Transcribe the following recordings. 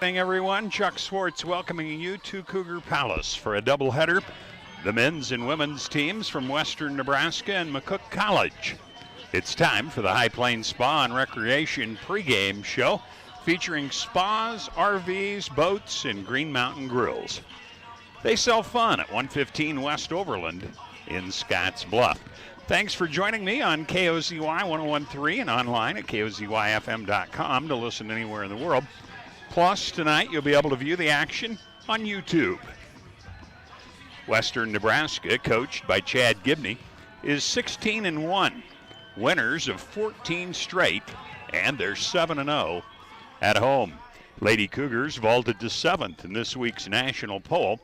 Good morning, everyone. Chuck Swartz welcoming you to Cougar Palace for a doubleheader. The men's and women's teams from Western Nebraska and McCook College. It's time for the High Plains Spa and Recreation pregame show featuring spas, RVs, boats, and Green Mountain Grills. They sell fun at 115 West Overland in Scotts Bluff. Thanks for joining me on KOZY 101.3 and online at KOZYFM.com to listen anywhere in the world. Plus, tonight you'll be able to view the action on YouTube. Western Nebraska, coached by Chad Gibney, is 16-1, winners of 14 straight, and they're 7-0 at home. Lady Cougars vaulted to 7th in this week's national poll.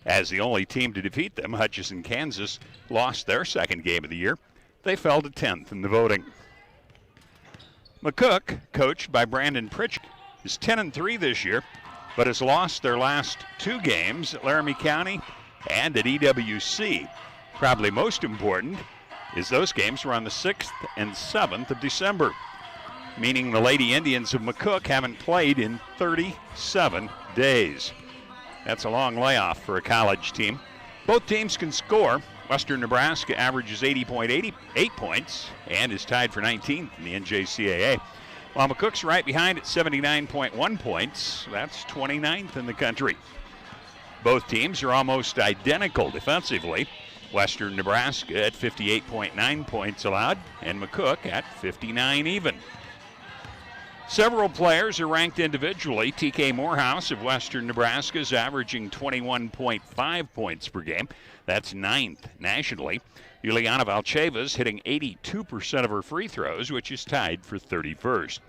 As the only team to defeat them, Hutchinson, Kansas, lost their second game of the year. They fell to 10th in the voting. McCook, coached by Brandon Pritchett, is 10-3 this year, but has lost their last two games at Laramie County and at EWC. Probably most important is those games were on the 6th and 7th of December, meaning the Lady Indians of McCook haven't played in 37 days. That's a long layoff for a college team. Both teams can score. Western Nebraska averages 80.88 points and is tied for 19th in the NJCAA. While McCook's right behind at 79.1 points, that's 29th in the country. Both teams are almost identical defensively. Western Nebraska at 58.9 points allowed, and McCook at 59 even. Several players are ranked individually. TK Morehouse of Western Nebraska is averaging 21.5 points per game. That's 9th nationally. Juliana Valcheva is hitting 82% of her free throws, which is tied for 31st.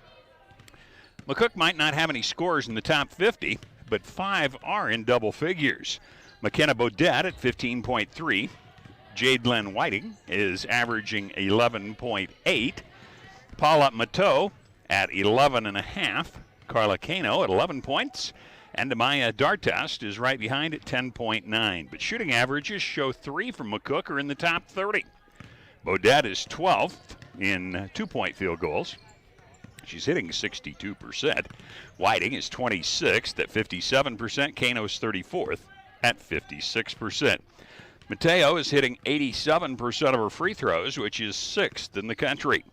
McCook might not have any scores in the top 50, but 5 are in double figures. McKenna Bodette at 15.3. Jadlyn Whiting is averaging 11.8. Paula Mateau at 11.5. Carla Cano at 11 points. And Amaya Dartest is right behind at 10.9. But shooting averages show 3 from McCook are in the top 30. Bodette is 12th in two-point field goals. She's hitting 62%. Whiting is 26th at 57%. Cano's 34th at 56%. Mateo is hitting 87% of her free throws, which is 6th in the country.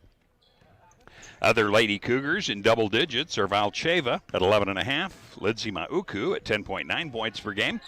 Other Lady Cougars in double digits are Valcheva at 11.5, Lindsay Mauku at 10.9 points per game,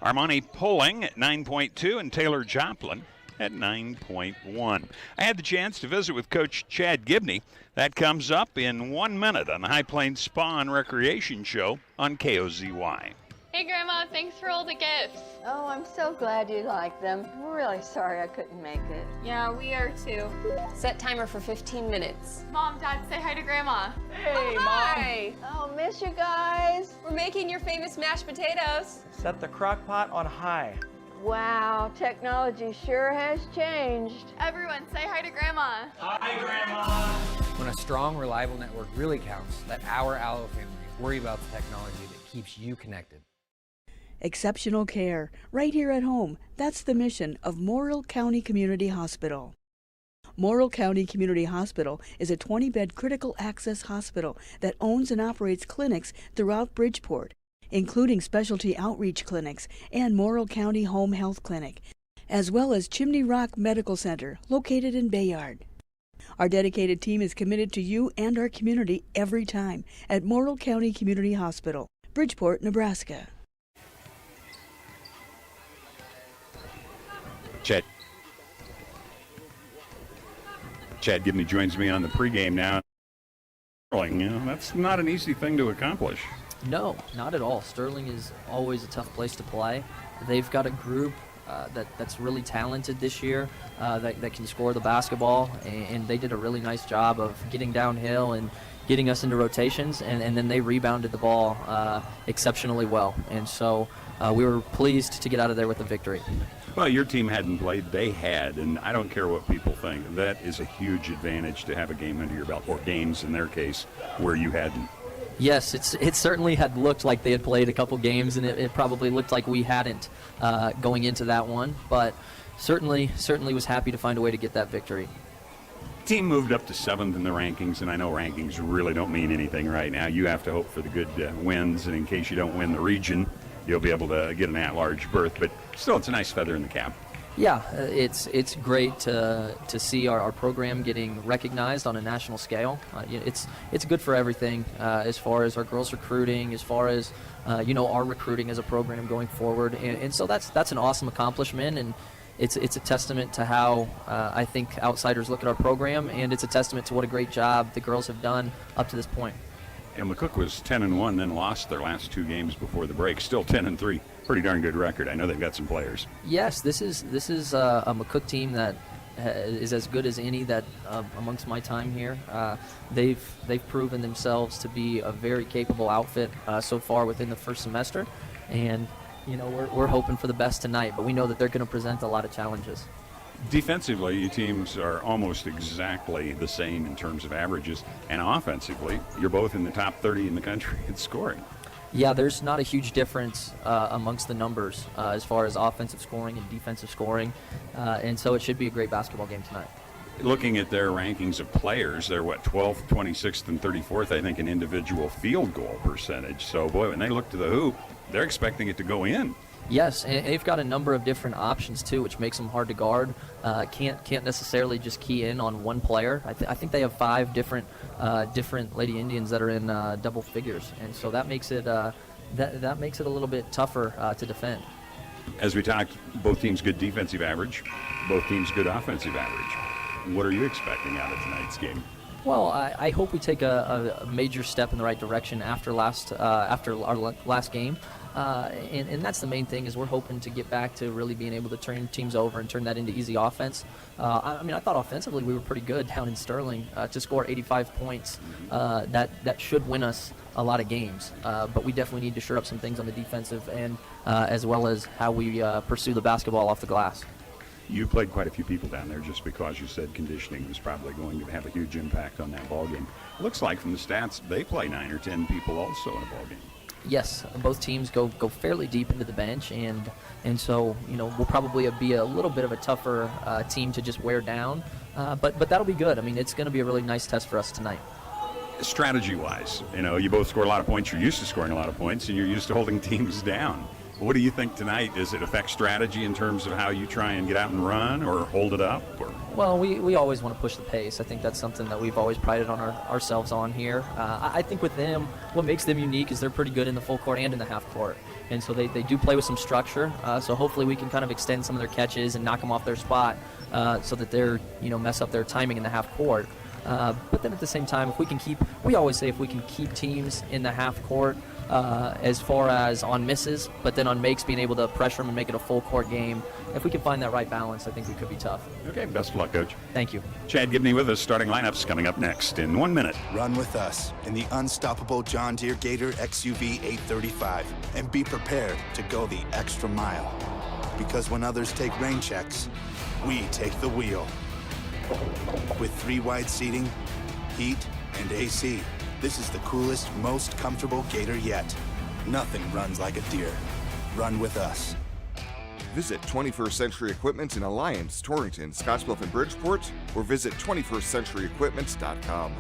Armani Poling at 9.2, and Taylor Joplin at 9.1. I had the chance to visit with Coach Chad Gibney. That comes up in 1 minute on the High Plains Spa and Recreation Show on KOZY. Hey, Grandma, thanks for all the gifts. Oh, I'm so glad you like them. I'm really sorry I couldn't make it. Yeah, we are too. Set timer for 15 minutes. Mom, Dad, say hi to Grandma. Hey, Hi. Oh, miss you guys. We're making your famous mashed potatoes. Set the crock pot on high. Wow, technology sure has changed. Everyone, say hi to Grandma. Hi, Grandma. When a strong, reliable network really counts, let our Allo family worry about the technology that keeps you connected. Exceptional care, right here at home. That's the mission of Morrill County Community Hospital. Morrill County Community Hospital is a 20-bed critical access hospital that owns and operates clinics throughout Bridgeport, including specialty outreach clinics and Morrill County Home Health Clinic, as well as Chimney Rock Medical Center, located in Bayard. Our dedicated team is committed to you and our community every time at Morrill County Community Hospital, Bridgeport, Nebraska. Chad Gibney joins me on the pregame now. That's not an easy thing to accomplish. No, not at all. Sterling is always a tough place to play. They've got a group that's really talented this year that can score the basketball, and they did a really nice job of getting downhill and getting us into rotations, and then they rebounded the ball exceptionally well. And so we were pleased to get out of there with a victory. Well, your team hadn't played, they had, and I don't care what people think. That is a huge advantage to have a game under your belt, or games in their case, where you hadn't. Yes, it certainly had looked like they had played a couple games, and it probably looked like we hadn't going into that one, but certainly was happy to find a way to get that victory. Team moved up to 7th in the rankings, and I know rankings really don't mean anything right now. You have to hope for the good wins, and in case you don't win the region, you'll be able to get an at-large berth. But still, it's a nice feather in the cap. Yeah, it's great to see our program getting recognized on a national scale. It's good for everything as far as our girls recruiting, as far as our recruiting as a program going forward, and so that's an awesome accomplishment, and it's a testament to how I think outsiders look at our program, and it's a testament to what a great job the girls have done up to this point. And McCook was 10-1, then lost their last 2 games before the break. Still 10-3. Pretty darn good record. I know they've got some players. Yes, this is a McCook team that is as good as any that amongst my time here. They've proven themselves to be a very capable outfit so far within the first semester, and we're hoping for the best tonight. But we know that they're going to present a lot of challenges. Defensively, your teams are almost exactly the same in terms of averages, and offensively, you're both in the top 30 in the country in scoring. Yeah, there's not a huge difference amongst the numbers as far as offensive scoring and defensive scoring, and so it should be a great basketball game tonight. Looking at their rankings of players, they're 12th, 26th, and 34th, I think, in individual field goal percentage. So, boy, when they look to the hoop, they're expecting it to go in. Yes, and they've got a number of different options too, which makes them hard to guard. Can't necessarily just key in on one player. I think they have 5 different Lady Indians that are in double figures, and so that makes it that makes it a little bit tougher to defend. As we talked, both teams good defensive average, both teams good offensive average. What are you expecting out of tonight's game? Well, I hope we take a major step in the right direction after our last game. And that's the main thing, is we're hoping to get back to really being able to turn teams over and turn that into easy offense. I thought offensively we were pretty good down in Sterling to score 85 points. That should win us a lot of games, but we definitely need to shore up some things on the defensive end, as well as how we pursue the basketball off the glass. You played quite a few people down there just because you said conditioning was probably going to have a huge impact on that ball game. Looks like from the stats they play 9 or 10 people also in a ball game. Yes, both teams go fairly deep into the bench, and so we'll probably be a little bit of a tougher team to just wear down, but that'll be good. I mean, it's going to be a really nice test for us tonight. Strategy-wise, you both score a lot of points. You're used to scoring a lot of points, and you're used to holding teams down. What do you think tonight? Does it affect strategy in terms of how you try and get out and run or hold it up? Or? Well, we always want to push the pace. I think that's something that we've always prided on ourselves on here. I think with them, what makes them unique is they're pretty good in the full court and in the half court. And so they do play with some structure. So hopefully we can kind of extend some of their catches and knock them off their spot so that they're, mess up their timing in the half court. But then at the same time, we always say if we can keep teams in the half court, as far as on misses, but then on makes, being able to pressure them and make it a full court game. If we can find that right balance, I think we could be tough. Okay, best of luck, Coach. Thank you. Chad Gibney with us. Starting lineups coming up next in 1 minute. Run with us in the unstoppable John Deere Gator XUV 835 and be prepared to go the extra mile. Because when others take rain checks, we take the wheel. With 3 wide seating, heat, and AC, this is the coolest, most comfortable Gator yet. Nothing runs like a Deere. Run with us. Visit 21st Century Equipment in Alliance, Torrington, Scottsbluff, and Bridgeport, or visit 21stcenturyequipment.com.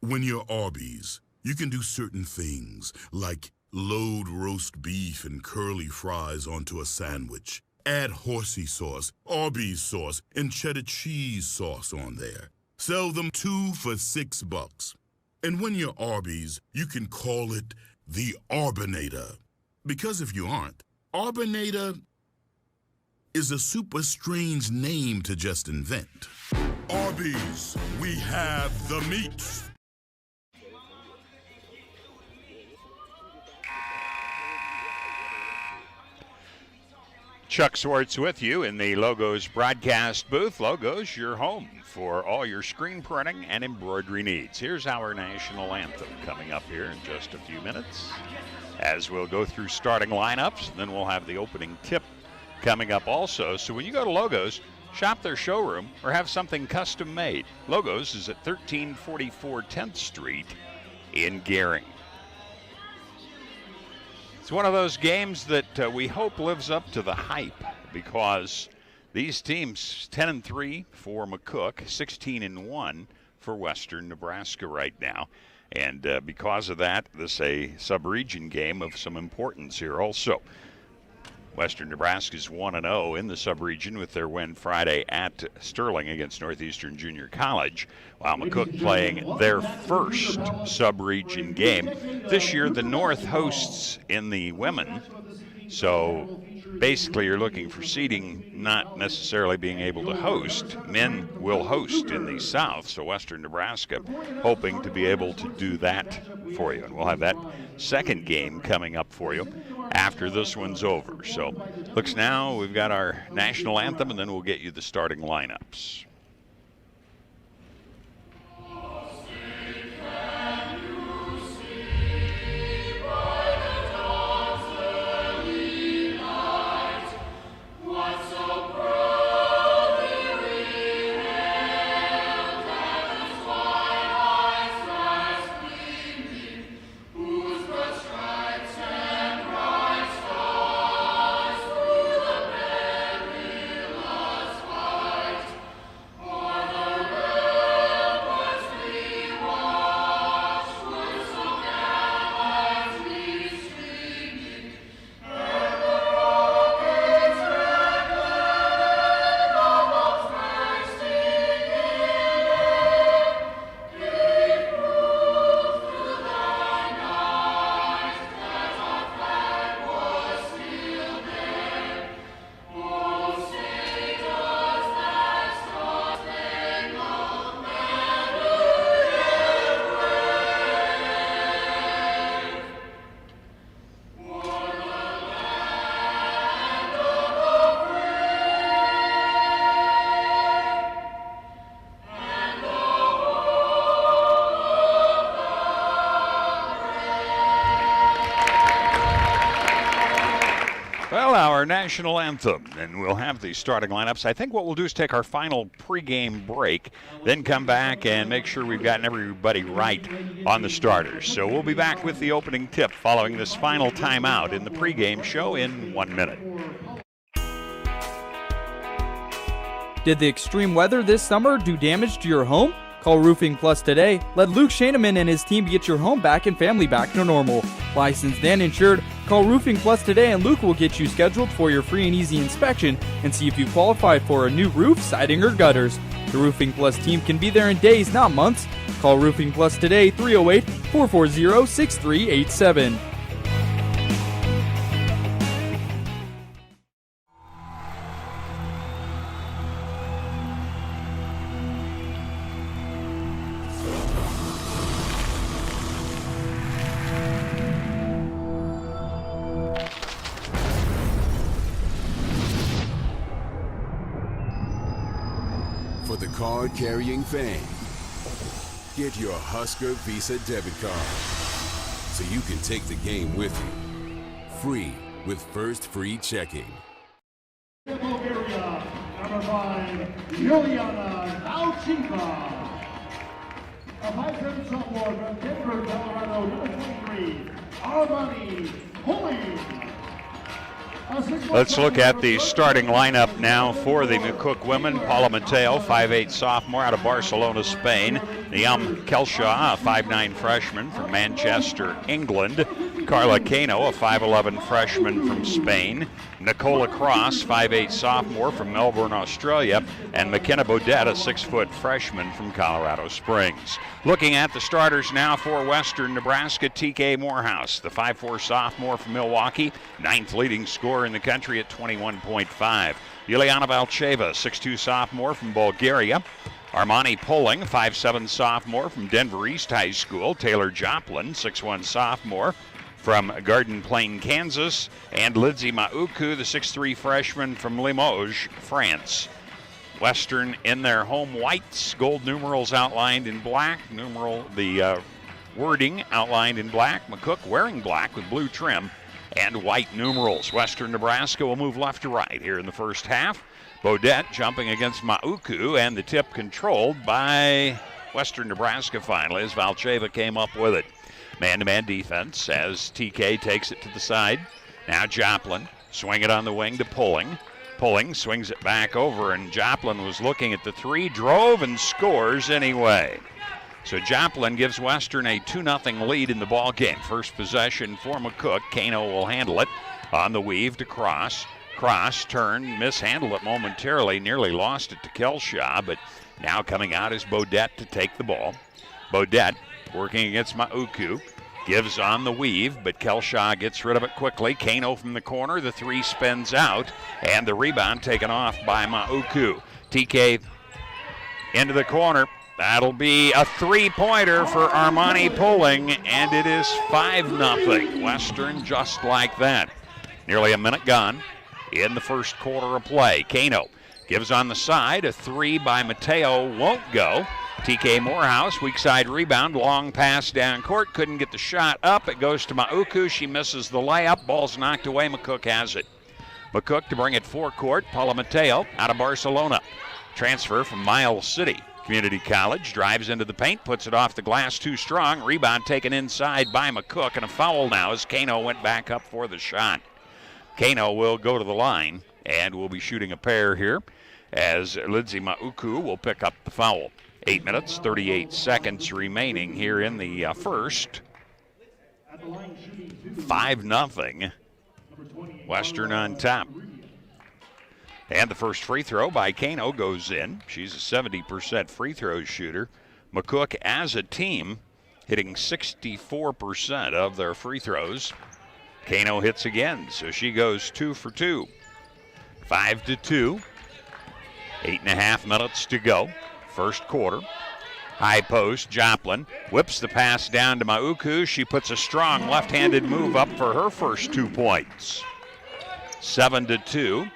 When you're Arby's, you can do certain things, like load roast beef and curly fries onto a sandwich, add horsey sauce, Arby's sauce, and cheddar cheese sauce on there. Sell them 2 for $6. And when you're Arby's, you can call it the Arbinator. Because if you aren't, Arbinator is a super strange name to just invent. Arby's, we have the meats. Chuck Swartz with you in the Logos broadcast booth. Logos, your home for all your screen printing and embroidery needs. Here's our national anthem coming up here in just a few minutes, as we'll go through starting lineups, and then we'll have the opening tip coming up also. So when you go to Logos, shop their showroom or have something custom made. Logos is at 1344 10th Street in Gehring. It's one of those games that we hope lives up to the hype, because These teams 10-3 for McCook, 16-1 for Western Nebraska right now. And because of that, this is a sub-region game of some importance here also. Western Nebraska is 1-0 in the sub-region with their win Friday at Sterling against Northeastern Junior College, while McCook playing their first sub-region game. This year, the North hosts in the women, so basically you're looking for seeding, not necessarily being able to host. Men will host in the South, so Western Nebraska hoping to be able to do that for you. And we'll have that second game coming up for you after this one's over. So looks now, we've got our national anthem, and then we'll get you the starting lineups. Well, our national anthem, and we'll have the starting lineups. I think what we'll do is take our final pregame break, then come back and make sure we've gotten everybody right on the starters. So we'll be back with the opening tip following this final timeout in the pregame show in 1 minute. Did the extreme weather this summer do damage to your home? Call Roofing Plus today. Let Luke Shaneman and his team get your home back and family back to normal. Licensed and insured, call Roofing Plus today and Luke will get you scheduled for your free and easy inspection and see if you qualify for a new roof, siding, or gutters. The Roofing Plus team can be there in days, not months. Call Roofing Plus today, 308-440-6387. For the card-carrying fan, get your Husker Visa debit card so you can take the game with you. Free with first free checking. Bulgaria, number 5, Juliana Alchiva. A 5'7" sophomore from Denver, Colorado, number 23, Armani Pulling. Let's look at the starting lineup now for the McCook women. Paula Mateo, 5'8" sophomore out of Barcelona, Spain. Niam Kelshaw, a 5'9" freshman from Manchester, England. Carla Cano, a 5'11" freshman from Spain. Nicola Cross, 5'8" sophomore from Melbourne, Australia. And McKenna Bodette, a 6-foot freshman from Colorado Springs. Looking at the starters now for Western Nebraska, TK Morehouse, the 5'4" sophomore from Milwaukee, 9th leading scorer in the country at 21.5. Yuliana Valcheva, 6'2" sophomore from Bulgaria. Armani Pulling, 5'7" sophomore from Denver East High School. Taylor Joplin, 6'1" sophomore from Garden Plain, Kansas. And Lindsay Mauku, the 6'3" freshman from Limoges, France. Western in their home whites, gold numerals outlined in black, the wording outlined in black. McCook wearing black with blue trim and white numerals. Western Nebraska will move left to right here in the first half. Bodette jumping against Mauku, and the tip controlled by Western Nebraska finally as Valcheva came up with it. Man-to-man defense as TK takes it to the side. Now Joplin swing it on the wing to Pulling. Pulling, swings it back over, and Joplin was looking at the three, drove and scores anyway. So Joplin gives Western a 2-0 lead in the ball game. First possession for McCook. Kano will handle it on the weave to Cross. Cross, turn, mishandled it momentarily, nearly lost it to Kelshaw, but now coming out is Bodette to take the ball. Bodette working against Mauku. Gives on the weave, but Kelshaw gets rid of it quickly. Kano from the corner, the three spins out, and the rebound taken off by Mauku. TK into the corner. That'll be a three-pointer for Armani Pulling, and it is 5-0. Western just like that. Nearly a minute gone in the first quarter of play. Kano gives on the side. A three by Mateo won't go. TK Morehouse, weak side rebound, long pass down court, couldn't get the shot up. It goes to Mauku. She misses the layup. Ball's knocked away. McCook has it. McCook to bring it forecourt. Paula Mateo out of Barcelona. Transfer from Miles City Community College. Drives into the paint, puts it off the glass too strong. Rebound taken inside by McCook, and a foul now as Kano went back up for the shot. Kano will go to the line and will be shooting a pair here as Lindsay Mauku will pick up the foul. 8 minutes, 38 seconds remaining here in the first. 5-0. Western on top. And the first free throw by Kano goes in. She's a 70% free throw shooter. McCook as a team hitting 64% of their free throws. Kano hits again, so she goes 2 for 2. 5-2. 8.5 minutes to go. First quarter. High post, Joplin whips the pass down to Mauku. She puts a strong left-handed move up for her first 2 points. 7-2.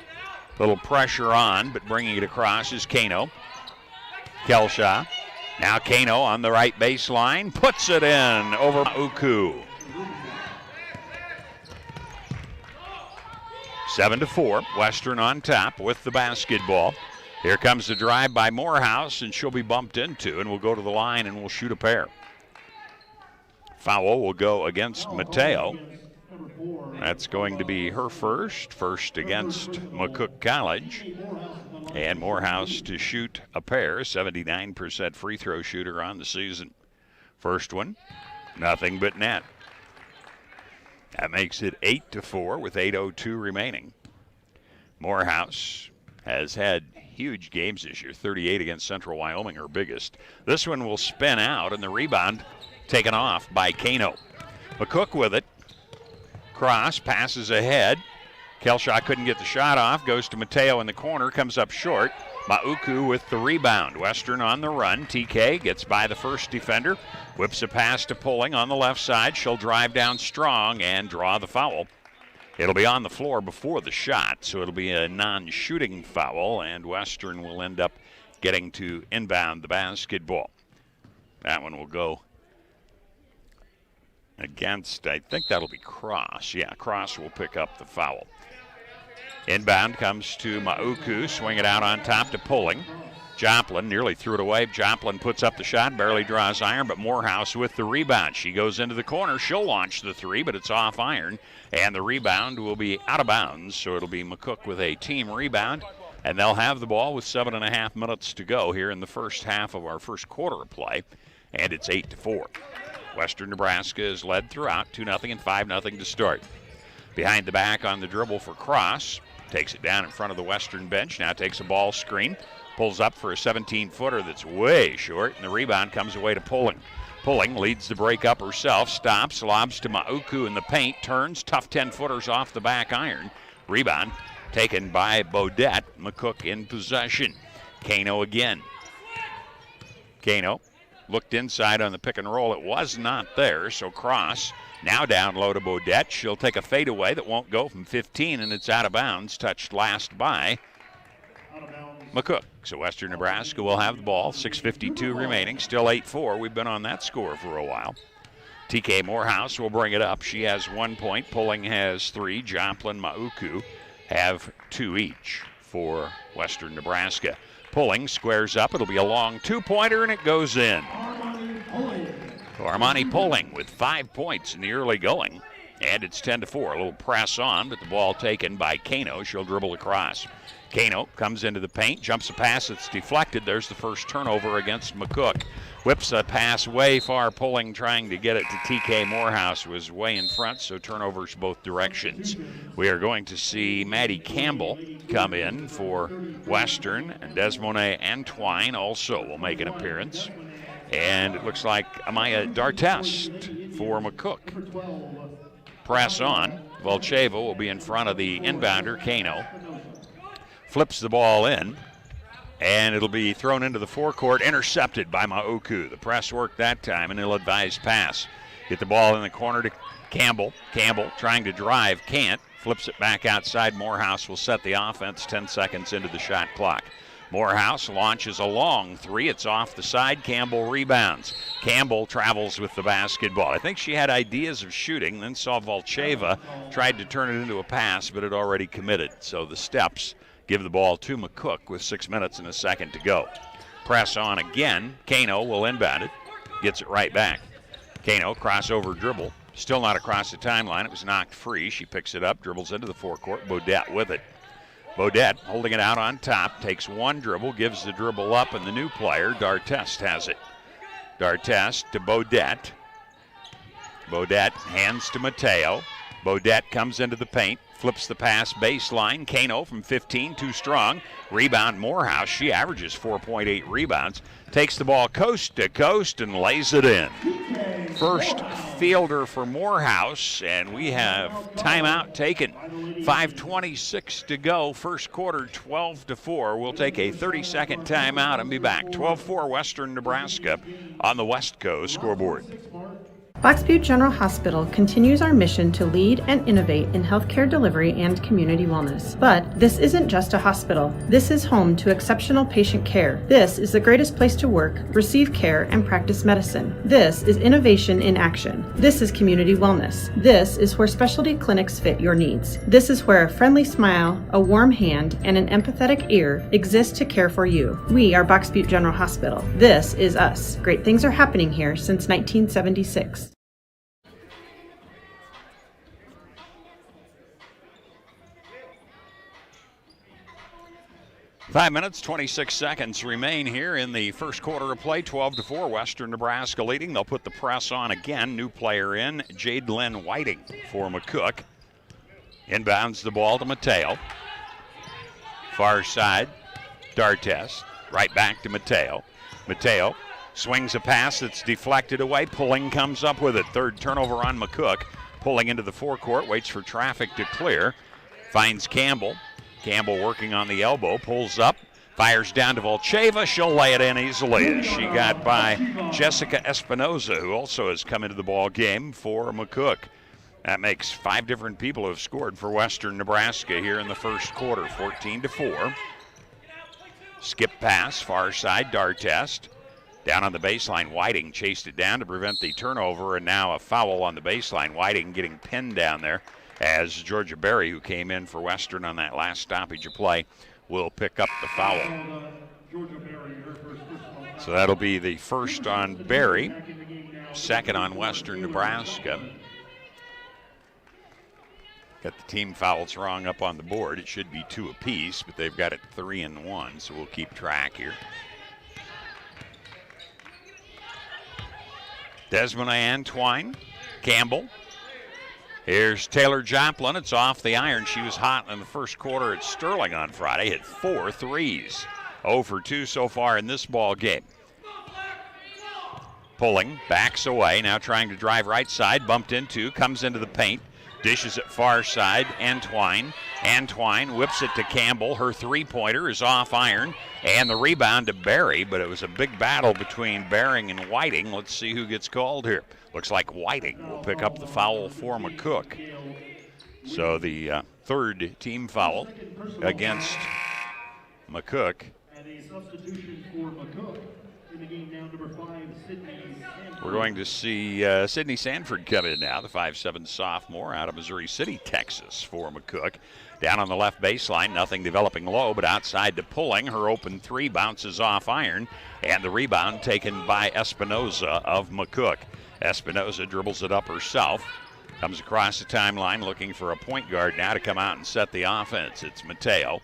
Little pressure on, but bringing it across is Kano. Kelshaw. Now Kano on the right baseline. Puts it in over Mauku. 7-4. Western on top with the basketball. Here comes the drive by Morehouse, and she'll be bumped into, and we'll go to the line and we'll shoot a pair. Foul will go against Mateo. That's going to be her first against McCook College. And Morehouse to shoot a pair, 79% free throw shooter on the season. First one, nothing but net. That makes it 8-4 with 8:02 remaining. Morehouse has had huge games this year, 38 against Central Wyoming, her biggest. This one will spin out, and the rebound taken off by Kano. McCook with it. Cross, passes ahead. Kelshaw couldn't get the shot off, goes to Mateo in the corner, comes up short. Mauku with the rebound. Western on the run. TK gets by the first defender, whips a pass to Pulling on the left side. She'll drive down strong and draw the foul. It'll be on the floor before the shot, so it'll be a non-shooting foul, and Western will end up getting to inbound the basketball. That one will go against, I think that'll be Cross. Yeah, Cross will pick up the foul. Inbound comes to Mauku, swing it out on top to Pulling. Joplin nearly threw it away. Joplin puts up the shot, barely draws iron, but Morehouse with the rebound. She goes into the corner. She'll launch the three, but it's off iron, and the rebound will be out of bounds, so it'll be McCook with a team rebound, and they'll have the ball with 7.5 minutes to go here in the first half of our first quarter of play, and it's 8-4. Western Nebraska is led throughout, 2-0 and 5-0 to start. Behind the back on the dribble for Cross. Takes it down in front of the Western bench. Now takes a ball screen. Pulls up for a 17-footer that's way short, and the rebound comes away to Pulling. Pulling leads the break up herself, stops, lobs to Mauku in the paint, turns, tough 10-footers off the back iron. Rebound taken by Bodette. McCook in possession. Kano again. Kano looked inside on the pick and roll. It was not there, so Cross now down low to Bodette. She'll take a fadeaway that won't go from 15, and it's out of bounds, touched last by McCook. So Western Nebraska will have the ball. 6:52 remaining, still 8-4. We've been on that score for a while. TK Morehouse will bring it up. She has 1 point. Pulling has 3. Joplin, Mauku have 2 each for Western Nebraska. Pulling squares up. It'll be a long 2-pointer, and it goes in. Armani Pulling with 5 points in the early going. And it's 10-4. A little press on, but the ball taken by Kano. She'll dribble across. Kano comes into the paint, jumps a pass that's deflected. There's the first turnover against McCook. Whips a pass way far, pulling, trying to get it to TK Morehouse. Was way in front, so turnovers both directions. We are going to see Maddie Campbell come in for Western, and Desmonet and Twine also will make an appearance. And it looks like Amaya Dartest for McCook. Press on. Volcheva will be in front of the inbounder, Kano. Flips the ball in, and it'll be thrown into the forecourt, intercepted by Maoku. The press worked that time, an ill-advised pass. Get the ball in the corner to Campbell. Campbell trying to drive, can't. Flips it back outside. Morehouse will set the offense 10 seconds into the shot clock. Morehouse launches a long three. It's off the side. Campbell rebounds. Campbell travels with the basketball. I think she had ideas of shooting, then saw Volcheva, tried to turn it into a pass, but had already committed. So the steps give the ball to McCook with 6 minutes and a second to go. Press on again. Kano will inbound it. Gets it right back. Kano, crossover dribble. Still not across the timeline. It was knocked free. She picks it up, dribbles into the forecourt. Bodette with it. Bodette holding it out on top, takes one dribble, gives the dribble up, and the new player, Dartest, has it. Dartest to Bodette. Bodette hands to Mateo. Bodette comes into the paint, flips the pass baseline. Kano from 15, too strong. Rebound Morehouse. She averages 4.8 rebounds. Takes the ball coast to coast and lays it in. First fielder for Morehouse, and we have timeout taken. 5:26 to go. First quarter, 12-4. We'll take a 30-second timeout and be back. 12-4 Western Nebraska on the West Coast scoreboard. Black's Butte General Hospital continues our mission to lead and innovate in healthcare delivery and community wellness. But this isn't just a hospital. This is home to exceptional patient care. This is the greatest place to work, receive care, and practice medicine. This is innovation in action. This is community wellness. This is where specialty clinics fit your needs. This is where a friendly smile, a warm hand, and an empathetic ear exist to care for you. We are Black's Butte General Hospital. This is us. Great things are happening here since 1976. 5 minutes, 26 seconds remain here in the first quarter of play. 12-4, Western Nebraska leading. They'll put the press on again. New player in, Jade Lynn Whiting for McCook. Inbounds the ball to Mateo. Far side, Dartest. Right back to Mateo. Mateo swings a pass that's deflected away. Pulling comes up with it. Third turnover on McCook. Pulling into the forecourt, waits for traffic to clear. Finds Campbell. Campbell working on the elbow, pulls up, fires down to Volcheva. She'll lay it in easily as she got by Jessica Espinoza, who also has come into the ball game for McCook. That makes 5 different people who have scored for Western Nebraska here in the first quarter, 14-4. Skip pass, far side, Dartest. Down on the baseline, Whiting chased it down to prevent the turnover, and now a foul on the baseline. Whiting getting pinned down there, as Georgia Berry, who came in for Western on that last stoppage of play, will pick up the foul. So that'll be the first on Berry, second on Western Nebraska. Got the team fouls wrong up on the board. It should be 2 apiece, but they've got it 3 and 1, so we'll keep track here. Desmond and Twine, Campbell. Here's Taylor Joplin. It's off the iron. She was hot in the first quarter at Sterling on Friday. Hit 4 threes. 0 for 2 so far in this ball game. Pulling, backs away. Now trying to drive right side. Bumped into, comes into the paint. Dishes it far side. Antwine whips it to Campbell. Her three-pointer is off iron. And the rebound to Berry, but it was a big battle between Bering and Whiting. Let's see who gets called here. Looks like Whiting will pick up the foul for McCook. So the third team foul against McCook. And a substitution for McCook in the game now, number 5, Sydney Sanford. We're going to see Sydney Sanford come in now, the 5'7" sophomore out of Missouri City, Texas for McCook. Down on the left baseline, nothing developing low, but outside to Pulling. Her open three bounces off iron, and the rebound taken by Espinoza of McCook. Espinoza dribbles it up herself, Comes across the timeline looking for a point guard now to come out and set the offense. It's Mateo.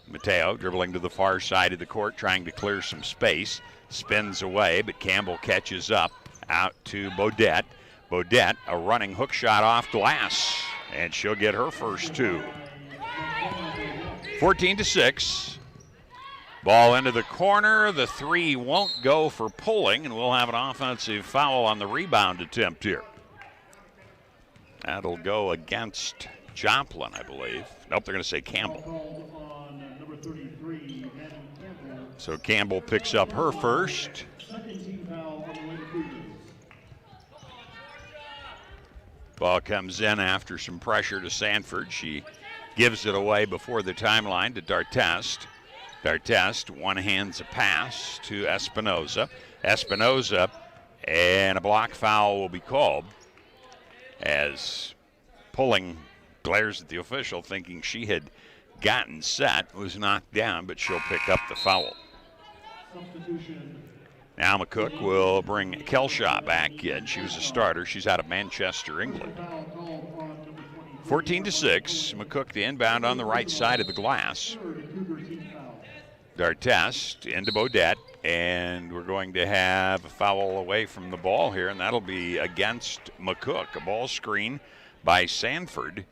Mateo dribbling to the far side of the court, trying to clear some space. Spins away, but Campbell catches up out to Bodette. Bodette, a running hook shot off glass, and she'll get her first two. 14-6. Ball into the corner. The three won't go for pulling, and we'll have an offensive foul on the rebound attempt here. That'll go against Joplin, I believe. Nope, they're going to say Campbell. So Campbell picks up her first. Ball comes in after some pressure to Sanford. She gives it away before the timeline to D'Artest. D'Artest one-hands a pass to Espinoza. Espinoza, and a block foul will be called as Pulling glares at the official thinking she had gotten set, was knocked down, but she'll pick up the foul. Now McCook will bring Kelshaw back in. She was a starter. She's out of Manchester, England. 14-6. McCook the inbound on the right side of the glass. D'Artest into Bodette, and we're going to have a foul away from the ball here, and that'll be against McCook. A ball screen by Sanford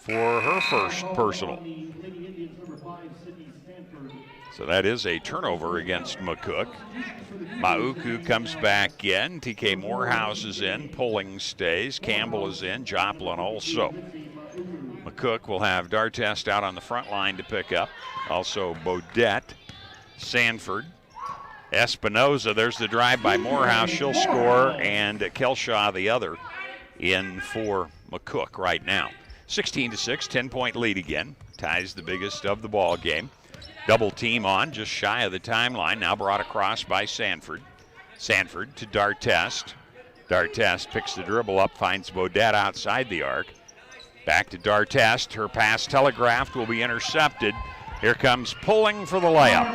for her first personal. So that is a turnover against McCook. Mauku comes back in. TK Morehouse is in. Pulling stays. Campbell is in. Joplin also. McCook will have D'Artest out on the front line to pick up. Also Bodette, Sanford, Espinoza. There's the drive by Morehouse. She'll score, and Kelshaw the other in for McCook right now. 16-6, 10-point lead again. Ties the biggest of the ball game. Double team on, just shy of the timeline. Now brought across by Sanford. Sanford to D'Artest. D'Artest picks the dribble up, finds Bodette outside the arc. Back to D'Artest. Her pass telegraphed, will be intercepted. Here comes Pulling for the layup.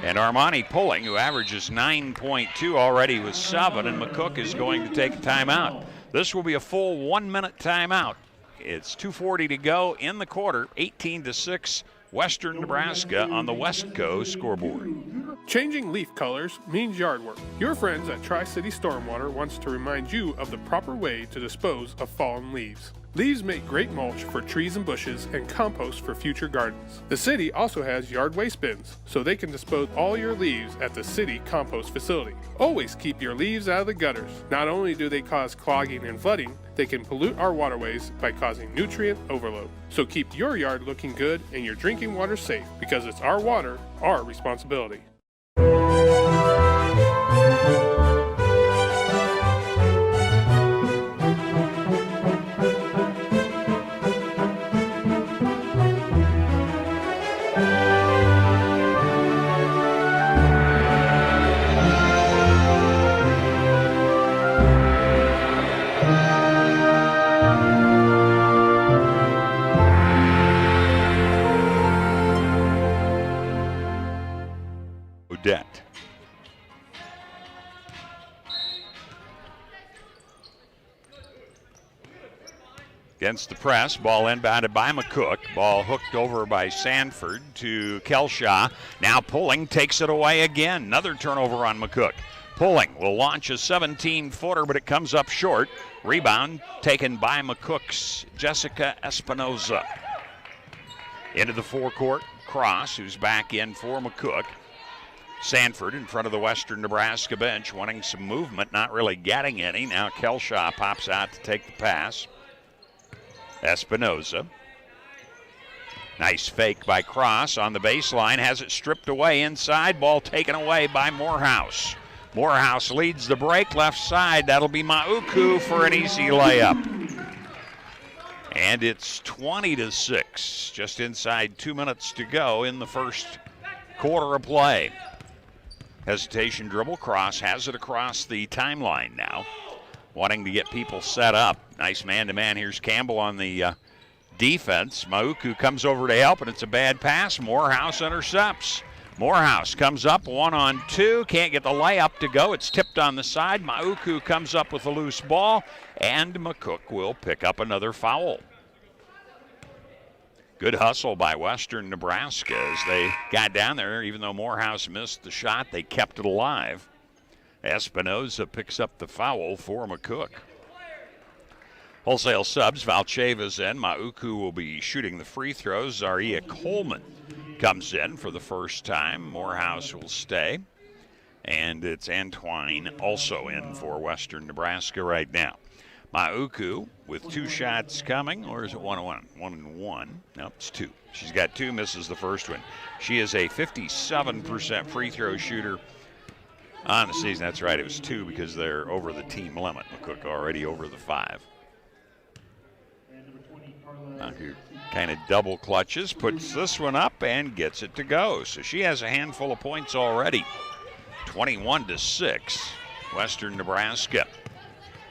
And Armani Pulling, who averages 9.2 already with 7, and McCook is going to take a timeout. This will be a full 1-minute timeout. It's 2:40 to go in the quarter, 18-6. Western Nebraska on the Westco scoreboard. Changing leaf colors means yard work. Your friends at Tri-City Stormwater wants to remind you of the proper way to dispose of fallen leaves. Leaves make great mulch for trees and bushes and compost for future gardens. The city also has yard waste bins, so they can dispose all your leaves at the city compost facility. Always keep your leaves out of the gutters. Not only do they cause clogging and flooding, they can pollute our waterways by causing nutrient overload. So keep your yard looking good and your drinking water safe, because it's our water, our responsibility. Odette. Against the press, ball inbounded by McCook. Ball hooked over by Sanford to Kelshaw. Now Pulling takes it away again. Another turnover on McCook. Pulling will launch a 17-footer, but it comes up short. Rebound taken by McCook's Jessica Espinoza. Into the forecourt, Cross, who's back in for McCook. Sanford in front of the Western Nebraska bench, wanting some movement, not really getting any. Now Kelshaw pops out to take the pass. Espinoza. Nice fake by Cross on the baseline, has it stripped away inside. Ball taken away by Morehouse. Morehouse leads the break left side. That'll be Mauku for an easy layup. And it's 20-6, just inside 2 minutes to go in the first quarter of play. Hesitation dribble. Cross has it across the timeline now, wanting to get people set up. Nice man-to-man. Here's Campbell on the defense. Mauku comes over to help, and it's a bad pass. Morehouse intercepts. Morehouse comes up 1-on-2, can't get the layup to go. It's tipped on the side. Mauku comes up with a loose ball, and McCook will pick up another foul. Good hustle by Western Nebraska as they got down there. Even though Morehouse missed the shot, they kept it alive. Espinoza picks up the foul for McCook. Wholesale subs, Valcheva's in. Mauku will be shooting the free throws. Zaria Coleman comes in for the first time. Morehouse will stay. And it's Antwine also in for Western Nebraska right now. Mauku with 2 shots coming, or is it 1-1? 1-1. No, it's 2. She's got 2, misses the first one. She is a 57% free throw shooter on the season. That's right, it was 2 because they're over the team limit. McCook already over the 5. Mauku kind of double clutches, puts this one up and gets it to go. So she has a handful of points already. 21-6, Western Nebraska.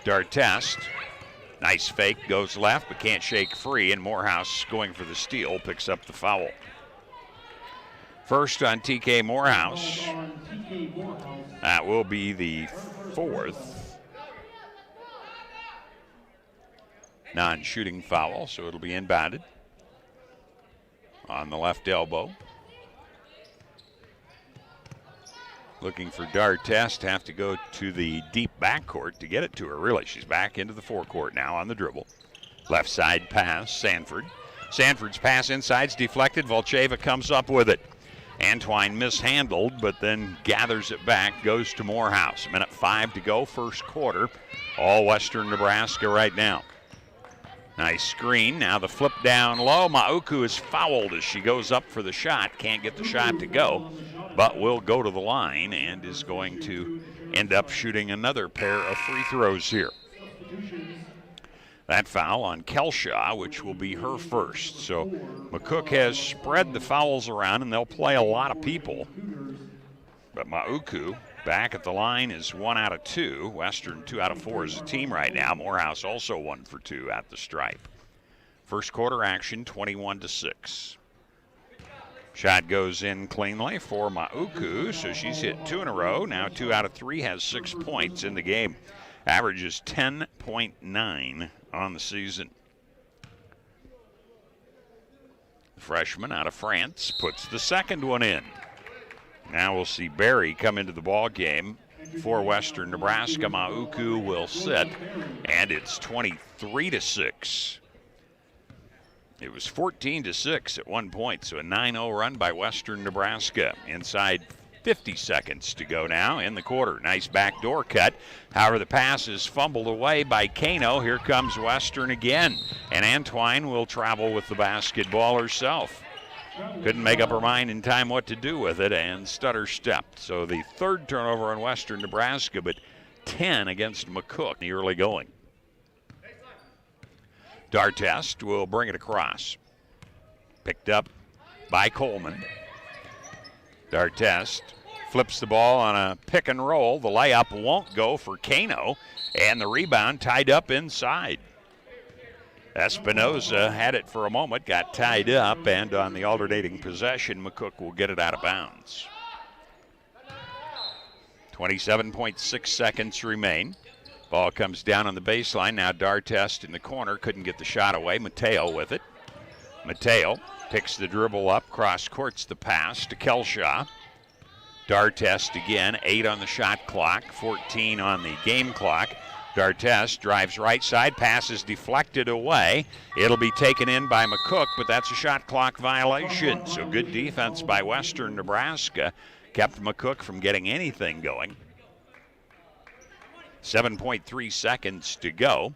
Dartest, nice fake, goes left but can't shake free, and Morehouse going for the steal, picks up the foul. First on TK Morehouse. That will be the 4th non-shooting foul, so it'll be inbounded on the left elbow. Looking for Dartest, have to go to the deep backcourt to get it to her, really. She's back into the forecourt now on the dribble. Left side pass, Sanford. Sanford's pass inside's deflected. Valcheva comes up with it. Antwine mishandled, but then gathers it back, goes to Morehouse. 1:05 to go, first quarter. All Western Nebraska right now. Nice screen. Now the flip down low. Mauku is fouled as she goes up for the shot. Can't get the shot to go, but will go to the line and is going to end up shooting another pair of free throws here. That foul on Kelshaw, which will be her first. So McCook has spread the fouls around, and they'll play a lot of people. But Mauku back at the line is 1 out of 2. Western 2 out of 4 as a team right now. Morehouse also 1 for 2 at the stripe. First quarter action, 21-6. Shot goes in cleanly for Mauku, so she's hit 2 in a row. Now 2 out of 3, has 6 points in the game. Averages 10.9 on the season. The freshman out of France puts the second one in. Now we'll see Barry come into the ball game for Western Nebraska. Mauku will sit, and it's 23-6. It was 14-6 at one point, so a 9-0 run by Western Nebraska. Inside 50 seconds to go now in the quarter. Nice backdoor cut. However, the pass is fumbled away by Kano. Here comes Western again, and Antwine will travel with the basketball herself. Couldn't make up her mind in time what to do with it, and stutter stepped. So the 3rd turnover on Western Nebraska, but 10 against McCook in the early going. Dartest will bring it across. Picked up by Coleman. Dartest flips the ball on a pick and roll. The layup won't go for Kano, and the rebound tied up inside. Espinoza had it for a moment, got tied up, and on the alternating possession, McCook will get it out of bounds. 27.6 seconds remain. Ball comes down on the baseline. Now Dartest in the corner, couldn't get the shot away. Mateo with it. Mateo picks the dribble up, cross courts the pass to Kelshaw. Dartest again, 8 on the shot clock, 14 on the game clock. Dartest drives right side, pass is deflected away. It'll be taken in by McCook, but that's a shot clock violation. So good defense by Western Nebraska kept McCook from getting anything going. 7.3 seconds to go.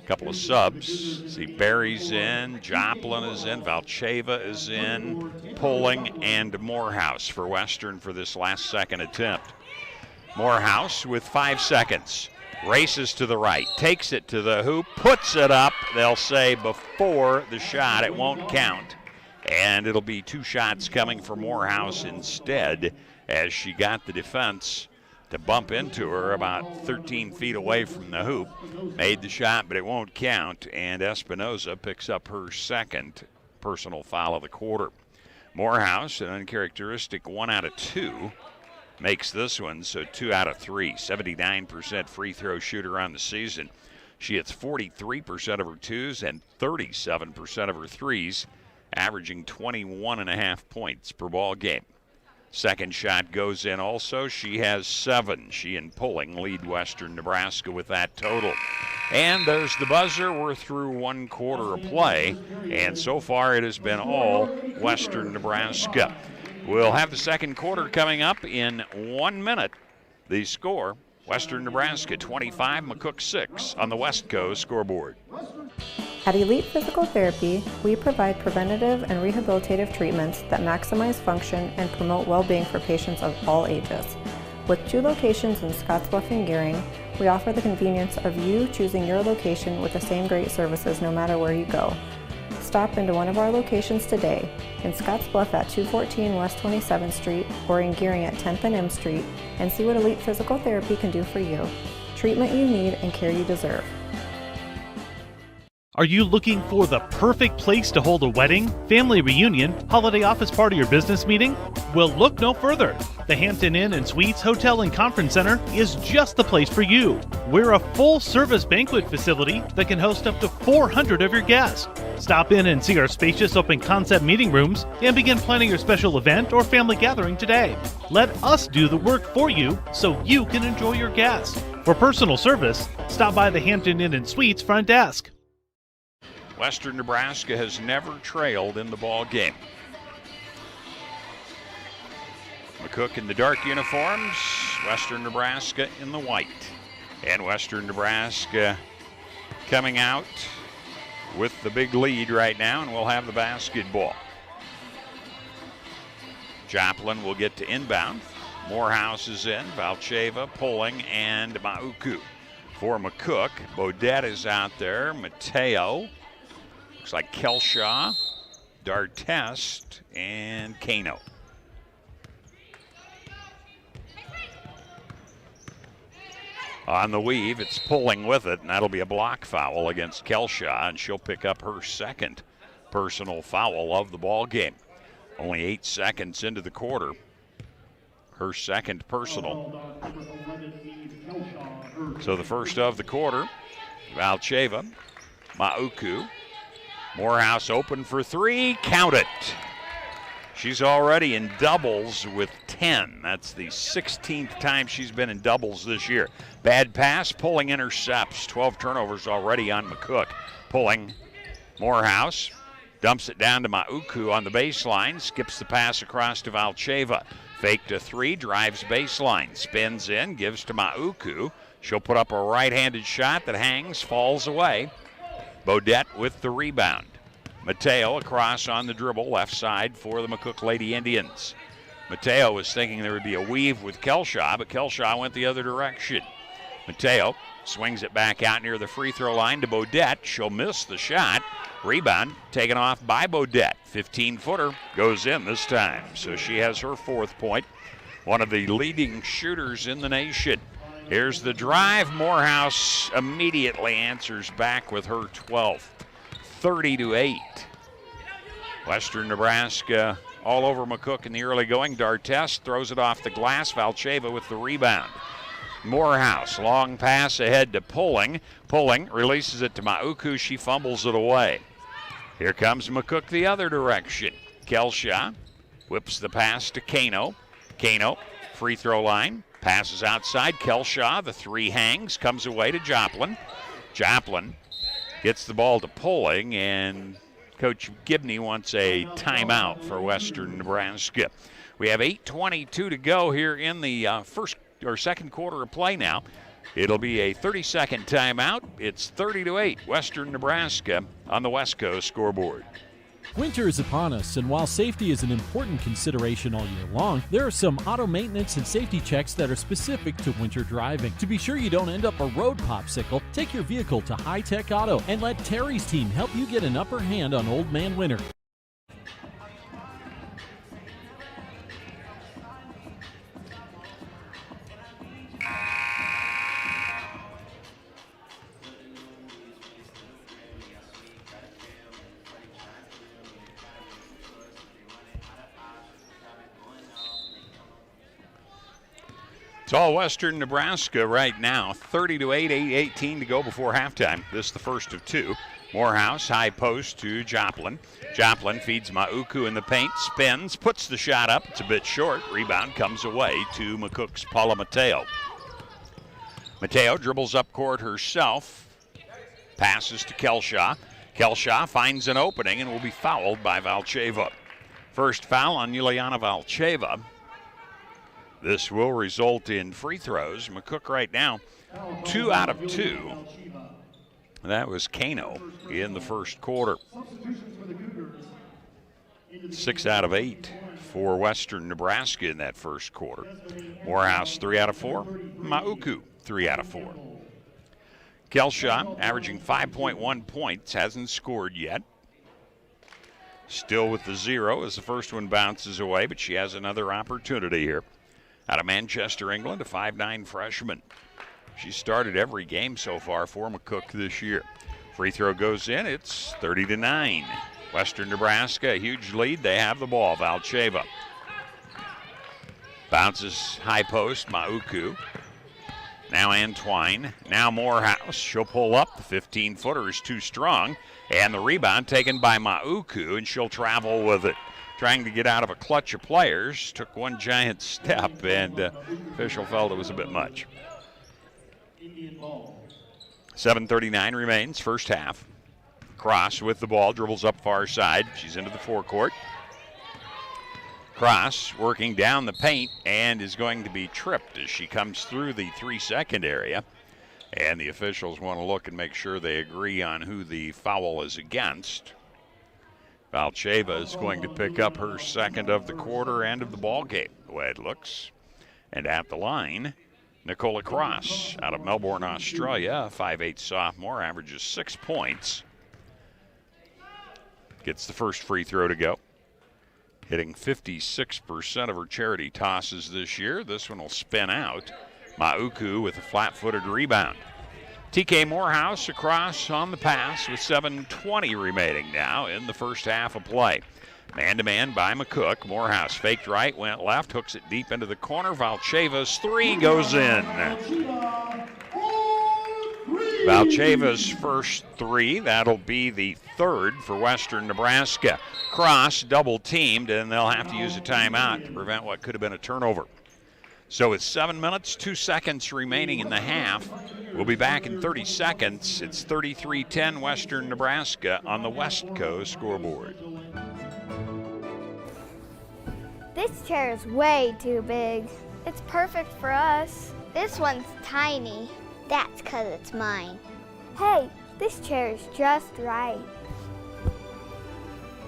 A couple of subs. See, Barry's in, Joplin is in, Valcheva is in, Poling, and Morehouse for Western for this last second attempt. Morehouse with 5 seconds. Races to the right, takes it to the hoop, puts it up. They'll say before the shot, it won't count. And it'll be 2 shots coming for Morehouse instead, as she got the defense to bump into her about 13 feet away from the hoop. Made the shot, but it won't count. And Espinoza picks up her second personal foul of the quarter. Morehouse, an uncharacteristic 1 out of 2, makes this one, so 2 out of 3. 79% free throw shooter on the season. She hits 43% of her twos and 37% of her threes, averaging 21.5 points per ball game. Second shot goes in also. She has 7. She and Pulling lead Western Nebraska with that total. And there's the buzzer. We're through 1 quarter of play, and so far it has been all Western Nebraska. We'll have the second quarter coming up in 1 minute. The score, Western Nebraska 25, McCook 6 on the West Coast scoreboard. At Elite Physical Therapy, we provide preventative and rehabilitative treatments that maximize function and promote well-being for patients of all ages. With 2 locations in Scottsbluff and Gearing, we offer the convenience of you choosing your location with the same great services no matter where you go. Stop into one of our locations today, in Scottsbluff at 214 West 27th Street or in Gearing at 10th and M Street, and see what Elite Physical Therapy can do for you. Treatment you need and care you deserve. Are you looking for the perfect place to hold a wedding, family reunion, holiday office party, or business meeting? Well, look no further. The Hampton Inn and Suites Hotel and Conference Center is just the place for you. We're a full-service banquet facility that can host up to 400 of your guests. Stop in and see our spacious open-concept meeting rooms and begin planning your special event or family gathering today. Let us do the work for you so you can enjoy your guests. For personal service, stop by the Hampton Inn and Suites front desk. Western Nebraska has never trailed in the ball game. McCook in the dark uniforms, Western Nebraska in the white. And Western Nebraska coming out with the big lead right now, and we'll have the basketball. Joplin will get to inbound. Morehouse is in, Valcheva, Pulling, and Mauku. For McCook, Bodette is out there, Mateo. Looks like Kelshaw, Dartest, and Kano. On the weave, it's Pulling with it, and that'll be a block foul against Kelshaw, and she'll pick up her second personal foul of the ball game. Only 8 seconds into the quarter. Her second personal. So the first of the quarter, Valcheva, Mauku. Morehouse open for 3, count it. She's already in doubles with 10. That's the 16th time she's been in doubles this year. Bad pass, Pulling intercepts. 12 turnovers already on McCook. Pulling, Morehouse dumps it down to Mauku on the baseline, skips the pass across to Valcheva. Fake to 3, drives baseline, spins in, gives to Mauku. She'll put up a right-handed shot that hangs, falls away. Bodette with the rebound. Mateo across on the dribble, left side for the McCook Lady Indians. Mateo was thinking there would be a weave with Kelshaw, but Kelshaw went the other direction. Mateo swings it back out near the free throw line to Bodette. She'll miss the shot. Rebound taken off by Bodette. 15-footer goes in this time, so she has her 4th point. One of the leading shooters in the nation. Here's the drive. Morehouse immediately answers back with her 12th. 30-8. Western Nebraska all over McCook in the early going. Dartest throws it off the glass. Valcheva with the rebound. Morehouse, long pass ahead to Pulling. Pulling releases it to Mauku. She fumbles it away. Here comes McCook the other direction. Kelshaw whips the pass to Kano. Kano, free throw line. Passes outside. Kelshaw, the 3 hangs, comes away to Joplin. Joplin gets the ball to Pulling, and Coach Gibney wants a timeout for Western Nebraska. We have 8:22 to go here in the second quarter of play now. It'll be a 30-second timeout. It's 30-8, Western Nebraska on the West Coast scoreboard. Winter is upon us, and while safety is an important consideration all year long, there are some auto maintenance and safety checks that are specific to winter driving. To be sure you don't end up a road popsicle, take your vehicle to High Tech Auto and let Terry's team help you get an upper hand on Old Man Winter. It's all Western Nebraska right now. 30-8, 8:18 to go before halftime. This is the first of two. Morehouse, high post to Joplin. Joplin feeds Mauku in the paint, spins, puts the shot up. It's a bit short. Rebound comes away to McCook's Paula Mateo. Mateo dribbles up court herself, passes to Kelshaw. Kelshaw finds an opening and will be fouled by Valcheva. First foul on Juliana Valcheva. This will result in free throws. McCook right now, 2 out of 2. That was Kano in the first quarter. 6 out of 8 for Western Nebraska in that first quarter. Morehouse 3 out of 4. Mauku 3 out of 4. Kelshaw averaging 5.1 points, hasn't scored yet. Still with the 0 as the first one bounces away, but she has another opportunity here. Out of Manchester, England, a 5'9" freshman. She started every game so far for McCook this year. Free throw goes in, it's 30-9. Western Nebraska, a huge lead. They have the ball. Valcheva bounces high post, Mauku. Now Antwine, now Morehouse. She'll pull up. The 15-footer is too strong. And the rebound taken by Mauku, and she'll travel with it. Trying to get out of a clutch of players. Took one giant step, and official felt it was a bit much. 7:39 remains, first half. Cross with the ball, dribbles up far side. She's into the forecourt. Cross working down the paint and is going to be tripped as she comes through the 3-second area. And the officials want to look and make sure they agree on who the foul is against. Valcheva is going to pick up her second of the quarter and of the ball game, the way it looks. And at the line, Nicola Cross out of Melbourne, Australia, a 5'8" sophomore, averages 6 points. Gets the first free throw to go. Hitting 56% of her charity tosses this year. This one will spin out. Mauku with a flat-footed rebound. TK Morehouse across on the pass with 7:20 remaining now in the first half of play. Man-to-man by McCook. Morehouse faked right, went left, hooks it deep into the corner. Valcheva's 3 goes in. Valcheva's first 3. That'll be the third for Western Nebraska. Cross double-teamed, and they'll have to use a timeout to prevent what could have been a turnover. So with 7 minutes, 2 seconds remaining in the half, we'll be back in 30 seconds. It's 33-10 Western Nebraska on the West Coast scoreboard. This chair is way too big. It's perfect for us. This one's tiny. That's 'cause it's mine. Hey, this chair is just right.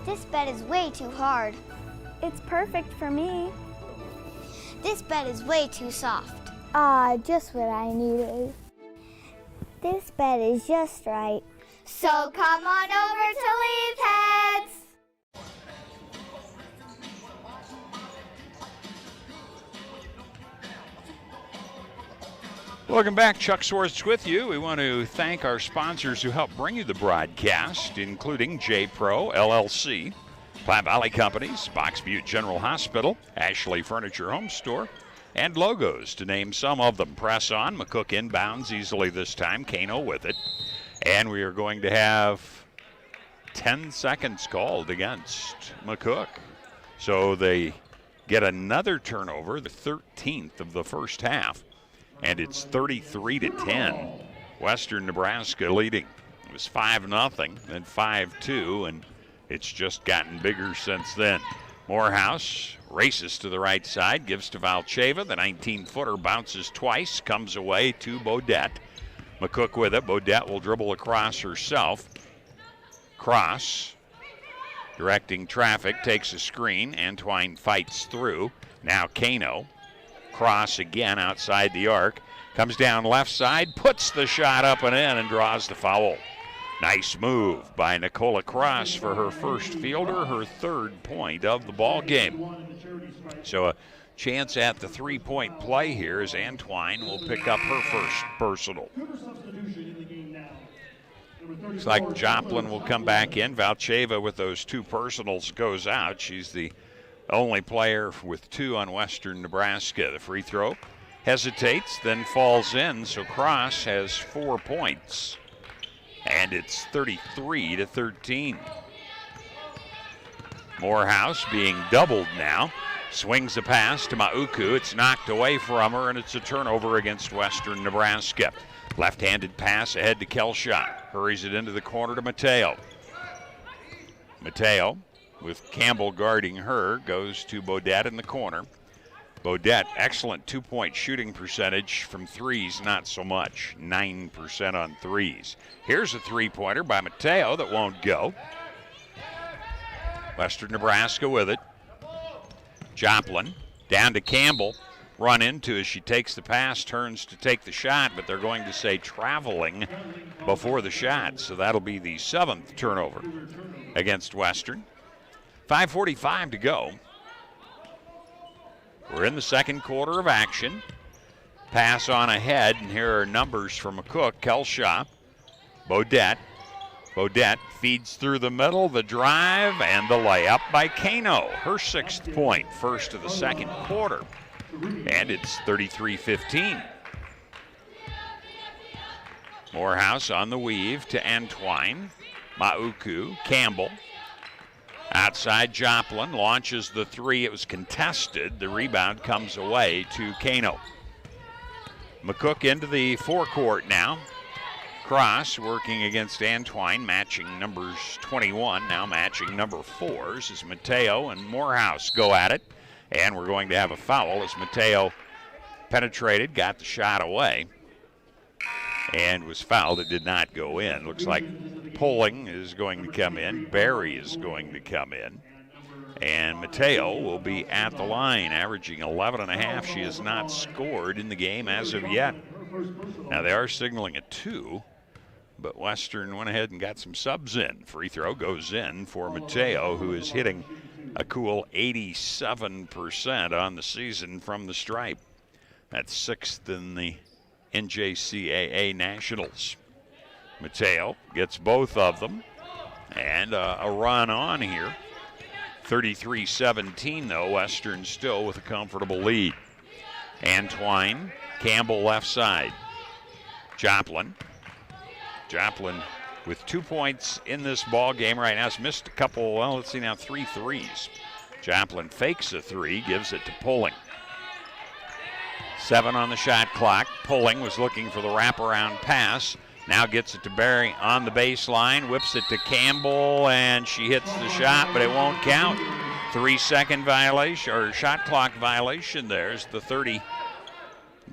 This bed is way too hard. It's perfect for me. This bed is way too soft. Just what I needed. This bed is just right. So come on over to Leaf Heads. Welcome back. Chuck Swartz with you. We want to thank our sponsors who help bring you the broadcast, including J-Pro, LLC, Platte Valley Companies, Box Butte General Hospital, Ashley Furniture Home Store, and Logos, to name some of them. Press on. McCook inbounds easily this time. Kano with it. And we are going to have 10 seconds called against McCook. So they get another turnover, the 13th of the first half. And it's 33-10. Western Nebraska leading. It was 5-0, then 5-2, and it's just gotten bigger since then. Morehouse races to the right side, gives to Valcheva. The 19-footer bounces twice, comes away to Bodette. McCook with it. Bodette will dribble across herself. Cross, directing traffic, takes a screen. Antwine fights through. Now Kano. Cross again outside the arc. Comes down left side, puts the shot up and in, and draws the foul. Nice move by Nicola Cross for her first fielder, her third point of the ball game. So a chance at the three-point play here as Antwine will pick up her first personal. Looks like Joplin will come back in. Valcheva with those 2 personals goes out. She's the only player with 2 on Western Nebraska. The free throw hesitates, then falls in, so Cross has 4 points. And it's 33-13. Morehouse being doubled now. Swings the pass to Mauku. It's knocked away from her, and it's a turnover against Western Nebraska. Left-handed pass ahead to Kelshaw. Hurries it into the corner to Mateo. Mateo, with Campbell guarding her, goes to Bodette in the corner. Bodette, excellent two-point shooting percentage from threes, not so much. 9% on threes. Here's a three-pointer by Mateo that won't go. Western Nebraska with it. Joplin down to Campbell. Run into as she takes the pass, turns to take the shot, but they're going to say traveling before the shot. So that'll be the 7th turnover against Western. 5:45 to go. We're in the second quarter of action. Pass on ahead, and here are numbers from McCook. Kelshaw, Bodette. Bodette feeds through the middle, the drive, and the layup by Kano. Her 6th point, first of the second quarter. And it's 33-15. Morehouse on the weave to Antwine. Mauku, Campbell. Outside Joplin, launches the three. It was contested. The rebound comes away to Kano. McCook into the forecourt now. Cross working against Antwine, matching numbers 21, now matching number 4s as Mateo and Morehouse go at it. And we're going to have a foul as Mateo penetrated, got the shot away, and was fouled. It did not go in. Looks like Poling is going to come in. Barry is going to come in. And Mateo will be at the line, averaging 11.5. She has not scored in the game as of yet. Now they are signaling a 2, but Western went ahead and got some subs in. Free throw goes in for Mateo, who is hitting a cool 87% on the season from the stripe. That's 6th in the NJCAA Nationals. Mateo gets both of them, and a run on here. 33-17 though, Western still with a comfortable lead. Antwine, Campbell left side. Joplin with 2 points in this ball game right now. Has missed a couple, well, let's see now, 3 threes. Joplin fakes a 3, gives it to Poling. 7 on the shot clock. Poling was looking for the wraparound pass. Now gets it to Barry on the baseline, whips it to Campbell, and she hits the shot, but it won't count. 3-second violation, or shot clock violation. There's the 30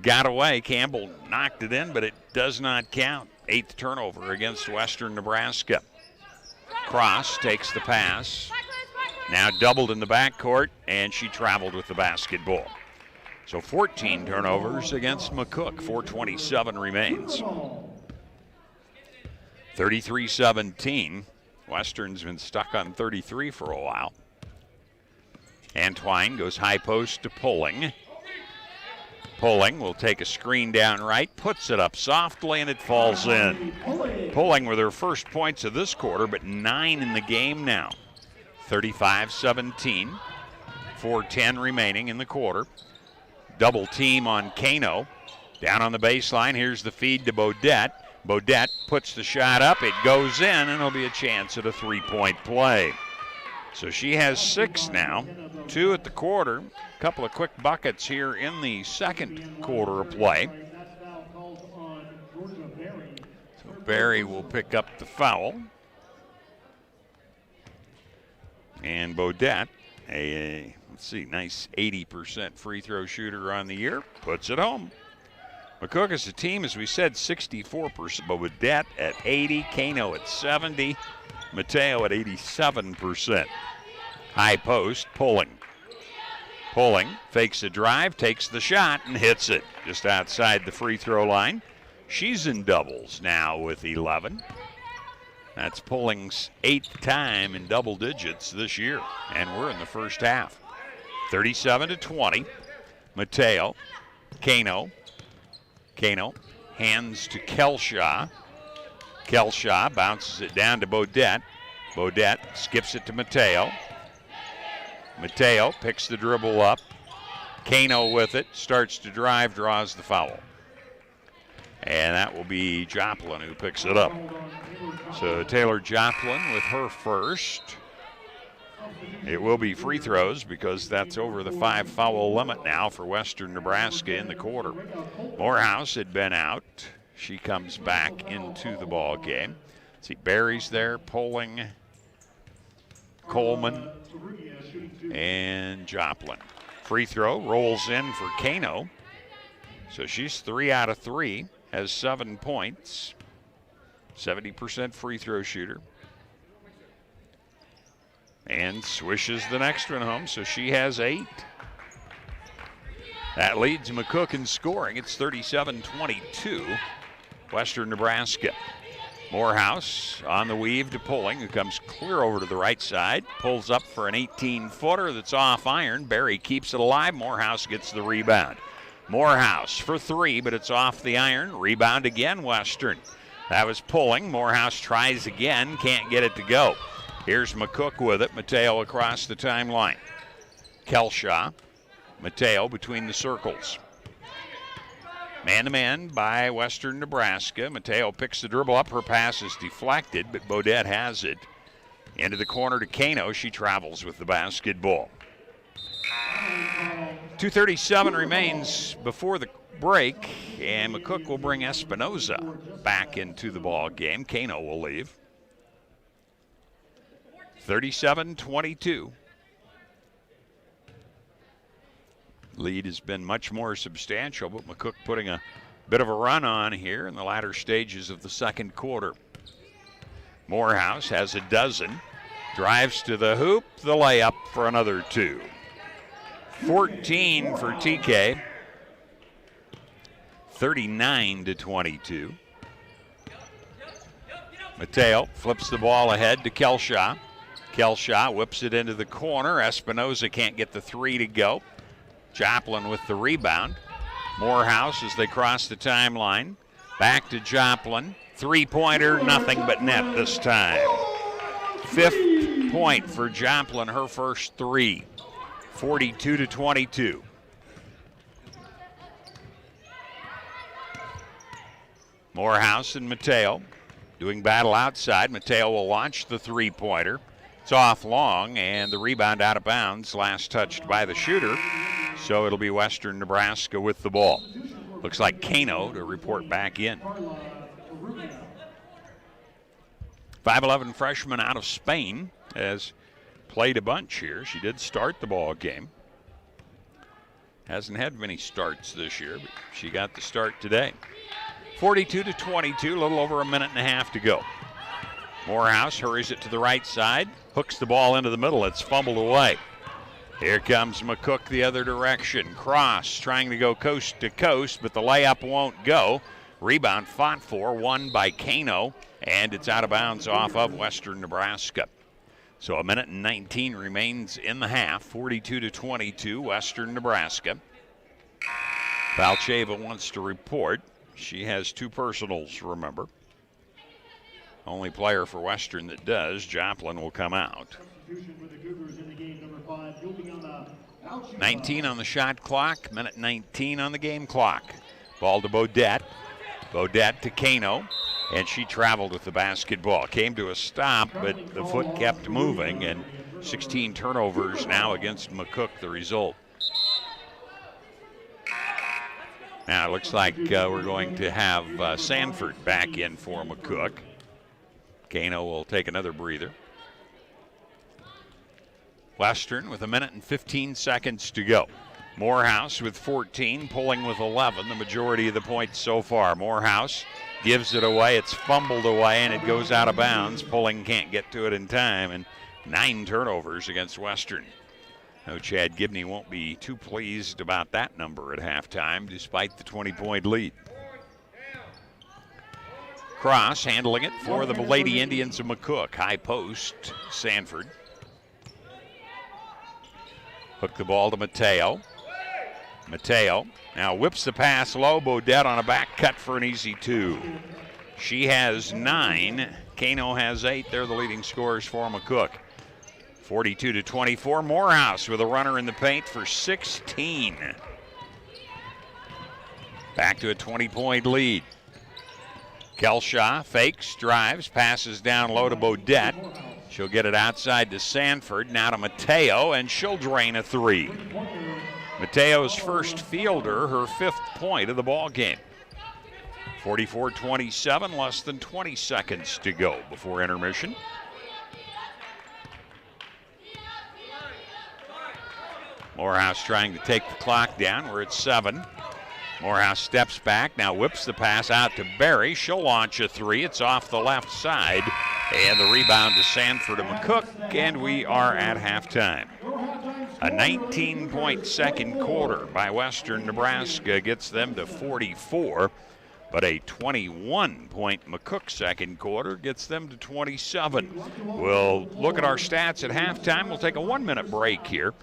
got away. Campbell knocked it in, but it does not count. 8th turnover against Western Nebraska. Cross takes the pass. Now doubled in the backcourt, and she traveled with the basketball. So 14 turnovers against McCook. 4:27 remains. 33-17. Western's been stuck on 33 for a while. Antwine goes high post to Poling. Poling will take a screen down right, puts it up softly, and it falls in. Poling with her first points of this quarter, but 9 in the game now. 35-17. 4:10 remaining in the quarter. Double team on Kano. Down on the baseline, here's the feed to Bodette. Bodette puts the shot up, it goes in, and it'll be a chance at a 3-point play. So she has 6 now, 2 at the quarter, a couple of quick buckets here in the second quarter of play. So Barry will pick up the foul. And Bodette, let's see, nice 80% free throw shooter on the year, puts it home. McCook as a team, as we said, 64%, but Bodette at 80, Kano at 70, Mateo at 87%. High post, Poling. Poling fakes a drive, takes the shot, and hits it just outside the free throw line. She's in doubles now with 11. That's Poling's 8th time in double digits this year, and we're in the first half. 37-20. Mateo, Kano hands to Kelshaw. Kelshaw bounces it down to Bodette. Bodette skips it to Mateo. Mateo picks the dribble up. Kano with it, starts to drive, draws the foul. And that will be Joplin who picks it up. So Taylor Joplin with her first. It will be free throws because that's over the 5-foul limit now for Western Nebraska in the quarter. Morehouse had been out. She comes back into the ball game. See, Barry's there, Poling, Coleman, and Joplin. Free throw rolls in for Kano. So she's 3 out of 3, has 7 points, 70% free throw shooter. And swishes the next one home, so she has 8. That leads McCook in scoring. It's 37-22, Western Nebraska. Morehouse on the weave to Poling, who comes clear over to the right side, pulls up for an 18-footer that's off iron. Barry keeps it alive. Morehouse gets the rebound. Morehouse for 3, but it's off the iron. Rebound again, Western. That was Poling. Morehouse tries again, can't get it to go. Here's McCook with it. Mateo across the timeline. Kelshaw. Mateo between the circles. Man-to-man by Western Nebraska. Mateo picks the dribble up. Her pass is deflected, but Bodette has it. Into the corner to Kano. She travels with the basketball. 2:37 remains before the break, and McCook will bring Espinoza back into the ball game. Kano will leave. 37-22. Lead has been much more substantial, but McCook putting a bit of a run on here in the latter stages of the second quarter. Morehouse has a dozen, drives to the hoop, the layup for another 2. 14 for TK, 39-22. Mateo flips the ball ahead to Kelshaw. Kelshaw whips it into the corner. Espinoza can't get the 3 to go. Joplin with the rebound. Morehouse as they cross the timeline. Back to Joplin. 3-pointer, nothing but net this time. 5th point for Joplin, her first 3. 42-22. Morehouse and Mateo doing battle outside. Mateo will launch the 3-pointer. It's off long, and the rebound out of bounds, last touched by the shooter. So it'll be Western Nebraska with the ball. Looks like Kano to report back in. 5'11" freshman out of Spain has played a bunch here. She did start the ball game. Hasn't had many starts this year, but she got the start today. 42-22, a little over a minute and a half to go. Morehouse hurries it to the right side, hooks the ball into the middle. It's fumbled away. Here comes McCook the other direction. Cross trying to go coast to coast, but the layup won't go. Rebound fought for, won by Kano, and it's out of bounds off of Western Nebraska. So a minute and 19 remains in the half. 42-22, Western Nebraska. Valcheva wants to report. She has 2 personals, remember. Only player for Western that does. Joplin will come out. 19 on the shot clock, minute 19 on the game clock. Ball to Bodette. Bodette to Kano, and she traveled with the basketball. Came to a stop, but the foot kept moving, and 16 turnovers now against McCook, the result. Now it looks like we're going to have Sanford back in for McCook. Kano will take another breather. Western with a minute and 15 seconds to go. Morehouse with 14, Poling with 11, the majority of the points so far. Morehouse gives it away. It's fumbled away, and it goes out of bounds. Poling can't get to it in time, and 9 turnovers against Western. No, Chad Gibney won't be too pleased about that number at halftime, despite the 20-point lead. Cross handling it for the Lady Indians of McCook. High post, Sanford. Hook the ball to Mateo. Mateo now whips the pass low. Bodette on a back cut for an easy 2. She has 9. Kano has 8. They're the leading scorers for McCook. 42-24, Morehouse with a runner in the paint for 16. Back to a 20-point lead. Kelshaw fakes, drives, passes down low to Bodette. She'll get it outside to Sanford, now to Mateo, and she'll drain a three. Mateo's first fielder, her 5th point of the ball game. 44-27, less than 20 seconds to go before intermission. Morehouse trying to take the clock down. We're at 7. Morehouse steps back, now whips the pass out to Berry. She'll launch a three. It's off the left side. And the rebound to Sanford and McCook, and we are at halftime. A 19-point second quarter by Western Nebraska gets them to 44, but a 21-point McCook second quarter gets them to 27. We'll look at our stats at halftime. We'll take a 1-minute break here.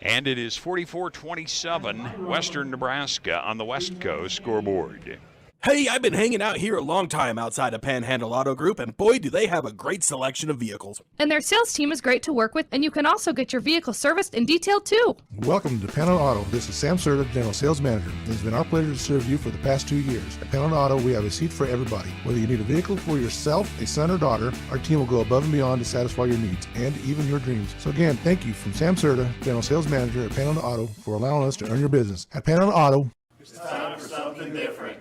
And it is 44-27, Western Nebraska on the West Coast scoreboard. Hey, I've been hanging out here a long time outside of Panhandle Auto Group, and boy, do they have a great selection of vehicles. And their sales team is great to work with, and you can also get your vehicle serviced and detailed too. Welcome to Panhandle Auto. This is Sam Serta, General Sales Manager. It has been our pleasure to serve you for the past 2 years. At Panhandle Auto, we have a seat for everybody. Whether you need a vehicle for yourself, a son, or daughter, our team will go above and beyond to satisfy your needs and even your dreams. So again, thank you from Sam Serta, General Sales Manager at Panhandle Auto, for allowing us to earn your business. At Panhandle Auto, it's time for something different.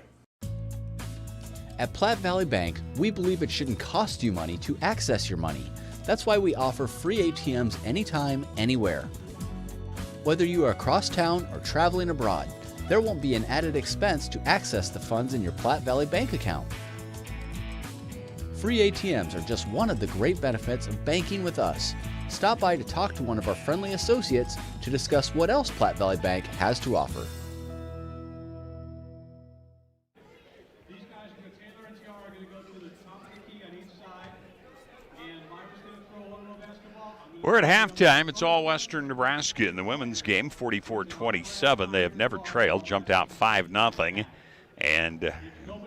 At Platte Valley Bank, we believe it shouldn't cost you money to access your money. That's why we offer free ATMs anytime, anywhere. Whether you are across town or traveling abroad, there won't be an added expense to access the funds in your Platte Valley Bank account. Free ATMs are just one of the great benefits of banking with us. Stop by to talk to one of our friendly associates to discuss what else Platte Valley Bank has to offer. We're at halftime. It's all Western Nebraska in the women's game, 44-27. They have never trailed, jumped out 5-0, and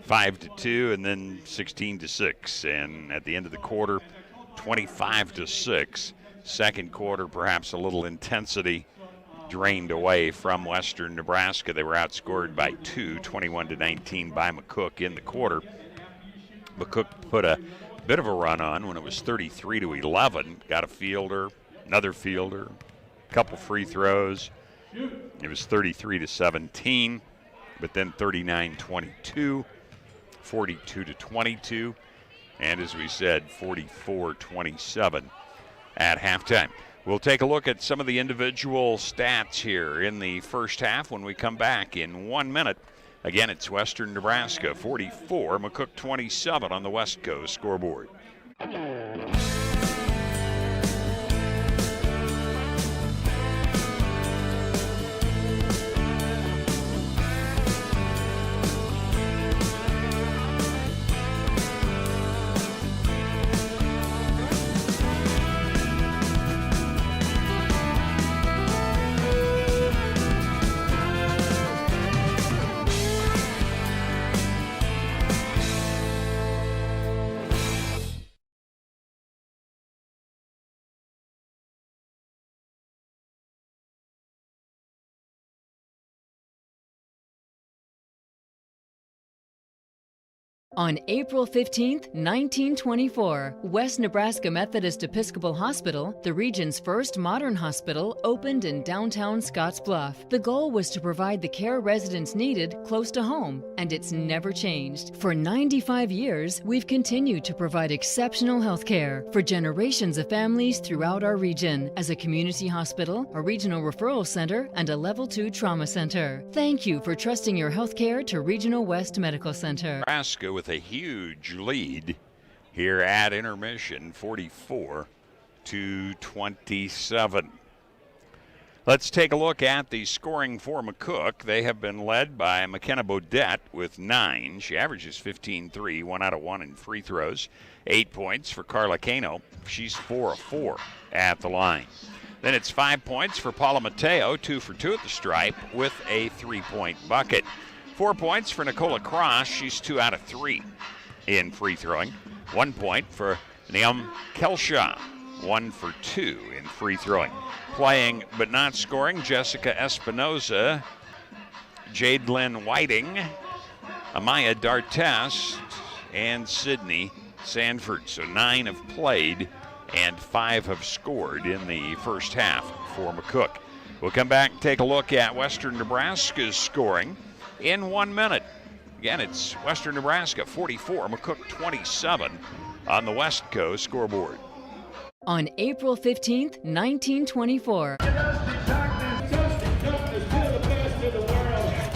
5-2, and then 16-6. And at the end of the quarter, 25-6. Second quarter, perhaps a little intensity drained away from Western Nebraska. They were outscored by 2, 21-19 by McCook in the quarter. McCook put a bit of a run on when it was 33-11. Got a fielder, another fielder, a couple free throws. It was 33-17, but then 39-22, 42-22, and as we said, 44-27 at halftime. We'll take a look at some of the individual stats here in the first half when we come back in 1 minute. Again, it's Western Nebraska 44, McCook 27 on the West Coast scoreboard. On April 15, 1924, West Nebraska Methodist Episcopal Hospital, the region's first modern hospital, opened in downtown Scottsbluff. The goal was to provide the care residents needed close to home, and it's never changed. For 95 years, we've continued to provide exceptional health care for generations of families throughout our region as a community hospital, a regional referral center, and a Level 2 trauma center. Thank you for trusting your health care to Regional West Medical Center. Nebraska with a huge lead here at intermission, 44-27. Let's take a look at the scoring for McCook. They have been led by McKenna Bodette with 9. She averages 15-3, 1 out of 1 in free throws. 8 points for Carla Cano. She's 4 of 4 at the line. Then it's 5 points for Paula Mateo, 2 for 2 at the stripe with a 3-point bucket. 4 points for Nicola Cross. She's 2 out of 3 in free throwing. 1 point for Naomi Kelshaw. 1 for 2 in free throwing. Playing but not scoring, Jessica Espinoza, Jadelyn Whiting, Amaya Dartest, and Sydney Sanford. So 9 have played and 5 have scored in the first half for McCook. We'll come back and take a look at Western Nebraska's scoring in 1 minute. Again, it's Western Nebraska 44, McCook 27 on the West Coast scoreboard. On April 15th, 1924.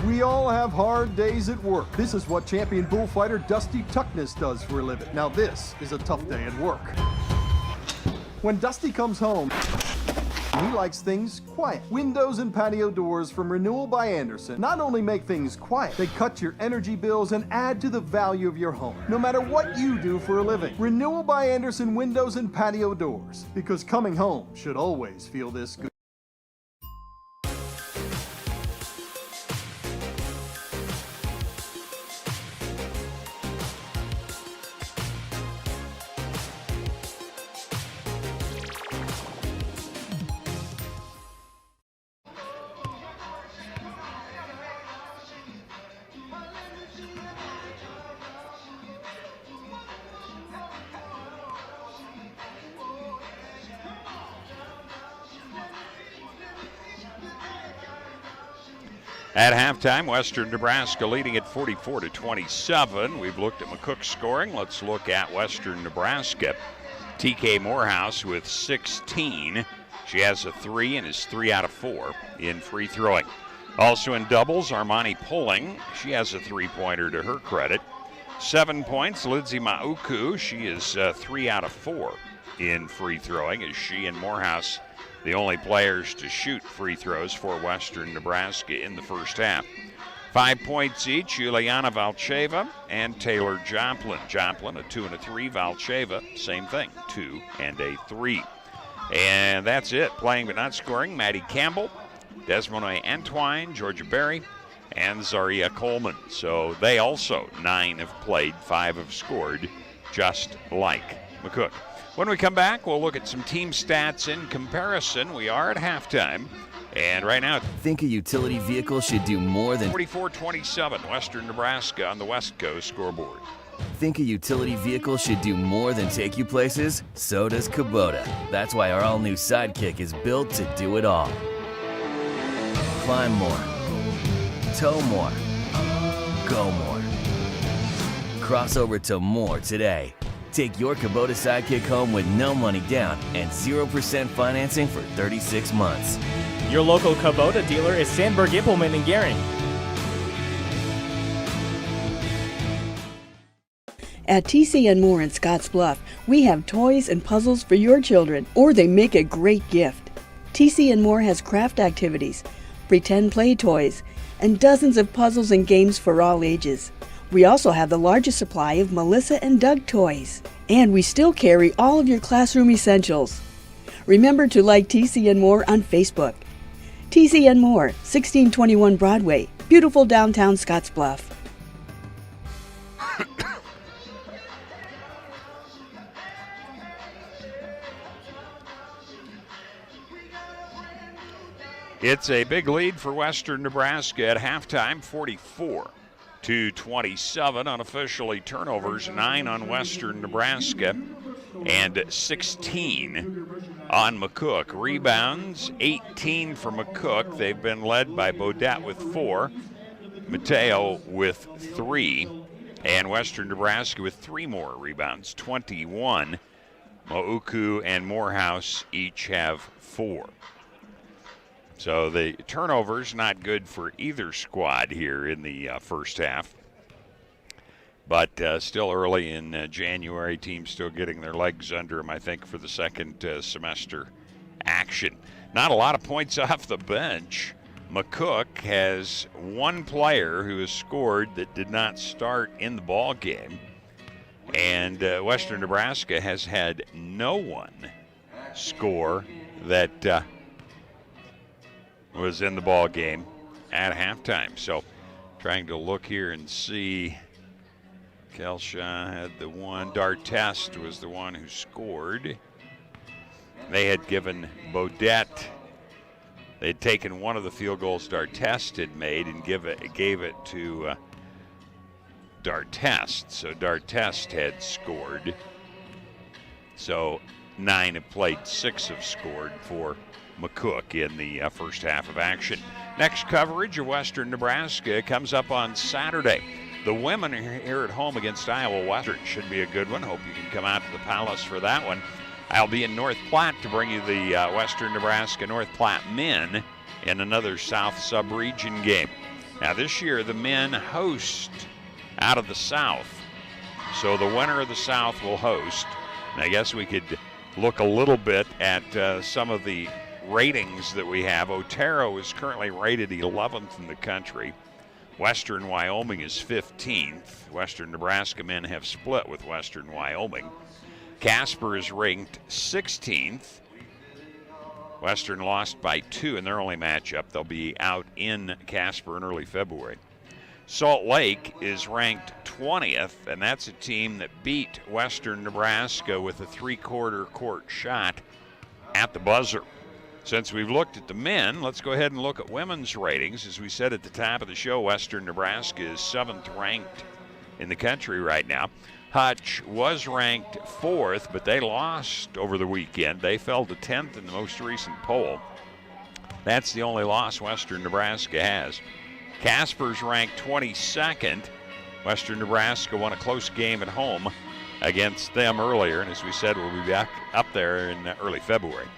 We all have hard days at work. This is what champion bullfighter Dusty Tuckness does for a living. Now this is a tough day at work. When Dusty comes home, he likes things quiet. Windows and patio doors from Renewal by Anderson not only make things quiet, they cut your energy bills and add to the value of your home. No matter what you do for a living, Renewal by Anderson windows and patio doors, because coming home should always feel this good. At halftime, Western Nebraska leading at 44-27. We've looked at McCook's scoring. Let's look at Western Nebraska. TK Morehouse with 16. She has a 3 and is 3 out of 4 in free throwing. Also in doubles, Armani Pulling. She has a 3-pointer to her credit. 7 points, Lindsay Mauku. She is 3 out of 4 in free throwing, as she and Morehouse the only players to shoot free throws for Western Nebraska in the first half. 5 points each, Juliana Valcheva and Taylor Joplin. Joplin, a 2 and a 3. Valcheva, same thing, 2 and a 3. And that's it. Playing but not scoring, Maddie Campbell, Desmonde Antwine, Georgia Berry, and Zaria Coleman. So they also, 9 have played, 5 have scored, just like McCook. When we come back, we'll look at some team stats in comparison. We are at halftime, and right now, think a utility vehicle should do more than 44-27, Western Nebraska on the West Coast scoreboard. Think a utility vehicle should do more than take you places? So does Kubota. That's why our all-new Sidekick is built to do it all. Climb more, tow more, go more. Cross over to more today. Take your Kubota Sidekick home with no money down and 0% financing for 36 months. Your local Kubota dealer is Sandberg Implement in Gering. At TCN Moore in Scottsbluff, we have toys and puzzles for your children, or they make a great gift. TCN Moore has craft activities, pretend play toys, and dozens of puzzles and games for all ages. We also have the largest supply of Melissa and Doug toys. And we still carry all of your classroom essentials. Remember to like TCN Moore on Facebook. TCN Moore, 1621 Broadway, beautiful downtown Scottsbluff. It's a big lead for Western Nebraska at halftime, 44-27. Unofficially turnovers, 9 on Western Nebraska and 16 on McCook. Rebounds, 18 for McCook. They've been led by Bodette with 4, Mateo with 3, and Western Nebraska with 3 more rebounds, 21. Mauku and Morehouse each have 4. So the turnovers not good for either squad here in the first half. But still early in January, teams still getting their legs under them, I think, for the second semester action. Not a lot of points off the bench. McCook has 1 player who has scored that did not start in the ball game. And Western Nebraska has had no one score that was in the ball game at halftime. So trying to look here and see. Kelshaw had the one. Dartest was the one who scored. they had given Bodette, they'd taken one of the field goals D'Artest had made and gave it to D'Artest. So D'Artest had scored. So 9 have played, 6 have scored for McCook in the first half of action. Next coverage of Western Nebraska comes up on Saturday. The women are here at home against Iowa Western. Should be a good one. Hope you can come out to the Palace for that one. I'll be in North Platte to bring you the Western Nebraska North Platte men in another South Sub-Region game. Now this year the men host out of the South. So the winner of the South will host. And I guess we could look a little bit at some of the ratings that we have. Otero is currently rated 11th in the country. Western Wyoming is 15th. Western Nebraska men have split with Western Wyoming. Casper is ranked 16th. Western lost by 2 in their only matchup. They'll be out in Casper in early February. Salt Lake is ranked 20th, and that's a team that beat Western Nebraska with a 3/4 court shot at the buzzer. Since we've looked at the men, let's go ahead and look at women's ratings. As we said at the top of the show, Western Nebraska is 7th ranked in the country right now. Hutch was ranked 4th, but they lost over the weekend. They fell to 10th in the most recent poll. That's the only loss Western Nebraska has. Casper's ranked 22nd. Western Nebraska won a close game at home against them earlier, and as we said, we'll be back up there in early February.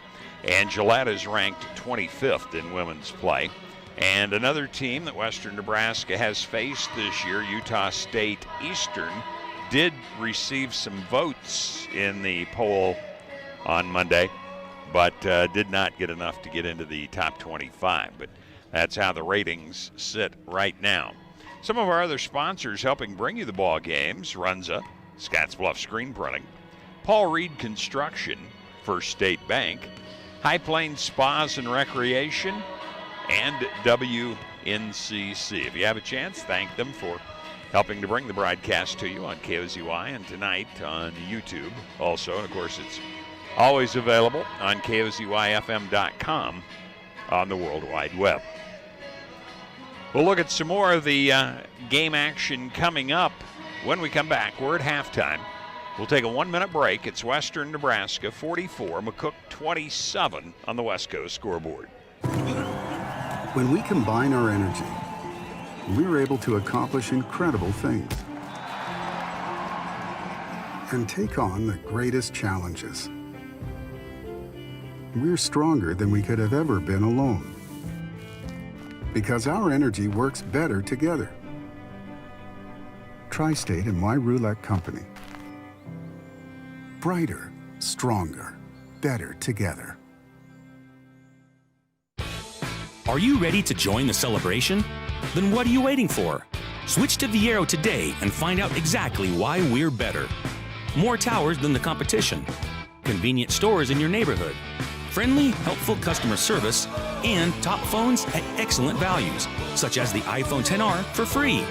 And Gillette is ranked 25th in women's play. And another team that Western Nebraska has faced this year, Utah State Eastern, did receive some votes in the poll on Monday, but did not get enough to get into the top 25. But that's how the ratings sit right now. Some of our other sponsors helping bring you the ball games: Runza, Scottsbluff Screen Printing, Paul Reed Construction, First State Bank, High Plains Spas and Recreation, and WNCC. If you have a chance, thank them for helping to bring the broadcast to you on KOZY and tonight on YouTube also. And of course, it's always available on KOZYFM.com on the World Wide Web. We'll look at some more of the game action coming up when we come back. We're at halftime. We'll take a 1-minute break. It's Western Nebraska 44, McCook 27 on the West Coast scoreboard. When we combine our energy, we're able to accomplish incredible things and take on the greatest challenges. We're stronger than we could have ever been alone because our energy works better together. Tri-State and My Roulette Company. Brighter, stronger, better together. Are you ready to join the celebration? Then what are you waiting for? Switch to Viero today and find out exactly why we're better. More towers than the competition, convenient stores in your neighborhood, friendly, helpful customer service, and top phones at excellent values, such as the iPhone XR for free.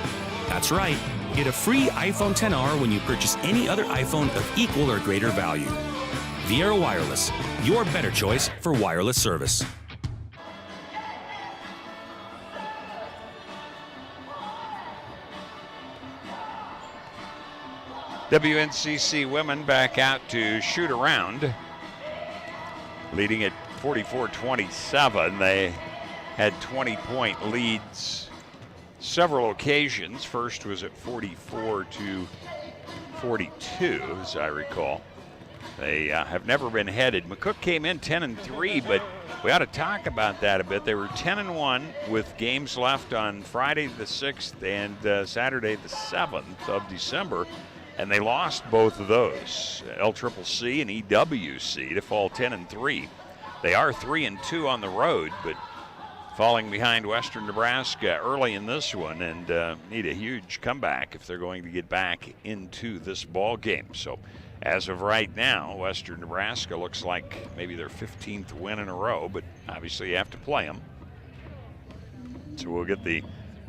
That's right. Get a free iPhone XR when you purchase any other iPhone of equal or greater value. Viero Wireless, your better choice for wireless service. WNCC women back out to shoot around, leading at 44-27. They had 20-point leads several occasions. First was at 44-42, as I recall. They have never been headed. McCook came in 10-3, but we ought to talk about that a bit. They were 10-1 with games left on Friday the 6th and Saturday the 7th of December, and they lost both of those, LCCC and EWC, to fall 10-3. They are 3-2 on the road, but falling behind Western Nebraska early in this one, and need a huge comeback if they're going to get back into this ball game. So as of right now, Western Nebraska looks like maybe their 15th win in a row, but obviously you have to play them. So we'll get the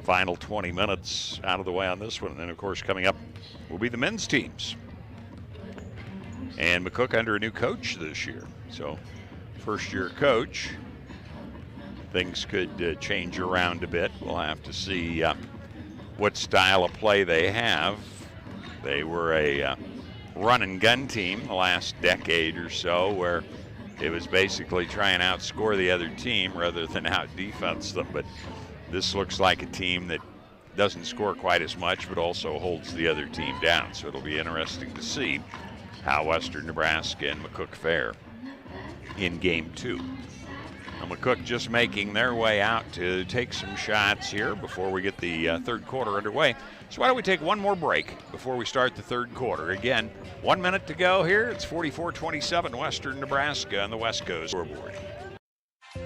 final 20 minutes out of the way on this one. And then, of course, coming up will be the men's teams. And McCook under a new coach this year. So first-year coach. Things could change around a bit. We'll have to see what style of play they have. They were a run-and-gun team the last decade or so, where it was basically try and outscore the other team rather than out-defense them. But this looks like a team that doesn't score quite as much, but also holds the other team down. So it'll be interesting to see how Western Nebraska and McCook fare in Game 2. Now McCook just making their way out to take some shots here before we get the third quarter underway. So why don't we take one more break before we start the third quarter. Again, 1 minute to go here. It's 44-27 Western Nebraska on the West Coast scoreboard.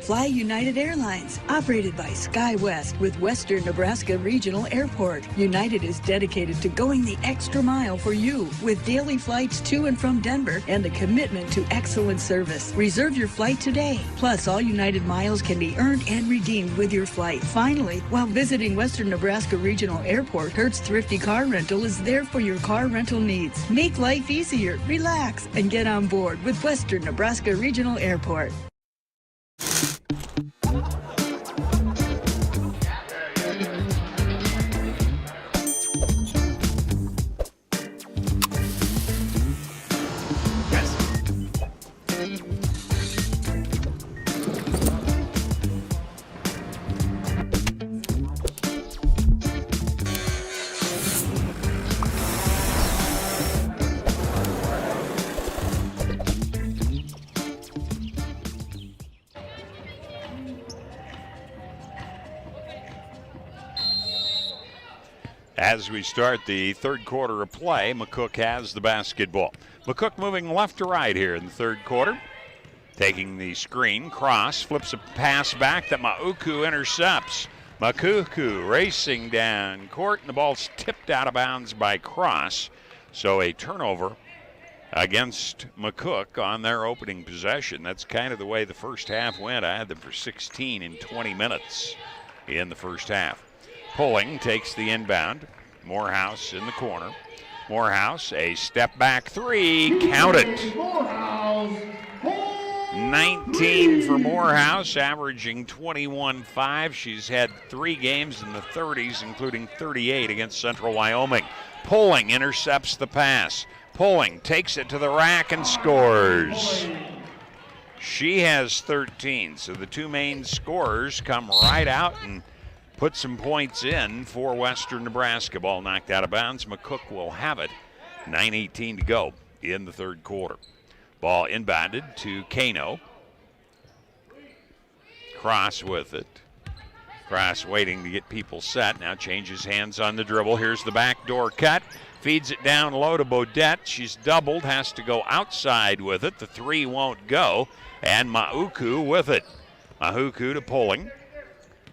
Fly United Airlines, operated by SkyWest with Western Nebraska Regional Airport. United is dedicated to going the extra mile for you with daily flights to and from Denver and a commitment to excellent service. Reserve your flight today. Plus, all United miles can be earned and redeemed with your flight. Finally, while visiting Western Nebraska Regional Airport, Hertz Thrifty Car Rental is there for your car rental needs. Make life easier, relax, and get on board with Western Nebraska Regional Airport. As we start the third quarter of play, McCook has the basketball. McCook moving left to right here in the third quarter. Taking the screen, Cross flips a pass back that Mauku intercepts. Makuku racing down court, and the ball's tipped out of bounds by Cross. So a turnover against McCook on their opening possession. That's kind of the way the first half went. I had them for 16 in 20 minutes in the first half. Pulling takes the inbound. Morehouse in the corner. Morehouse, a step back three. Count it. 19 for Morehouse, averaging 21.5. She's had 3 games in the 30s, including 38 against Central Wyoming. Pulling intercepts the pass. Pulling takes it to the rack and scores. She has 13, so the two main scorers come right out and put some points in for Western Nebraska. Ball knocked out of bounds. McCook will have it. 9:18 to go in the third quarter. Ball inbounded to Kano. Cross with it. Cross waiting to get people set. Now changes hands on the dribble. Here's the backdoor cut. Feeds it down low to Bodette. She's doubled. Has to go outside with it. The three won't go. And Mauku with it. Mahuku to Pulling.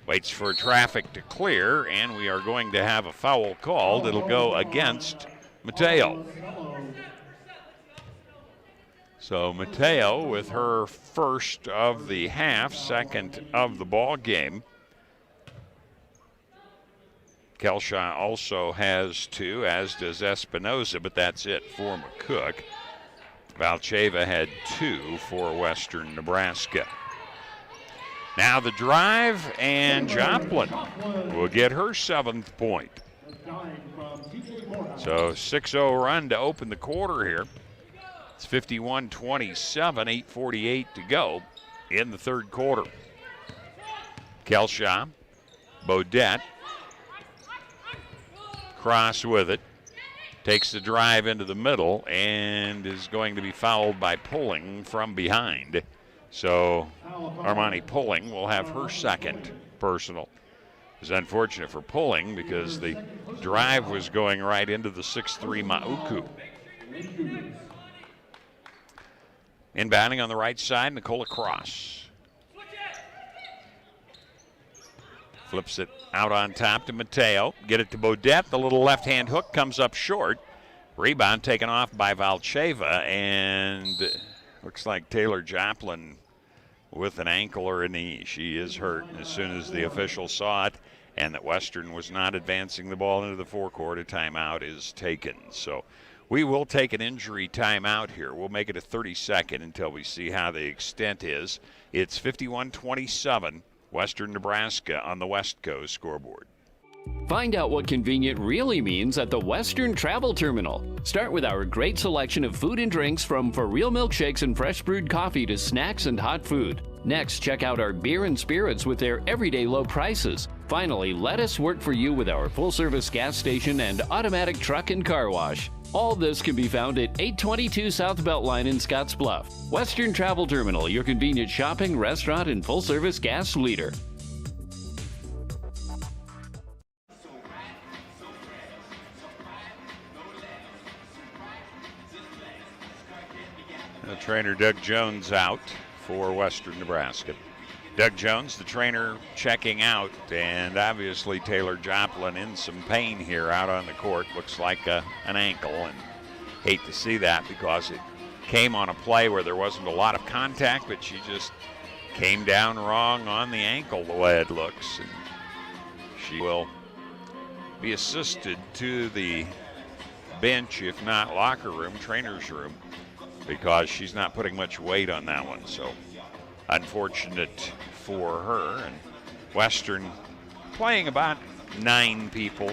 Waits for traffic to clear, and we are going to have a foul called. It'll go against Mateo. So Mateo with her first of the half, second of the ball game. Kelshaw also has 2, as does Espinoza, but that's it for McCook. Valcheva had 2 for Western Nebraska. Now the drive, and Joplin will get her 7th point. So 6-0 run to open the quarter here. It's 51-27, 8:48 to go in the third quarter. Kelshaw, Bodette, Cross with it. Takes the drive into the middle and is going to be fouled by Pulling from behind. So Armani Pulling will have her second personal. It's unfortunate for Pulling because the drive was going right into the 6'3" Mauku. Inbounding on the right side, Nicola Cross. Flips it out on top to Mateo. Get it to Bodette. The little left-hand hook comes up short. Rebound taken off by Valcheva, and looks like Taylor Joplin with an ankle or a knee. She is hurt. As soon as the official saw it and that Western was not advancing the ball into the forecourt, a timeout is taken. So We will take an injury timeout here. We'll make it a 30-second until we see how the extent is. It's 51-27, Western Nebraska on the West Coast scoreboard. Find out what convenient really means at the Western Travel Terminal. Start with our great selection of food and drinks, from for real milkshakes and fresh brewed coffee to snacks and hot food. Next, check out our beer and spirits with their everyday low prices. Finally, let us work for you with our full-service gas station and automatic truck and car wash. All this can be found at 822 South Beltline in Scottsbluff. Western Travel Terminal, your convenient shopping, restaurant, and full-service gas leader. The trainer Doug Jones out for Western Nebraska. Doug Jones, the trainer, checking out, and obviously Taylor Joplin in some pain here out on the court. Looks like an ankle, and hate to see that because it came on a play where there wasn't a lot of contact, but she just came down wrong on the ankle the way it looks. And she will be assisted to the bench, if not locker room, trainer's room, because she's not putting much weight on that one. So unfortunate for her. And Western playing about 9 people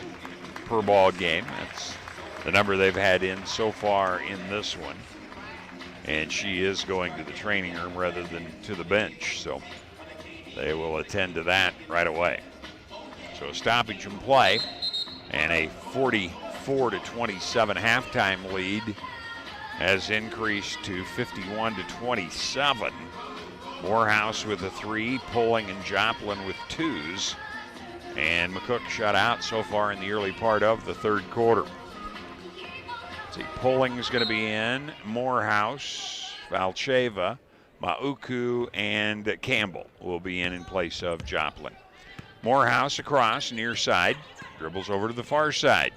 per ball game. That's the number they've had in so far in this one. And she is going to the training room rather than to the bench. So they will attend to that right away. So a stoppage in play and a 44-27 halftime lead has increased to 51-27. Morehouse with a 3, Pulling and Joplin with 2s. And McCook shut out so far in the early part of the third quarter. See, Pulling is going to be in. Morehouse, Valcheva, Mauku, and Campbell will be in place of Joplin. Morehouse across, near side, dribbles over to the far side.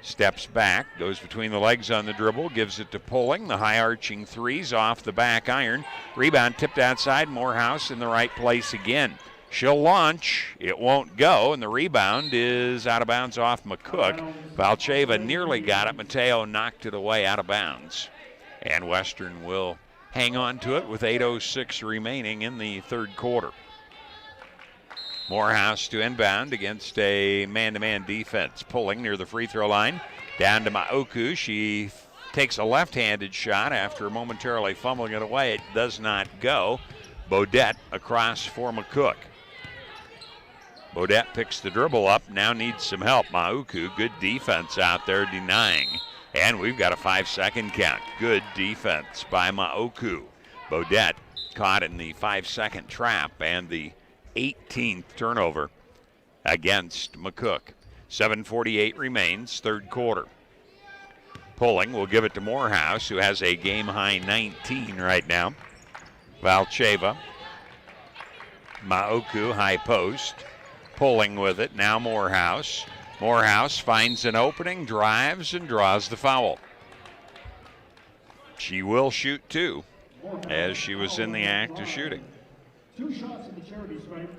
Steps back, goes between the legs on the dribble, gives it to Pulling. The high arching 3's off the back iron. Rebound tipped outside. Morehouse in the right place again. She'll launch. It won't go, and the rebound is out of bounds off McCook. Valcheva nearly got it. Mateo knocked it away out of bounds. And Western will hang on to it with 8:06 remaining in the third quarter. Morehouse to inbound against a man-to-man defense. Pulling near the free throw line. Down to Mauku. She takes a left-handed shot after momentarily fumbling it away. It does not go. Bodette across for McCook. Bodette picks the dribble up. Now needs some help. Mauku, good defense out there denying. And we've got a 5-second count. Good defense by Mauku. Bodette caught in the 5-second trap and the 18th turnover against McCook. 7:48 remains, third quarter. Pulling will give it to Morehouse, who has a game-high 19 right now. Valcheva. Mauku, high post. Pulling with it, now Morehouse. Morehouse finds an opening, drives, and draws the foul. She will shoot 2, as she was in the act of shooting. 2 shots in the charity stripe.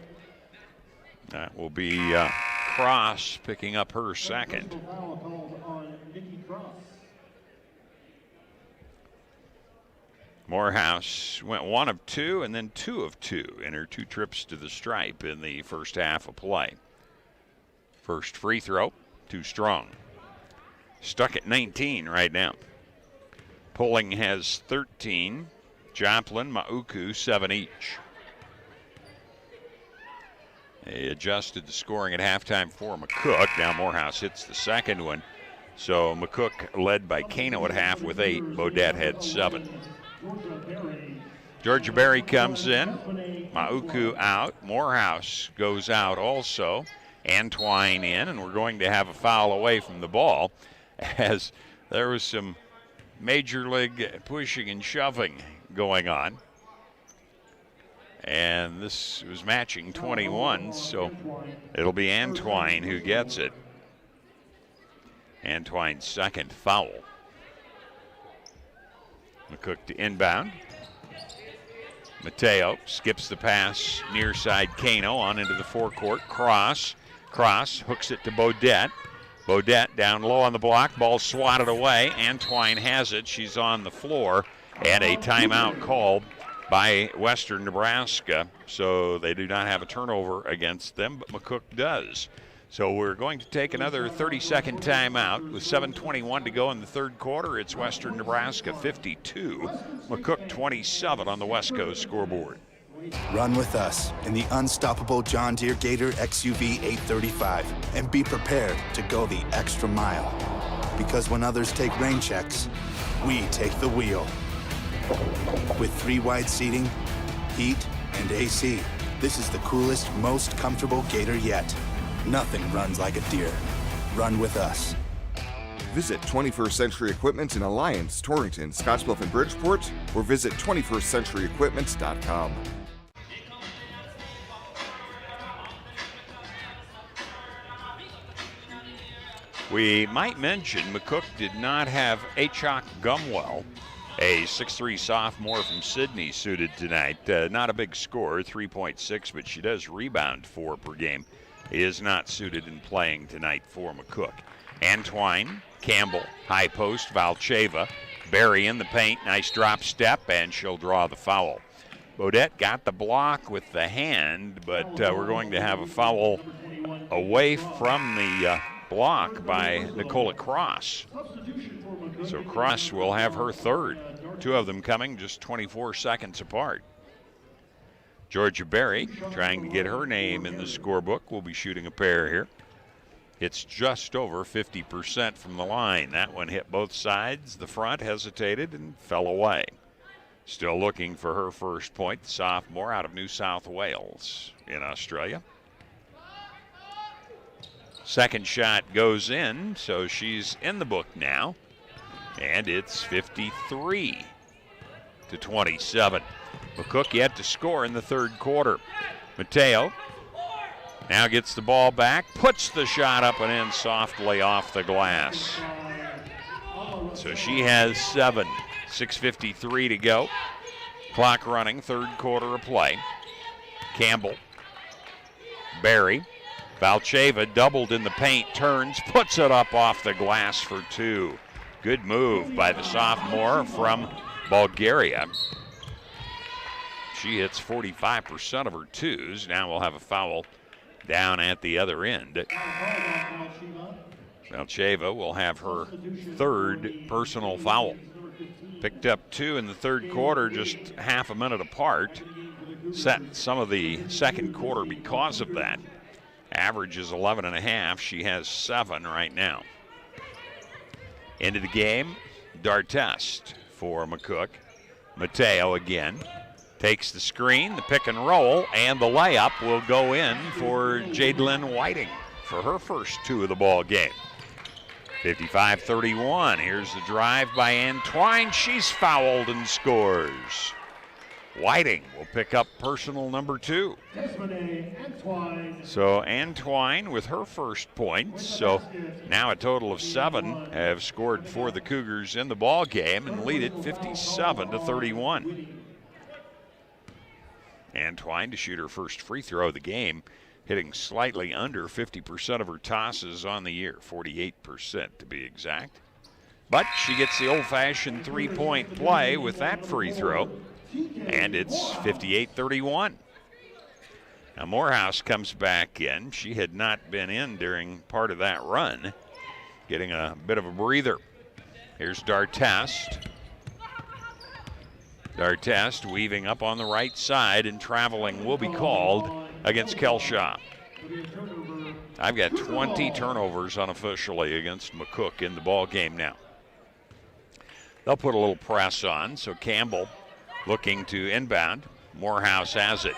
That will be Cross picking up her second. Foul called on Nikki Cross. Morehouse went 1 of 2 and then 2 of 2 in her 2 trips to the stripe in the first half of play. First free throw, too strong. Stuck at 19 right now. Pulling has 13. Joplin, Mauku, 7 each. They adjusted the scoring at halftime for McCook. Now Morehouse hits the second one. So McCook led by Kano at half with 8. Bodette had 7. Georgia Berry comes in. Mauku out. Morehouse goes out also. Antwine in, and we're going to have a foul away from the ball as there was some major league pushing and shoving going on. And this was matching 21, so it'll be Antwine who gets it. Antwine's second foul. McCook to inbound. Mateo skips the pass near side Kano on into the forecourt. Cross hooks it to Bodette. Bodette down low on the block. Ball swatted away. Antwine has it. She's on the floor. And a timeout called by Western Nebraska. So they do not have a turnover against them, but McCook does. So we're going to take another 30-second timeout with 7:21 to go in the third quarter. It's Western Nebraska 52, McCook 27 on the West Coast scoreboard. Run with us in the unstoppable John Deere Gator XUV 835 and be prepared to go the extra mile. Because when others take rain checks, we take the wheel. With 3 wide seating, heat, and AC, this is the coolest, most comfortable Gator yet. Nothing runs like a Deere. Run with us. Visit 21st Century Equipment in Alliance, Torrington, Scottsbluff, and Bridgeport, or visit 21stcenturyequipment.com. We might mention McCook did not have Achok Gumwell, a 6'3 sophomore from Sydney, suited tonight. Not a big scorer, 3.6, but she does rebound 4 per game. He is not suited in playing tonight for McCook. Antwine, Campbell, high post, Valcheva, Barry in the paint, nice drop step, and she'll draw the foul. Bodette got the block with the hand, but we're going to have a foul away from the block by Nicola Cross. So Cross will have her third. 2 of them coming just 24 seconds apart. Georgia Berry trying to get her name in the scorebook. Will be shooting a pair here. It's just over 50% from the line. That one hit both sides. The front hesitated and fell away. Still looking for her first point, the sophomore out of New South Wales in Australia. Second shot goes in, so she's in the book now. And it's 53-27. McCook yet to score in the third quarter. Mateo now gets the ball back, puts the shot up and in softly off the glass. So she has 7, 6:53 to go. Clock running, third quarter of play. Campbell, Barry, Valcheva doubled in the paint, turns, puts it up off the glass for 2. Good move by the sophomore from Bulgaria. She hits 45% of her 2s. Now we'll have a foul down at the other end. Valcheva will have her third personal foul. Picked up 2 in the third quarter, just half a minute apart. Set some of the second quarter because of that. Average is 11.5. She has 7 right now. Into the game, Dartest for McCook. Mateo again. Takes the screen, the pick and roll, and the layup will go in for Jadelyn Whiting for her first 2 of the ball game. 55-31. Here's the drive by Antwine. She's fouled and scores. Whiting will pick up personal number 2. So Antwine with her first points. So now a total of 7 have scored for the Cougars in the ball game and lead it 57-31. Antwine to shoot her first free throw of the game, hitting slightly under 50% of her tosses on the year, 48% to be exact. But she gets the old-fashioned 3-point play with that free throw, and it's 58-31. Now Morehouse comes back in. She had not been in during part of that run, getting a bit of a breather. Here's Dartest. Dartest weaving up on the right side, and traveling will be called against Kelshaw. I've got 20 turnovers unofficially against McCook in the ball game now. They'll put a little press on, so Campbell looking to inbound. Morehouse has it.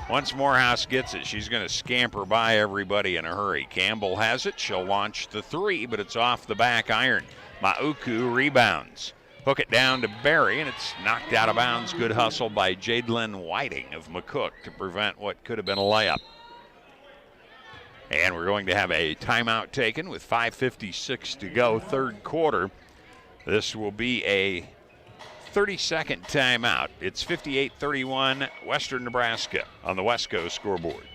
Once Morehouse gets it, she's going to scamper by everybody in a hurry. Campbell has it. She'll launch the 3, but it's off the back iron. Mauku rebounds. Hook it down to Barry, and it's knocked out of bounds. Good hustle by Jadelyn Whiting of McCook to prevent what could have been a layup. And we're going to have a timeout taken with 5:56 to go, third quarter. This will be a 30-second timeout. It's 58-31 Western Nebraska on the West Coast scoreboard.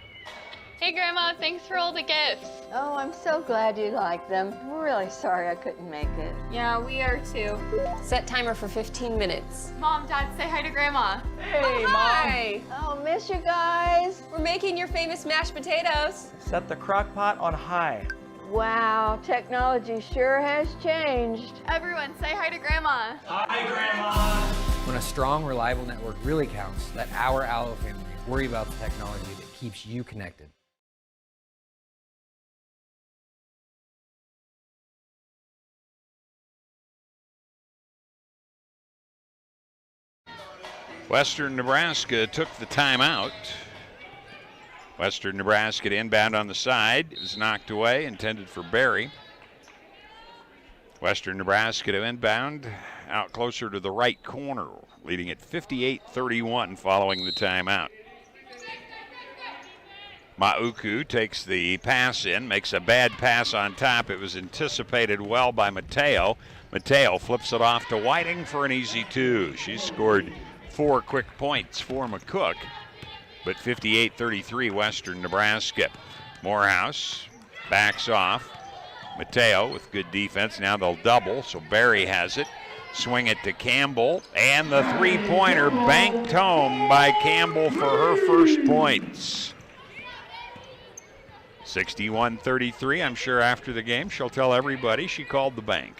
Hey, Grandma, thanks for all the gifts. Oh, I'm so glad you like them. I'm really sorry I couldn't make it. Yeah, we are too. Set timer for 15 minutes. Mom, Dad, say hi to Grandma. Hey, Hi. Oh, miss you guys. We're making your famous mashed potatoes. Set the crock pot on high. Wow, technology sure has changed. Everyone, say hi to Grandma. Hi, Grandma. When a strong, reliable network really counts, let our Allo family worry about the technology that keeps you connected. Western Nebraska took the timeout. Western Nebraska to inbound on the side. It was knocked away, intended for Barry. Western Nebraska to inbound out closer to the right corner, leading at 58-31 following the timeout. Mauku takes the pass in, makes a bad pass on top. It was anticipated well by Mateo. Mateo flips it off to Whiting for an easy two. She scored 4 quick points for McCook, but 58-33 Western Nebraska. Morehouse backs off. Mateo with good defense. Now they'll double, so Barry has it. Swing it to Campbell, and the three-pointer banked home by Campbell for her first points. 61-33. I'm sure after the game she'll tell everybody she called the bank.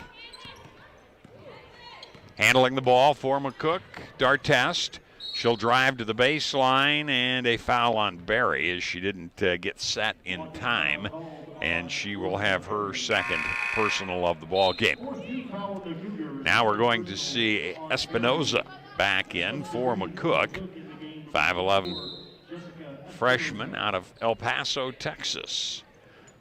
Handling the ball for McCook, D'Artest. She'll drive to the baseline, and a foul on Barry as she didn't get set in time, and she will have her second personal of the ball game. Now we're going to see Espinoza back in for McCook, 5'11" freshman out of El Paso, Texas.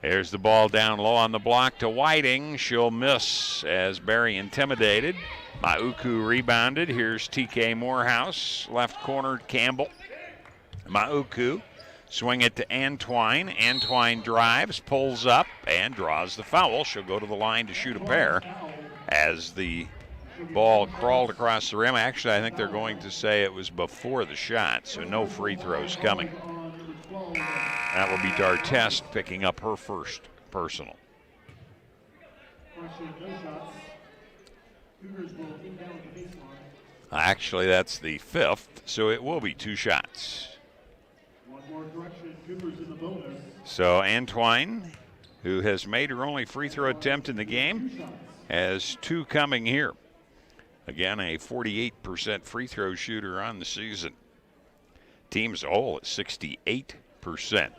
There's the ball down low on the block to Whiting. She'll miss as Barry intimidated. Mauku rebounded. Here's TK Morehouse. Left corner, Campbell. Mauku swing it to Antwine. Antwine drives, pulls up, and draws the foul. She'll go to the line to shoot a pair as the ball crawled across the rim. Actually, I think they're going to say it was before the shot, so no free throws coming. That will be D'Artest picking up her first personal. Actually, that's the fifth, so it will be 2 shots. So Antwine, who has made her only free throw attempt in the game, has 2 coming here. Again, a 48% free throw shooter on the season. Team as a whole at 68%.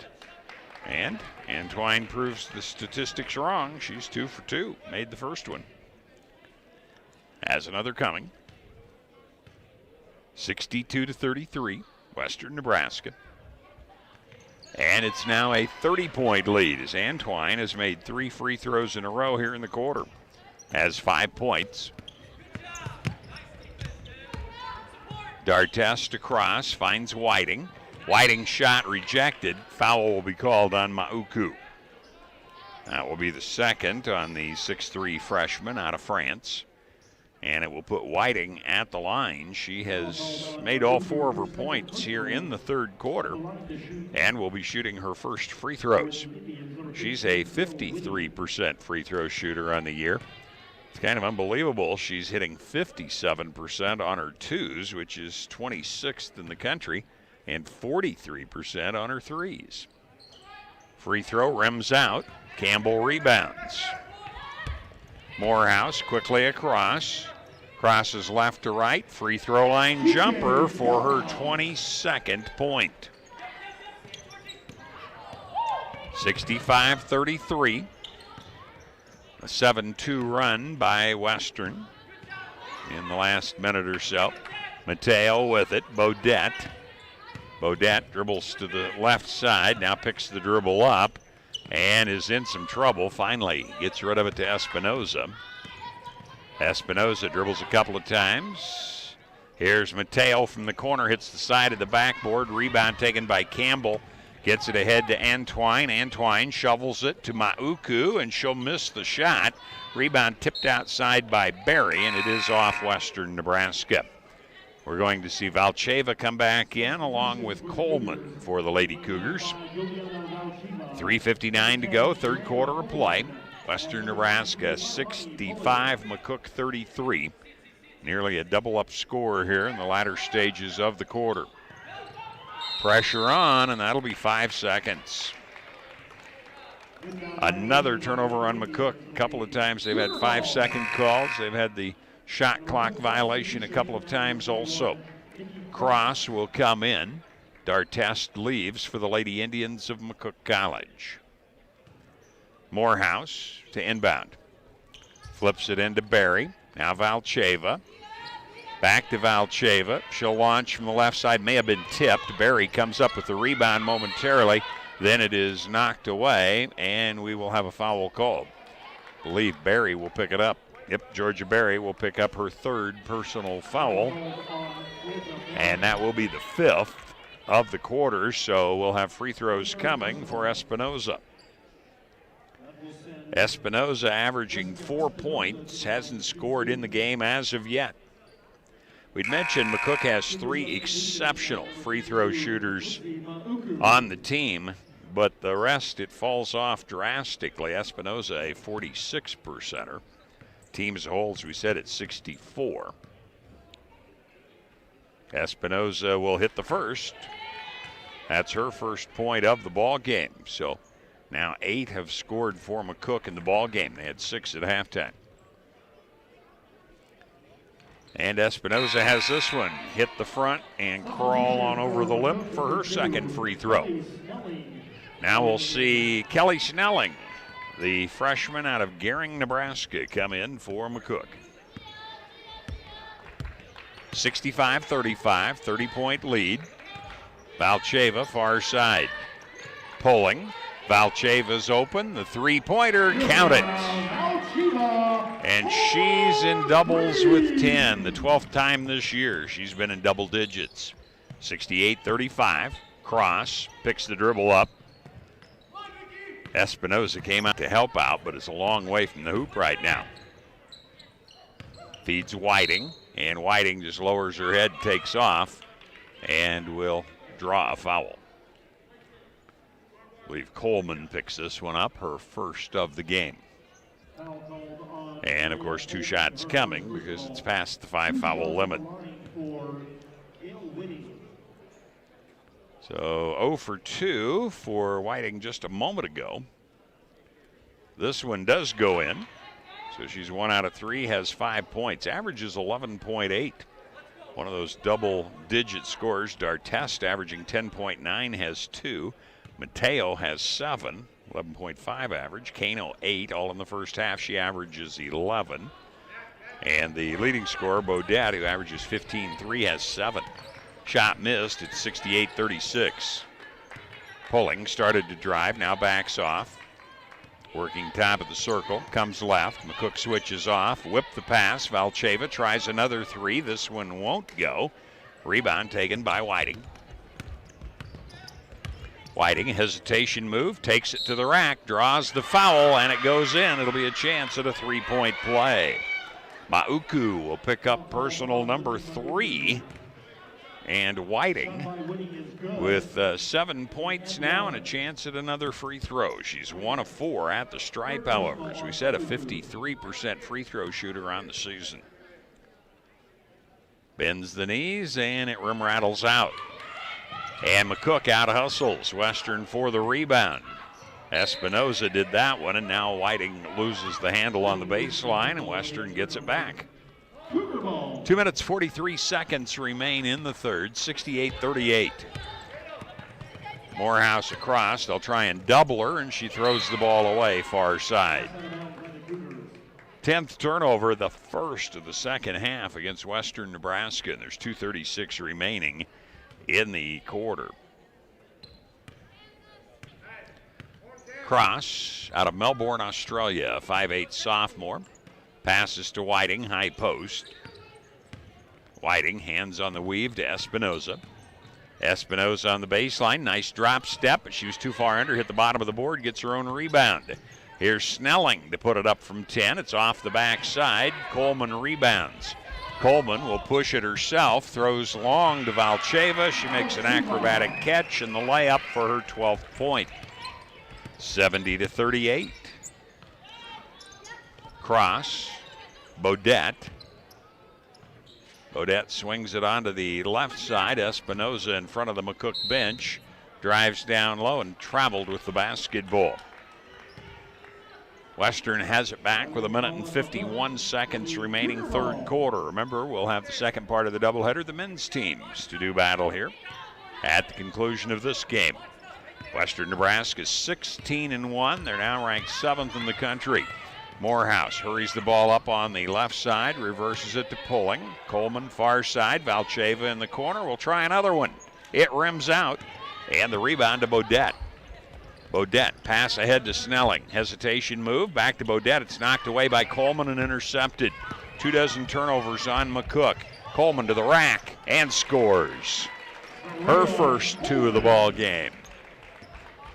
And Antwine proves the statistics wrong. She's 2 for 2, made the first one. Has another coming. 62-33, Western Nebraska. And it's now a 30-point lead as Antwine has made 3 free throws in a row here in the quarter. Has 5 points. D'Artest across, finds Whiting. Whiting's shot rejected. Foul will be called on Mauku. That will be the second on the 6'3" freshman out of France. And it will put Whiting at the line. She has made all 4 of her points here in the third quarter and will be shooting her first free throws. She's a 53% free throw shooter on the year. It's kind of unbelievable. She's hitting 57% on her twos, which is 26th in the country, and 43% on her threes. Free throw rims out. Campbell rebounds. Morehouse quickly across. Crosses left to right. Free throw line jumper for her 22nd point. 65-33. A 7-2 run by Western in the last minute or so. Mateo with it. Bodette dribbles to the left side. Now picks the dribble up and is in some trouble. Finally gets rid of it to Espinoza. Espinoza dribbles a couple of times. Here's Mateo from the corner, hits the side of the backboard. Rebound taken by Campbell. Gets it ahead to Antwine. Antwine shovels it to Mauku, and she'll miss the shot. Rebound tipped outside by Barry, and it is off Western Nebraska. We're going to see Valcheva come back in along with Coleman for the Lady Cougars. 3:59 to go, third quarter of play. Western Nebraska 65, McCook 33. Nearly a double-up score here in the latter stages of the quarter. Pressure on, and that'll be 5 seconds. Another turnover on McCook. A couple of times they've had 5-second calls. They've had the shot clock violation a couple of times also. Cross will come in. Dartest leaves for the Lady Indians of McCook College. Morehouse to inbound. Flips it into Barry. Now Valcheva. Back to Valcheva. She'll launch from the left side. May have been tipped. Barry comes up with the rebound momentarily. Then it is knocked away, and we will have a foul called. I believe Barry will pick it up. Yep, Georgia Barry will pick up her third personal foul. And that will be the 5th of the quarter, so we'll have free throws coming for Espinoza. Espinoza averaging 4 points, hasn't scored in the game as of yet. We'd mentioned McCook has 3 exceptional free throw shooters on the team, but the rest, it falls off drastically. Espinoza, a 46%er. Team as a whole, as we said, at 64. Espinoza will hit the first. That's her first point of the ball game. So now 8 have scored for McCook in the ball game. They had 6 at halftime. And Espinoza has this one. Hit the front and crawl on over the lip for her second free throw. Now we'll see Kelly Snelling, the freshman out of Gering, Nebraska, come in for McCook. 65-35, 30-point lead. Valcheva, far side. Pulling. Valcheva's open. The three-pointer, count it. And she's in doubles with 10, the 12th time this year she's been in double digits. 68-35. Cross picks the dribble up. Espinoza came out to help out, but it's a long way from the hoop right now. Feeds Whiting, and Whiting just lowers her head, takes off, and will draw a foul. I believe Coleman picks this one up, her first of the game. And, of course, 2 shots coming because it's past the 5-foul limit. So 0 for 2 for Whiting just a moment ago. This one does go in. So she's 1 out of 3, has 5 points. Average is 11.8. One of those double-digit scores. Dartest averaging 10.9 has 2. Mateo has 7, 11.5 average. Kano 8, all in the first half. She averages 11. And the leading scorer, Bodette, who averages 15.3, has 7. Shot missed at 68-36. Pulling, started to drive, now backs off. Working top of the circle, comes left. McCook switches off, whip the pass. Valcheva tries another 3. This one won't go. Rebound taken by Whiting. Whiting, hesitation move, takes it to the rack, draws the foul, and it goes in. It'll be a chance at a 3-point play. Mauku will pick up personal number 3. And Whiting with 7 points now and a chance at another free throw. She's 1 of 4 at the stripe, however. As we said, a 53% free throw shooter on the season. Bends the knees, and it rim rattles out. And McCook out hustles Western for the rebound. Espinoza did that one, and now Whiting loses the handle on the baseline, and Western gets it back. 2 minutes, 43 seconds remain in the third, 68-38. Morehouse across. They'll try and double her, and she throws the ball away far side. 10th turnover, the first of the second half against Western Nebraska, and there's 2:36 remaining in the quarter. Cross out of Melbourne, Australia, 5'8" sophomore. Passes to Whiting, high post. Whiting, hands on the weave to Espinoza. Espinoza on the baseline, nice drop step, but she was too far under, hit the bottom of the board, gets her own rebound. Here's Snelling to put it up from 10. It's off the backside. Coleman rebounds. Coleman will push it herself, throws long to Valcheva. She makes an acrobatic catch and the layup for her 12th point. 70-38. Cross, Bodette. Bodette swings it onto the left side. Espinoza in front of the McCook bench. Drives down low and traveled with the basketball. Western has it back with 1:51 remaining third quarter. Remember, we'll have the second part of the doubleheader, the men's teams, to do battle here at the conclusion of this game. Western Nebraska 16-1. They're now ranked 7th in the country. Morehouse hurries the ball up on the left side, reverses it to Pulling. Coleman far side, Valcheva in the corner. We'll try another one. It rims out, and the rebound to Bodette. Bodette, pass ahead to Snelling. Hesitation move, back to Bodette. It's knocked away by Coleman and intercepted. 24 turnovers on McCook. Coleman to the rack and scores. Her first 2 of the ball game.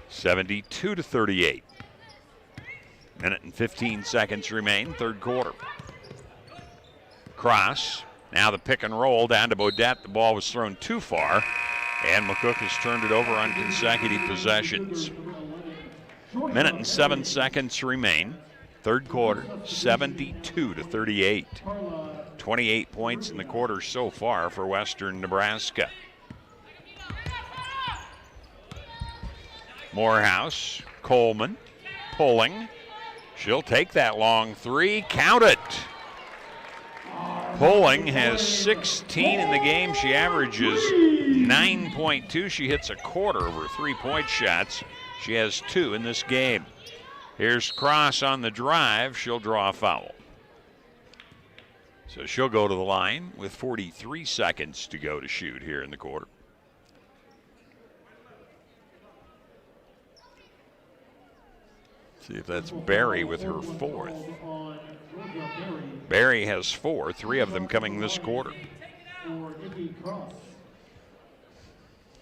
72-38. 1:15 remain, third quarter. Cross, now the pick and roll down to Bodette. The ball was thrown too far, and McCook has turned it over on consecutive possessions. 1:07 remain, third quarter, 72-38. 28 points in the quarter so far for Western Nebraska. Morehouse, Coleman, Pulling. She'll take that long 3, count it. Pulling has 16 in the game. She averages 9.2. She hits a quarter of her 3-point shots. She has 2 in this game. Here's Cross on the drive. She'll draw a foul. So she'll go to the line with 43 seconds to go to shoot here in the quarter. See if that's Barry with her 4th. Barry has 4, 3 of them coming this quarter.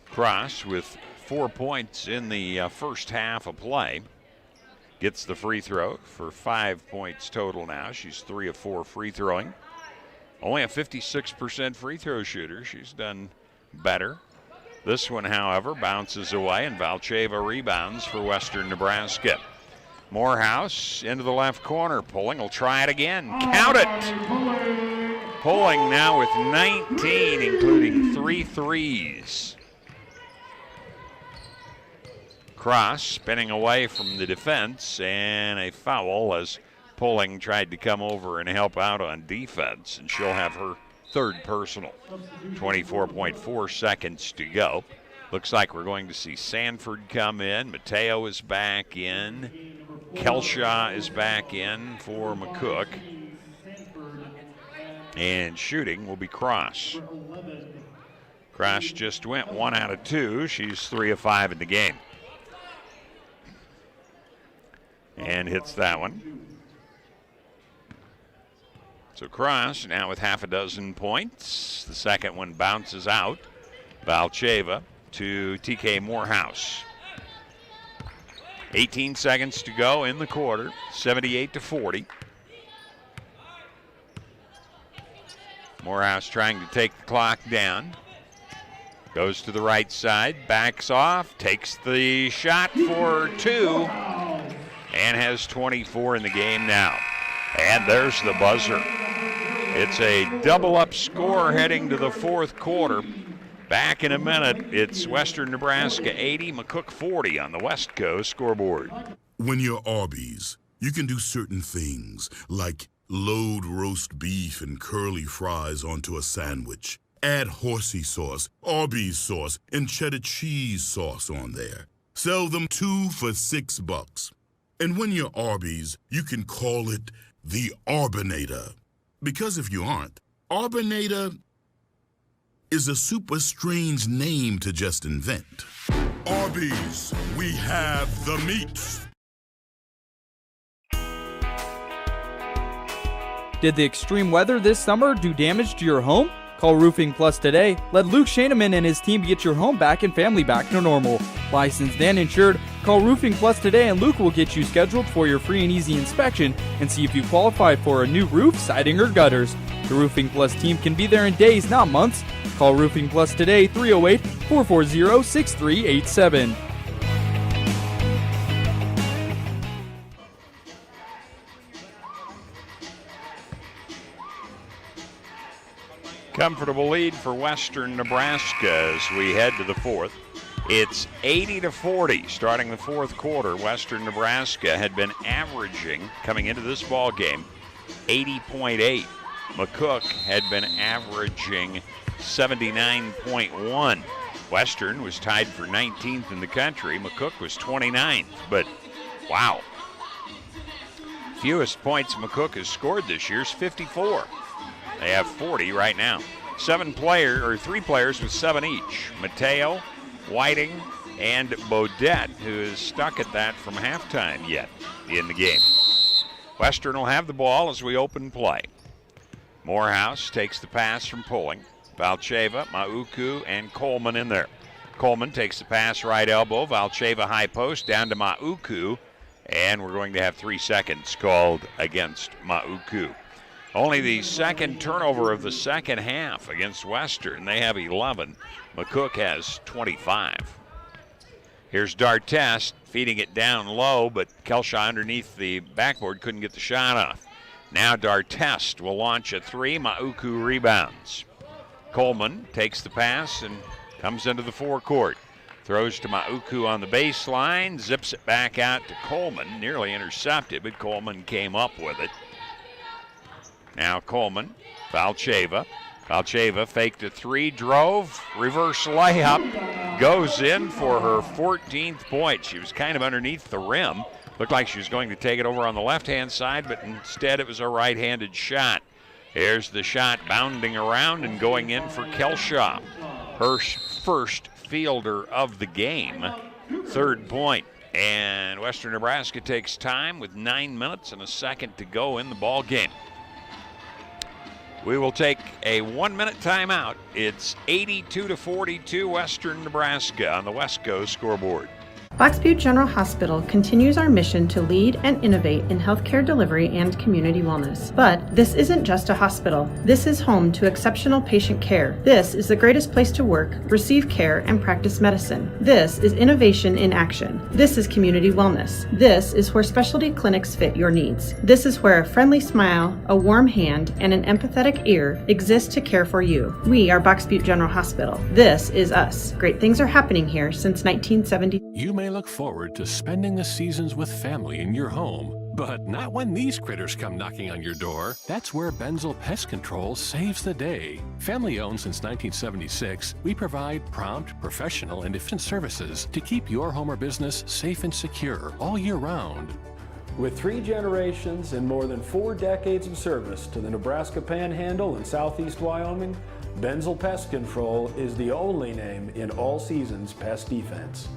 Cross with 4 points in the first half of play. Gets the free throw for 5 points total now. She's 3 of 4 free throwing. Only a 56% free throw shooter. She's done better. This one, however, bounces away, and Valcheva rebounds for Western Nebraska. Morehouse into the left corner. Pulling will try it again. Count it! Pulling now with 19, including 3 threes. Cross spinning away from the defense, and a foul as Pulling tried to come over and help out on defense, and she'll have her 3rd personal. 24.4 seconds to go. Looks like we're going to see Sanford come in. Mateo is back in. Kelshaw is back in for McCook. And shooting will be Cross. Cross just went 1 out of 2. She's 3 of 5 in the game. And hits that one. So Cross now with half a dozen points. The second one bounces out. Valcheva to TK Morehouse. 18 seconds to go in the quarter, 78-40. Morehouse trying to take the clock down. Goes to the right side, backs off, takes the shot for 2, and has 24 in the game now. And there's the buzzer. It's a double-up score heading to the 4th quarter. Back in a minute, it's Western Nebraska 80, McCook 40 on the West Coast scoreboard. When you're Arby's, you can do certain things, like load roast beef and curly fries onto a sandwich. Add horsey sauce, Arby's sauce, and cheddar cheese sauce on there. Sell them 2 for $6. And when you're Arby's, you can call it the Arbinator. Because if you aren't, Arbinator is a super strange name to just invent. Arby's, we have the meats. Did the extreme weather this summer do damage to your home? Call Roofing Plus today. Let Luke Shaneman and his team get your home back and family back to normal. Licensed and insured, call Roofing Plus today and Luke will get you scheduled for your free and easy inspection and see if you qualify for a new roof, siding, or gutters. The Roofing Plus team can be there in days, not months. Call Roofing Plus today, 308-440-6387. Comfortable lead for Western Nebraska as we head to the fourth. It's 80-40 starting the fourth quarter. Western Nebraska had been averaging, coming into this ball game, 80.8. McCook had been averaging 79.1. Western was tied for 19th in the country. McCook was 29th, but wow. Fewest points McCook has scored this year is 54. They have 40 right now. Three players with 7 each. Mateo, Whiting, and Bodette, who is stuck at that from halftime yet in the game. Western will have the ball as we open play. Morehouse takes the pass from Pulling. Valcheva, Mauku, and Coleman in there. Coleman takes the pass right elbow. Valcheva high post down to Mauku, and we're going to have 3 seconds called against Mauku. Only the second turnover of the second half against Western. They have 11. McCook has 25. Here's D'Artest feeding it down low, but Kelshaw underneath the backboard couldn't get the shot off. Now D'Artest will launch a three. Mauku rebounds. Coleman takes the pass and comes into the forecourt. Throws to Mauku on the baseline, zips it back out to Coleman. Nearly intercepted, but Coleman came up with it. Now Coleman, Valcheva. Valcheva faked a three, drove, reverse layup, goes in for her 14th point. She was kind of underneath the rim. Looked like she was going to take it over on the left-hand side, but instead it was a right-handed shot. Here's the shot bounding around and going in for Kelshaw. Her first fielder of the game, 3rd point. And Western Nebraska takes time with 9 minutes and a second to go in the ball game. We will take a 1-minute timeout. It's 82-42 Western Nebraska on the Wesco scoreboard. Box Butte General Hospital continues our mission to lead and innovate in healthcare delivery and community wellness. But this isn't just a hospital. This is home to exceptional patient care. This is the greatest place to work, receive care, and practice medicine. This is innovation in action. This is community wellness. This is where specialty clinics fit your needs. This is where a friendly smile, a warm hand, and an empathetic ear exist to care for you. We are Box Butte General Hospital. This is us. Great things are happening here since 1970. You may look forward to spending the seasons with family in your home, but not when these critters come knocking on your door. That's where Benzel Pest Control saves the day. Family owned since 1976, we provide prompt, professional, and efficient services to keep your home or business safe and secure all year round. With 3 generations and more than 4 decades of service to the Nebraska Panhandle and Southeast Wyoming, Benzel Pest Control is the only name in all seasons pest defense.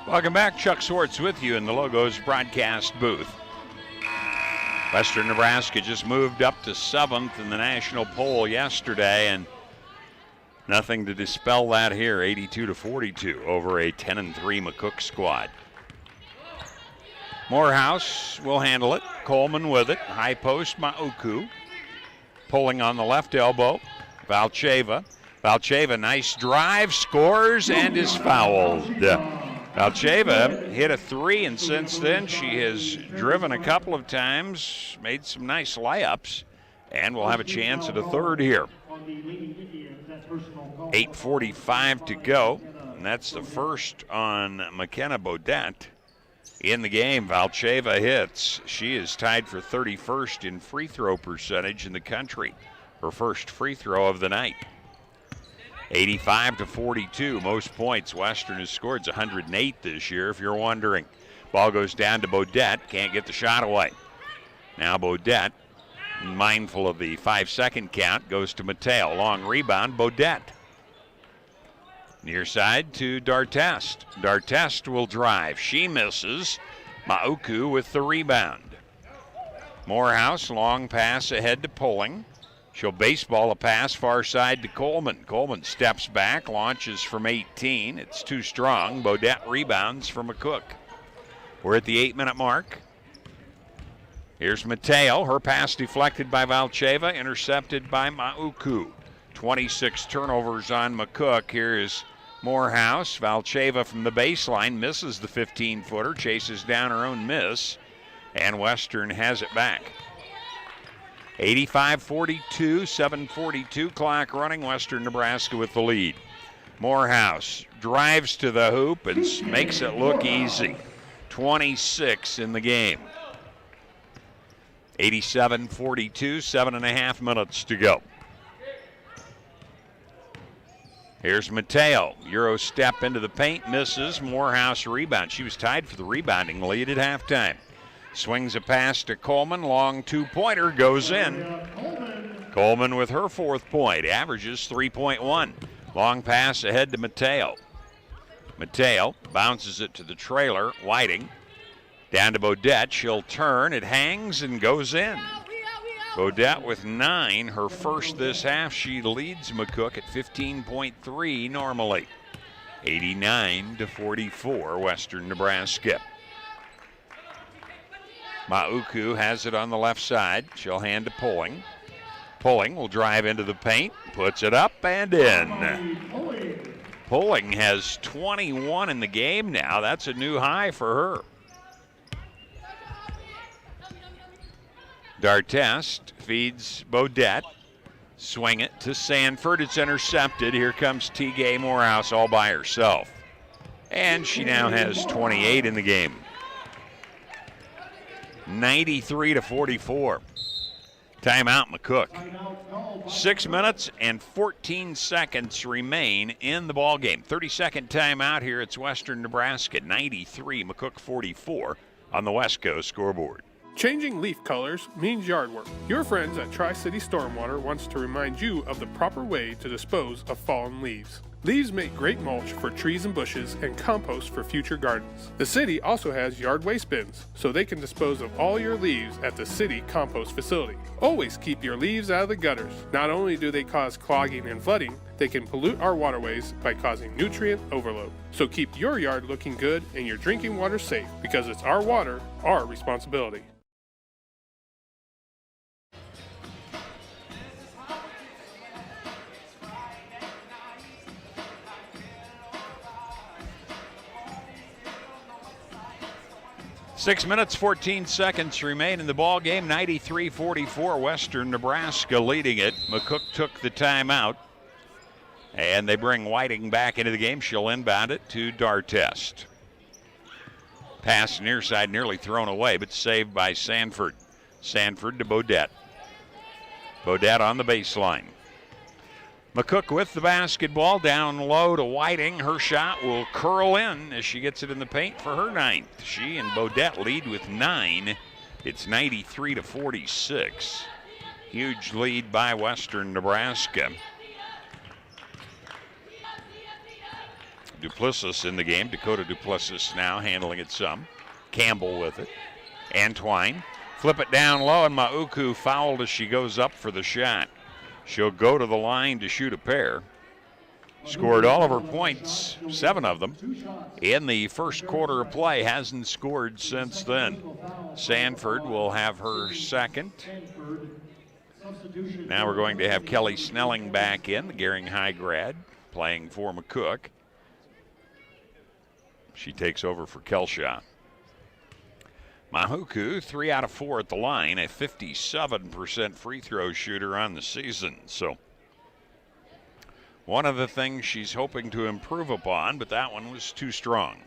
Welcome back. Chuck Swartz with you in the Logos broadcast booth. Western Nebraska just moved up to 7th in the national poll yesterday, and nothing to dispel that here. 82-42 over a 10-3 McCook squad. Morehouse will handle it. Coleman with it. High post, Mauku. Pulling on the left elbow. Valcheva. Valcheva, nice drive, scores, and is fouled. Valcheva hit a 3, and since then she has driven a couple of times, made some nice layups, and we'll have a chance at a third here. 8:45 to go, and that's the first on McKenna Bodette in the game. Valcheva hits. She is tied for 31st in free throw percentage in the country. Her first free throw of the night. 85-42, most points Western has scored. It's 108 this year, if you're wondering. Ball goes down to Bodette, can't get the shot away. Now Bodette, mindful of the 5-second count, goes to Mateo. Long rebound, Bodette. Near side to D'Artest. D'Artest will drive. She misses. Mauku with the rebound. Morehouse, long pass ahead to Pulling. She'll baseball a pass far side to Coleman. Coleman steps back, launches from 18. It's too strong. Bodette rebounds from McCook. We're at the 8-minute mark. Here's Mateo. Her pass deflected by Valcheva, intercepted by Mauku. 26 turnovers on McCook. Here is Morehouse. Valcheva from the baseline misses the 15-footer, chases down her own miss, and Western has it back. 85-42, 7:42 clock running. Western Nebraska with the lead. Morehouse drives to the hoop and makes it look easy. 26 in the game. 87-42, 7.5 minutes to go. Here's Mateo. Euro step into the paint, misses. Morehouse rebound. She was tied for the rebounding lead at halftime. Swings a pass to Coleman. Long two-pointer goes in. Coleman with her 4th point. Averages 3.1. Long pass ahead to Mateo. Mateo bounces it to the trailer. Whiting. Down to Bodette. She'll turn. It hangs and goes in. Bodette with 9, her first this half. She leads McCook at 15.3 normally. 89-44, Western Nebraska. Mauku has it on the left side. She'll hand to Pulling. Pulling will drive into the paint, puts it up and in. Pulling has 21 in the game now. That's a new high for her. D'Artest feeds Bodette. Swing it to Sanford. It's intercepted. Here comes T.G. Morehouse all by herself. And she now has 28 in the game. 93-44. Timeout McCook. 6 minutes and 14 seconds remain in the ball game. 30-second timeout here. It's Western Nebraska 93, McCook 44 on the West Coast scoreboard. Changing leaf colors means yard work. Your friends at Tri-City Stormwater wants to remind you of the proper way to dispose of fallen leaves. Leaves make great mulch for trees and bushes and compost for future gardens. The city also has yard waste bins, so they can dispose of all your leaves at the city compost facility. Always keep your leaves out of the gutters. Not only do they cause clogging and flooding, they can pollute our waterways by causing nutrient overload. So keep your yard looking good and your drinking water safe, because it's our water, our responsibility. Six minutes, 14 seconds remain in the ball game. 93-44, Western Nebraska leading it. McCook took the timeout, and they bring Whiting back into the game. She'll inbound it to D'Artest. Pass near side, nearly thrown away, but saved by Sanford. Sanford to Bodette. Bodette on the baseline. McCook with the basketball, down low to Whiting. Her shot will curl in as she gets it in the paint for her 9th. She and Bodette lead with 9. It's 93-46. Huge lead by Western Nebraska. Duplessis in the game. Dakota Duplessis now handling it some. Campbell with it. Antwine. Flip it down low, and Mauku fouled as she goes up for the shot. She'll go to the line to shoot a pair. Scored all of her points, 7 of them, in the first quarter of play. Hasn't scored since then. Sanford will have her 2nd. Now we're going to have Kelly Snelling back in, the Gering High grad, playing for McCook. She takes over for Kelshaw. Mahuku, 3 out of 4 at the line, a 57% free throw shooter on the season. So one of the things she's hoping to improve upon, but that one was too strong.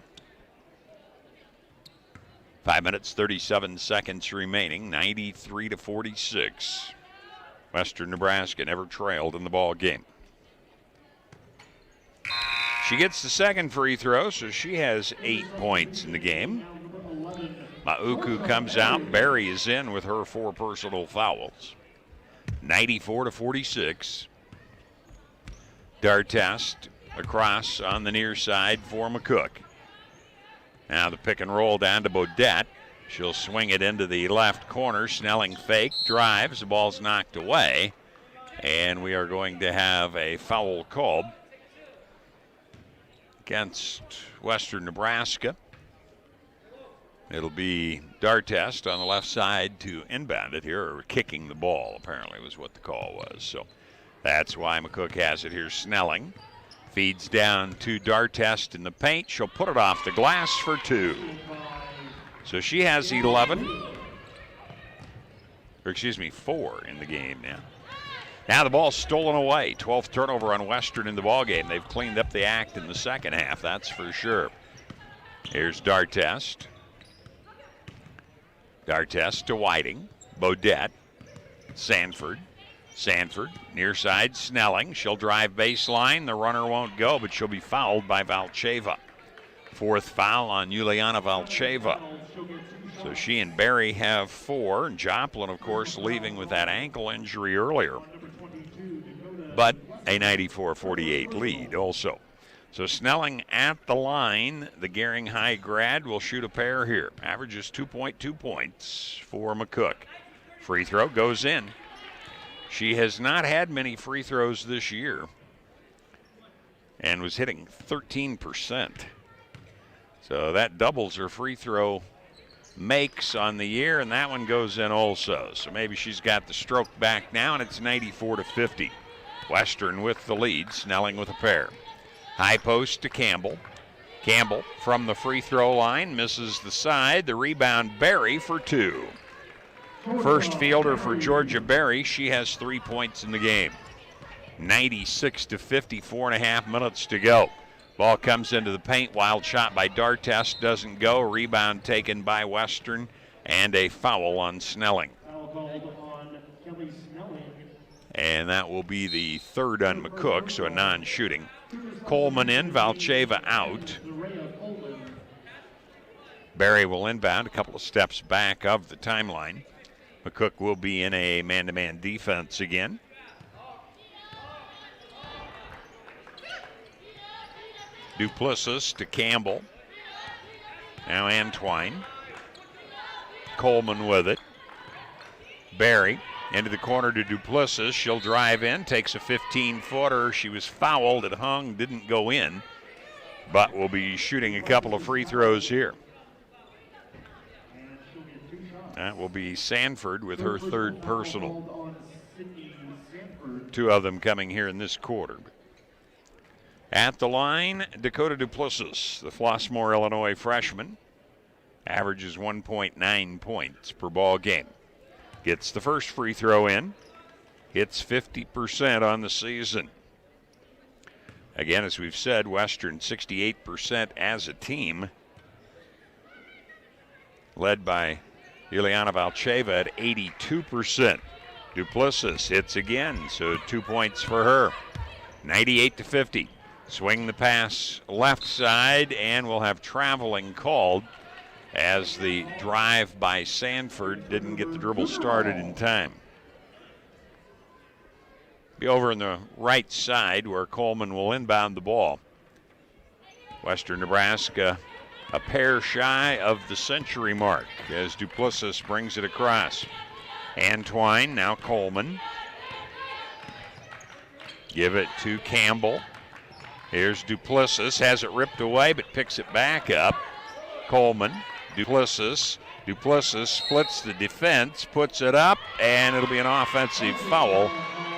5 minutes, 37 seconds remaining, 93-46. Western Nebraska never trailed in the ball game. She gets the 2nd free throw, so she has 8 points in the game. Mauku comes out. Barry is in with her 4 personal fouls. 94-46. D'Artest across on the near side for McCook. Now the pick and roll down to Bodette. She'll swing it into the left corner. Snelling fake, drives. The ball's knocked away. And we are going to have a foul called against Western Nebraska. It'll be Dartest on the left side to inbound it here, or kicking the ball, apparently was what the call was. So that's why McCook has it here. Snelling feeds down to Dartest in the paint. She'll put it off the glass for 2. So she has 11, or excuse me, 4 in the game now. Now the ball's stolen away. 12th turnover on Western in the ballgame. They've cleaned up the act in the second half, that's for sure. Here's Dartest. Dartest to Whiting. Bodette. Sanford. Sanford, near side, Snelling. She'll drive baseline. The runner won't go, but she'll be fouled by Valcheva. 4th foul on Juliana Valcheva. So she and Barry have 4, and Joplin, of course, leaving with that ankle injury earlier. But a 94-48 lead also. So Snelling at the line. The Gering High grad will shoot a pair here. Averages 2.2 points for McCook. Free throw goes in. She has not had many free throws this year and was hitting 13%. So that doubles her free throw makes on the year, and that one goes in also. So maybe she's got the stroke back now, and it's 94-50. Western with the lead, Snelling with a pair. High post to Campbell. Campbell from the free throw line misses the side. The rebound, Barry for 2. First fielder for Georgia Barry. She has 3 points in the game. 96-50, 4.5 minutes to go. Ball comes into the paint. Wild shot by Dartest doesn't go. Rebound taken by Western, and a foul on Snelling. And that will be the 3rd on McCook, so a non-shooting. Coleman in, Valcheva out. Barry will inbound a couple of steps back of the timeline. McCook will be in a man-to-man defense again. Duplessis to Campbell. Now Antwine. Coleman with it. Barry into the corner to Duplessis. She'll drive in, takes a 15-footer. She was fouled. It hung, didn't go in, but will be shooting a couple of free throws here. That will be Sanford with her 3rd personal. 2 of them coming here in this quarter. At the line, Dakota Duplessis, the Flossmoor, Illinois freshman, averages 1.9 points per ball game. Gets the first free throw in, hits 50% on the season. Again, as we've said, Western 68% as a team, led by Juliana Valcheva at 82%. Duplessis hits again, so 2 points for her. 98-50. Swing the pass left side, and we'll have traveling called as the drive by Sanford didn't get the dribble started in time. Be over on the right side where Coleman will inbound the ball. Western Nebraska a pair shy of the century mark as Duplessis brings it across. Antwine, now Coleman. Give it to Campbell. Here's Duplessis, has it ripped away but picks it back up. Coleman, Duplessis splits the defense, puts it up, and it'll be an offensive foul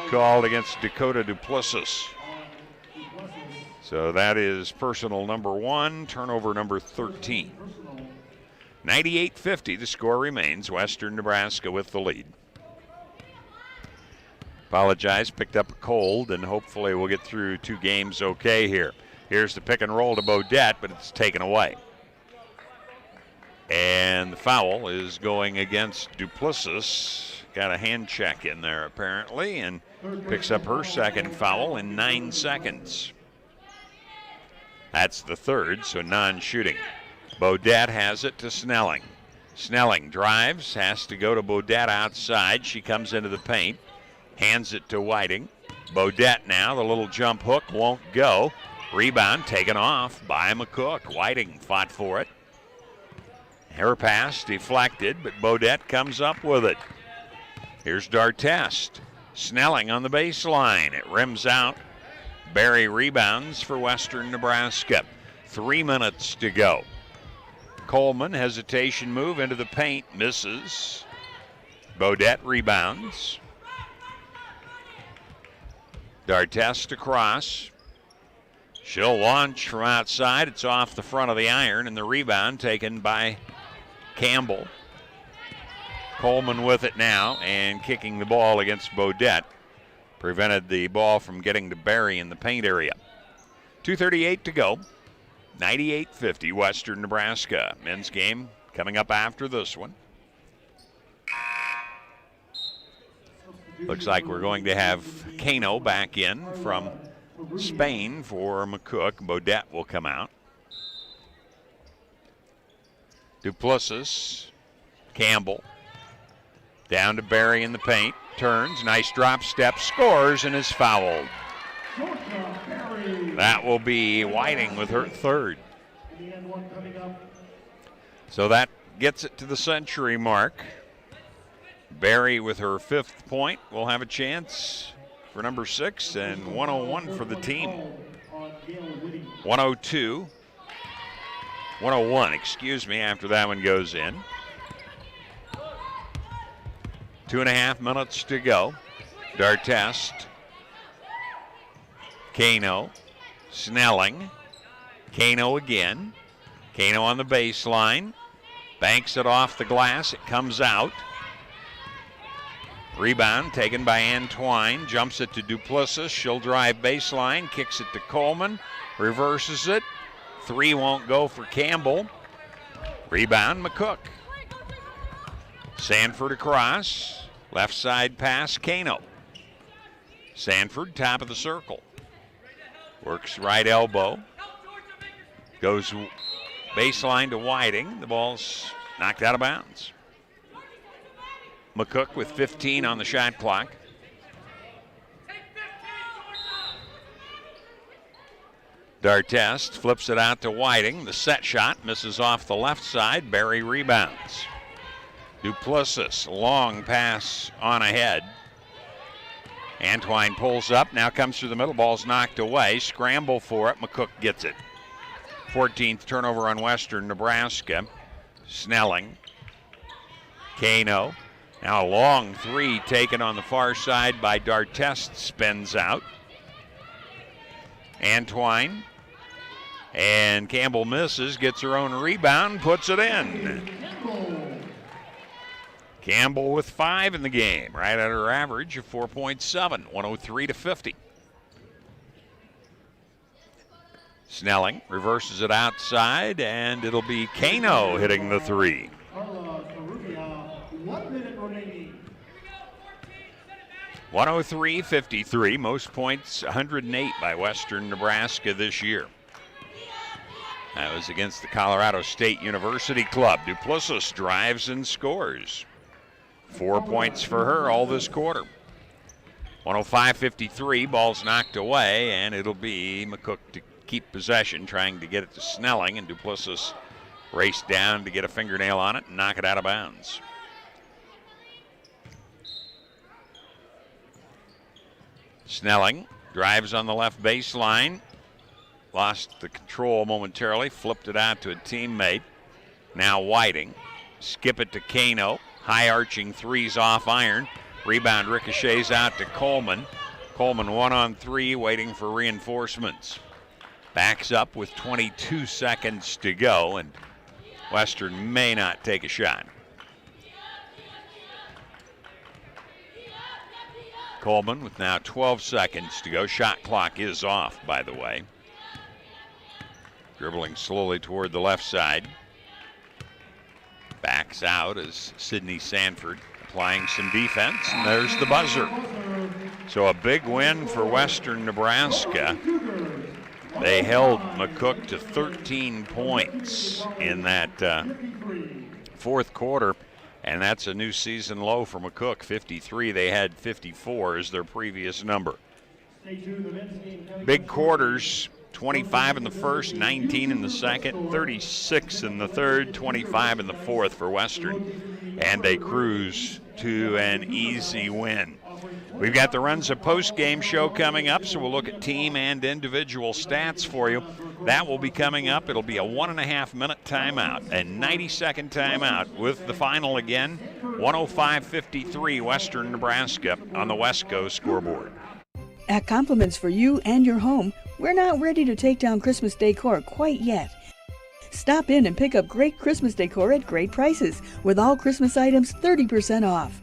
called against Dakota Duplessis. So that is personal number 1, turnover number 13. 98-50, the score remains. Western Nebraska with the lead. Apologize, picked up a cold, and hopefully we'll get through 2 games okay here. Here's the pick and roll to Bodette, but it's taken away. And the foul is going against Duplessis. Got a hand check in there apparently, and picks up her 2nd foul in 9 seconds. That's the 3rd, so non-shooting. Bodette has it to Snelling. Snelling drives, has to go to Bodette outside. She comes into the paint, hands it to Whiting. Bodette now, the little jump hook won't go. Rebound taken off by McCook. Whiting fought for it. Her pass deflected, but Bodette comes up with it. Here's Dartest. Snelling on the baseline. It rims out. Barry rebounds for Western Nebraska. 3 minutes to go. Coleman, hesitation move into the paint, misses. Bodette rebounds. D'Artest across. She'll launch from outside. It's off the front of the iron, and the rebound taken by Campbell. Coleman with it now and kicking the ball against Bodette. Prevented the ball from getting to Barry in the paint area. 2:38 to go. 98-50 Western Nebraska. Men's game coming up after this one. Looks like we're going to have Kano back in from Spain for McCook. Bodette will come out. Duplessis, Campbell. Down to Barry in the paint. Turns, nice drop step, scores, and is fouled. That will be Whiting with her third. So that gets it to the century mark. Barry with her 5th point will have a chance for number 6, and 101 for the team. 101, excuse me, after that one goes in. 2.5 minutes to go. D'Artest, Kano, Snelling, Kano again. Kano on the baseline, banks it off the glass, it comes out. Rebound taken by Antwine, jumps it to Duplessis, she'll drive baseline, kicks it to Coleman, reverses it. 3 won't go for Campbell. Rebound McCook. Sanford across, left side pass, Kano. Sanford, top of the circle. Works right elbow. Goes baseline to Whiting. The ball's knocked out of bounds. McCook with 15 on the shot clock. D'Artest flips it out to Whiting. The set shot misses off the left side. Barry rebounds. Duplessis, long pass on ahead. Antwine pulls up, now comes through the middle, ball's knocked away. Scramble for it, McCook gets it. 14th turnover on Western Nebraska. Snelling, Kano. Now a long 3 taken on the far side by D'Artest, spins out. Antwine, and Campbell misses, gets her own rebound, puts it in. Campbell with 5 in the game, right at her average of 4.7, 103-50. Snelling reverses it outside, and it'll be Kano hitting the 3. 103-53, most points, 108 by Western Nebraska this year. That was against the Colorado State University club. Duplessis drives and scores. 4 points for her all this quarter. 105-53, ball's knocked away, and it'll be McCook to keep possession, trying to get it to Snelling, and Duplessis raced down to get a fingernail on it and knock it out of bounds. Snelling drives on the left baseline, lost the control momentarily, flipped it out to a teammate. Now Whiting, skip it to Kano, high arching 3s off iron. Rebound ricochets out to Coleman. Coleman 1-on-3, waiting for reinforcements. Backs up with 22 seconds to go, and Western may not take a shot. Coleman with now 12 seconds to go. Shot clock is off, by the way. Dribbling slowly toward the left side. Backs out as Sydney Sanford applying some defense, and there's the buzzer. So a big win for Western Nebraska. They held McCook to 13 points in that fourth quarter, and that's a new season low for McCook. 53, they had 54 as their previous number. Big quarters, 25 in the first, 19 in the second, 36 in the third, 25 in the fourth for Western, and they cruise to an easy win. We've got the Runza post-game show coming up, so we'll look at team and individual stats for you. That will be coming up. It'll be a 1.5-minute timeout, a 90-second timeout with the final again, 105-53 Western Nebraska on the Wesco scoreboard. At Compliments for you and your home, we're not ready to take down Christmas decor quite yet. Stop in and pick up great Christmas decor at great prices, with all Christmas items 30% off.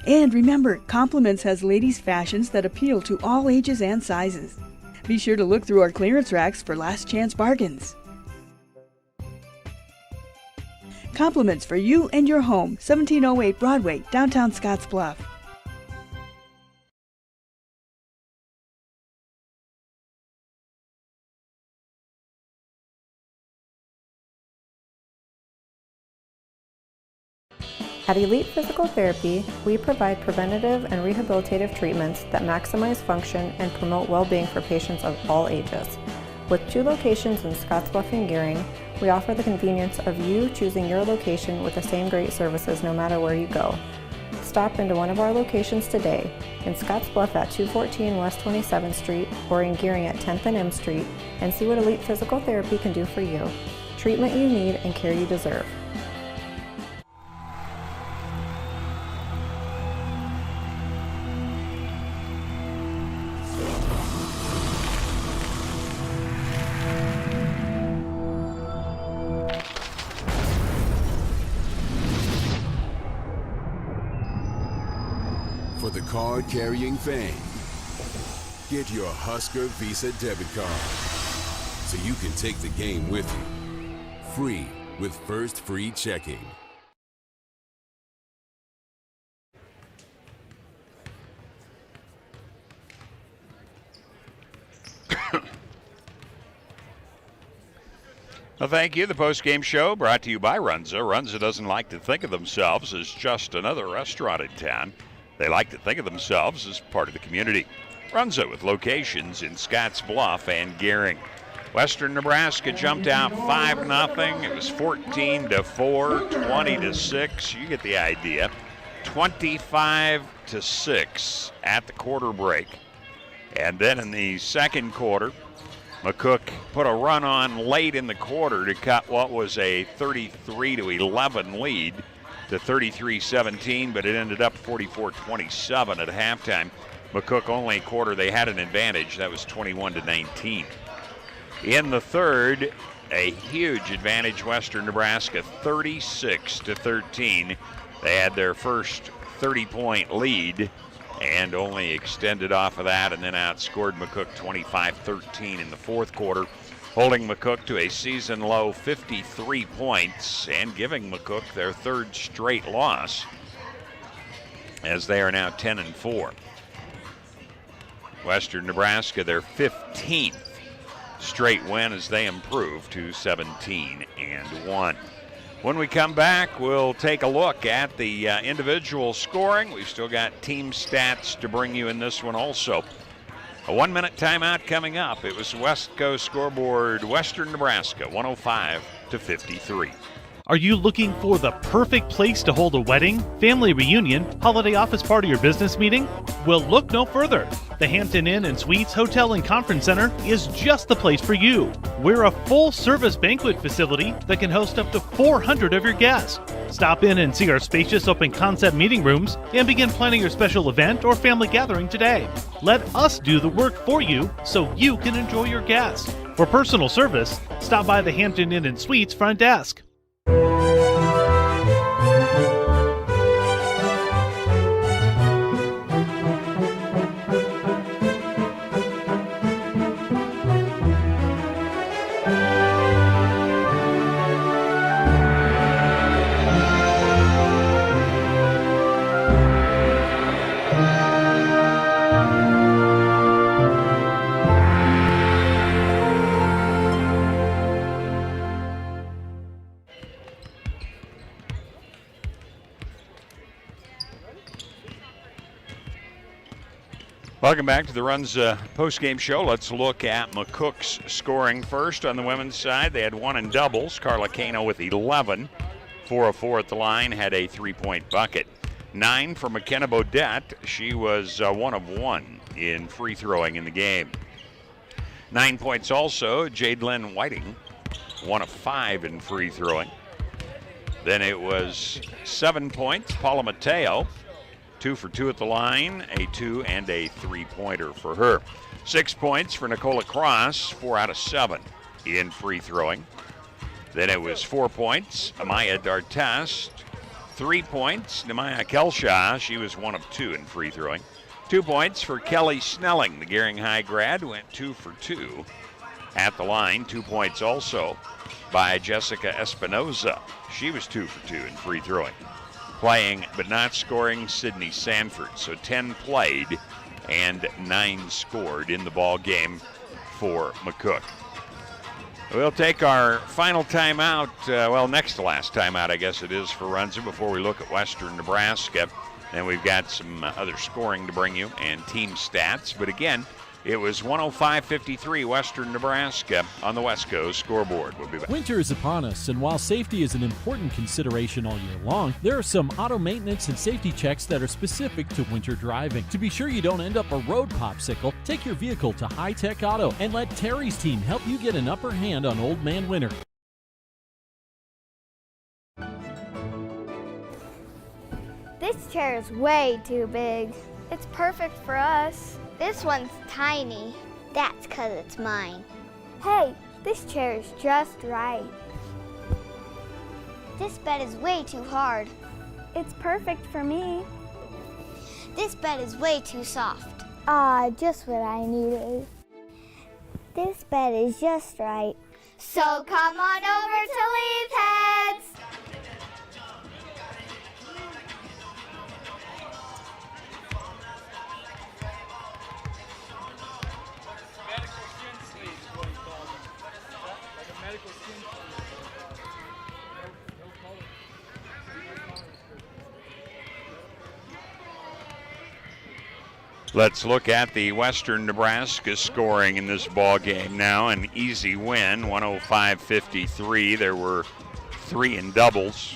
And remember, Compliments has ladies' fashions that appeal to all ages and sizes. Be sure to look through our clearance racks for last chance bargains. Compliments for you and your home, 1708 Broadway, downtown Scottsbluff. At Elite Physical Therapy, we provide preventative and rehabilitative treatments that maximize function and promote well-being for patients of all ages. With 2 locations in Scottsbluff and Gearing, we offer the convenience of you choosing your location with the same great services no matter where you go. Stop into one of our locations today, in Scottsbluff at 214 West 27th Street or in Gearing at 10th and M Street, and see what Elite Physical Therapy can do for you. Treatment you need and care you deserve. For the card-carrying fan, get your Husker Visa debit card so you can take the game with you. Free with First Free Checking. Well, thank you. The post-game show brought to you by Runza. Runza doesn't like to think of themselves as just another restaurant in town. They like to think of themselves as part of the community. Runza with locations in Scottsbluff and Gearing. Western Nebraska jumped out 5-0. It was 14-4, 20-6. You get the idea. 25-6 at the quarter break. And then in the second quarter, McCook put a run on late in the quarter to cut what was a 33-11 lead to 33-17, but it ended up 44-27 at halftime. McCook only quarter they had an advantage. That was 21-19. In the third, a huge advantage, Western Nebraska, 36-13. They had their first 30-point lead and only extended off of that and then outscored McCook 25-13 in the fourth quarter, holding McCook to a season-low 53 points and giving McCook their third straight loss as they are now 10-4. Western Nebraska, their 15th straight win as they improve to 17-1. When we come back, we'll take a look at the individual scoring. We've still got team stats to bring you in this one also. A 1-minute timeout coming up. It was Wesco scoreboard, Western Nebraska, 105-53. Are you looking for the perfect place to hold a wedding, family reunion, holiday office party, or business meeting? Well, look no further. The Hampton Inn and Suites Hotel and Conference Center is just the place for you. We're a full-service banquet facility that can host up to 400 of your guests. Stop in and see our spacious open-concept meeting rooms and begin planning your special event or family gathering today. Let us do the work for you so you can enjoy your guests. For personal service, stop by the Hampton Inn and Suites front desk. Welcome back to the Runza post-game show. Let's look at McCook's scoring first. On the women's side, they had one in doubles. Carla Cano with 11. 4 of 4 at the line, had a 3-point bucket. 9 for McKenna Bodette. She was 1 of 1 in free throwing in the game. 9 points also, Jadelyn Whiting, 1 of 5 in free throwing. Then it was 7 points, Paula Mateo, 2 for 2 at the line, a 2 and a 3-pointer for her. 6 points for Nicola Cross, 4 out of 7 in free throwing. Then it was 4 points, Amaya Dartest. 3 points, Nemaya Kelshaw. She was 1 of 2 in free throwing. 2 points for Kelly Snelling, the Gering High grad, went 2 for 2 at the line. 2 points also by Jessica Espinoza. She was 2 for 2 in free throwing. Playing but not scoring, Sydney Sanford. So 10 played and 9 scored in the ball game for McCook. We'll take our final timeout, next to last timeout, I guess it is, for Runza before we look at Western Nebraska. And we've got some other scoring to bring you and team stats. But again, it was 105-53 Western Nebraska on the West Coast scoreboard. We'll be back. Winter is upon us, and while safety is an important consideration all year long, there are some auto maintenance and safety checks that are specific to winter driving. To be sure you don't end up a road popsicle, take your vehicle to High Tech Auto and let Terry's team help you get an upper hand on Old Man Winter. This chair is way too big. It's perfect for us. This one's tiny. That's 'cause it's mine. Hey, this chair is just right. This bed is way too hard. It's perfect for me. This bed is way too soft. Just what I needed. This bed is just right. So come on over to Leeds Heads. Let's look at the Western Nebraska scoring in this ball game now. An easy win, 105-53. There were 3 in doubles,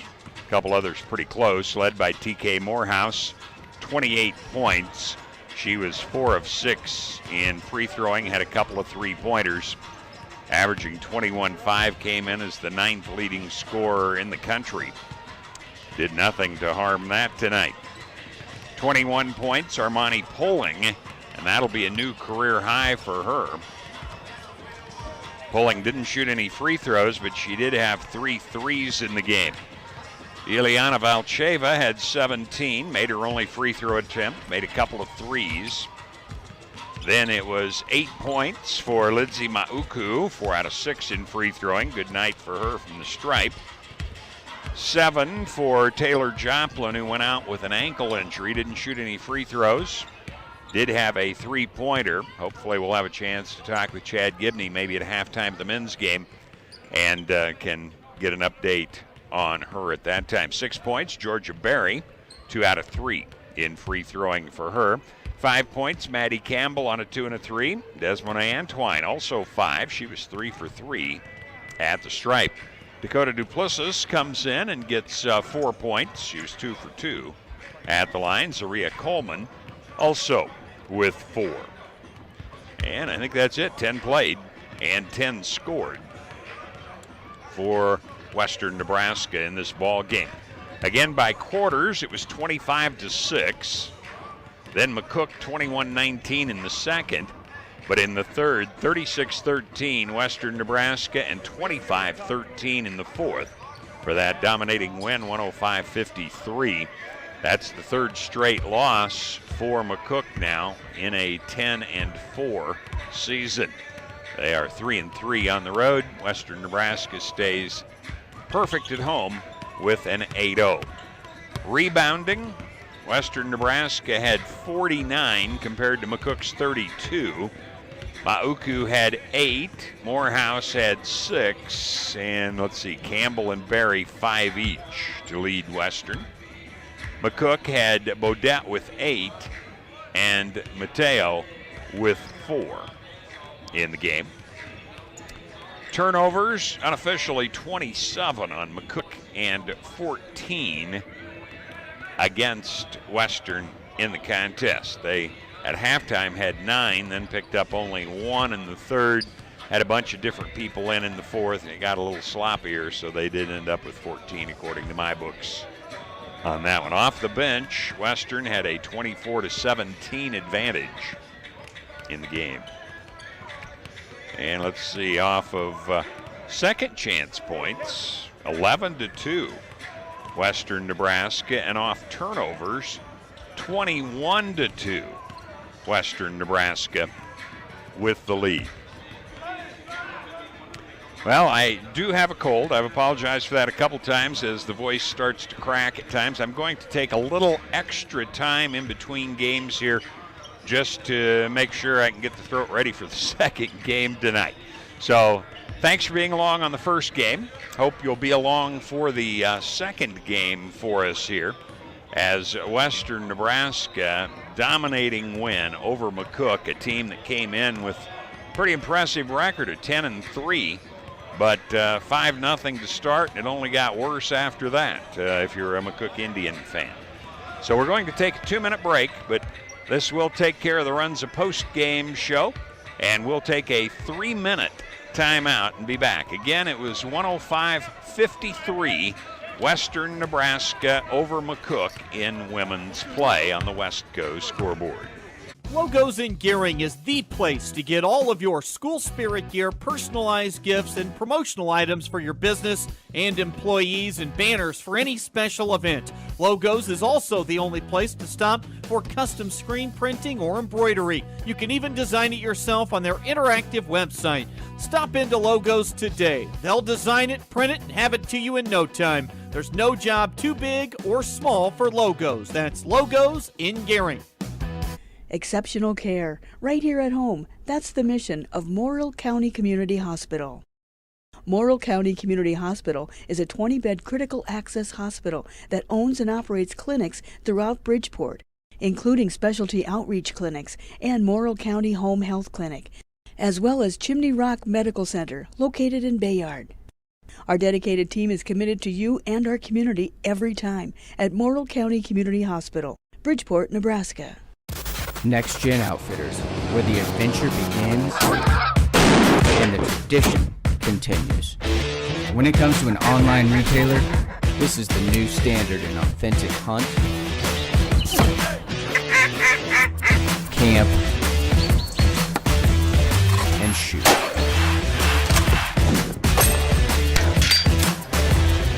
a couple others pretty close, led by TK Morehouse, 28 points. She was 4 of 6 in free throwing, had a couple of 3-pointers. Averaging 21.5, came in as the 9th leading scorer in the country. Did nothing to harm that tonight. 21 points, Armani Poling, and that'll be a new career high for her. Poling didn't shoot any free throws, but she did have 3 threes in the game. Ileana Valcheva had 17, made her only free throw attempt, made a couple of threes. Then it was 8 points for Lindsay Mauku, 4 out of 6 in free throwing. Good night for her from the stripe. 7 for Taylor Joplin, who went out with an ankle injury, didn't shoot any free throws. Did have a 3-pointer. Hopefully we'll have a chance to talk with Chad Gibney maybe at halftime of the men's game and can get an update on her at that time. 6 points, Georgia Berry, 2 out of 3 in free throwing for her. 5 points, Maddie Campbell on a 2 and a 3. Desmond Antwine also 5. She was 3 for 3 at the stripe. Dakota Duplessis comes in and gets 4 points. She was 2 for 2 at the line. Zaria Coleman also with 4. And I think that's it. 10 played and 10 scored for Western Nebraska in this ball game. Again, by quarters, it was 25-6. Then McCook 21-19 in the second. But in the third, 36-13 Western Nebraska and 25-13 in the fourth for that dominating win, 105-53. That's the third straight loss for McCook now in a 10-4 season. They are 3-3 on the road. Western Nebraska stays perfect at home with an 8-0. Rebounding, Western Nebraska had 49 compared to McCook's 32. Mauku had 8, Morehouse had 6, and let's see, Campbell and Berry 5 each to lead Western. McCook had Bodette with 8 and Mateo with 4 in the game. Turnovers, unofficially 27 on McCook and 14 against Western in the contest. They, at halftime, had 9, then picked up only 1 in the third, had a bunch of different people in the fourth, and it got a little sloppier, so they did end up with 14, according to my books on that one. Off the bench, Western had a 24-17 advantage in the game. And let's see, off of second chance points, 11-2. Western Nebraska, and off turnovers, 21-2. Western Nebraska with the lead. Well, I do have a cold. I've apologized for that a couple times as the voice starts to crack at times. I'm going to take a little extra time in between games here just to make sure I can get the throat ready for the second game tonight. So thanks for being along on the first game. Hope you'll be along for the second game for us here, as Western Nebraska dominating win over McCook, a team that came in with a pretty impressive record of 10-3, but 5-0 to start, and it only got worse after that if you're a McCook Indian fan. So we're going to take a 2-minute break, but this will take care of the Runs a Post-Game show, and we'll take a 3-minute timeout and be back. Again, it was 105-53, Western Nebraska over McCook in women's play on the Westco scoreboard. Logos in Gearing is the place to get all of your school spirit gear, personalized gifts, and promotional items for your business and employees, and banners for any special event. Logos is also the only place to stop for custom screen printing or embroidery. You can even design it yourself on their interactive website. Stop into Logos today. They'll design it, print it, and have it to you in no time. There's no job too big or small for Logos. That's Logos in Gearing. Exceptional care, right here at home. That's the mission of Morrill County Community Hospital. Morrill County Community Hospital is a 20-bed critical access hospital that owns and operates clinics throughout Bridgeport, including specialty outreach clinics and Morrill County Home Health Clinic, as well as Chimney Rock Medical Center, located in Bayard. Our dedicated team is committed to you and our community every time at Morrill County Community Hospital, Bridgeport, Nebraska. Next Gen Outfitters, where the adventure begins and the tradition continues. When it comes to an online retailer, this is the new standard in authentic hunt, camp, and shoot.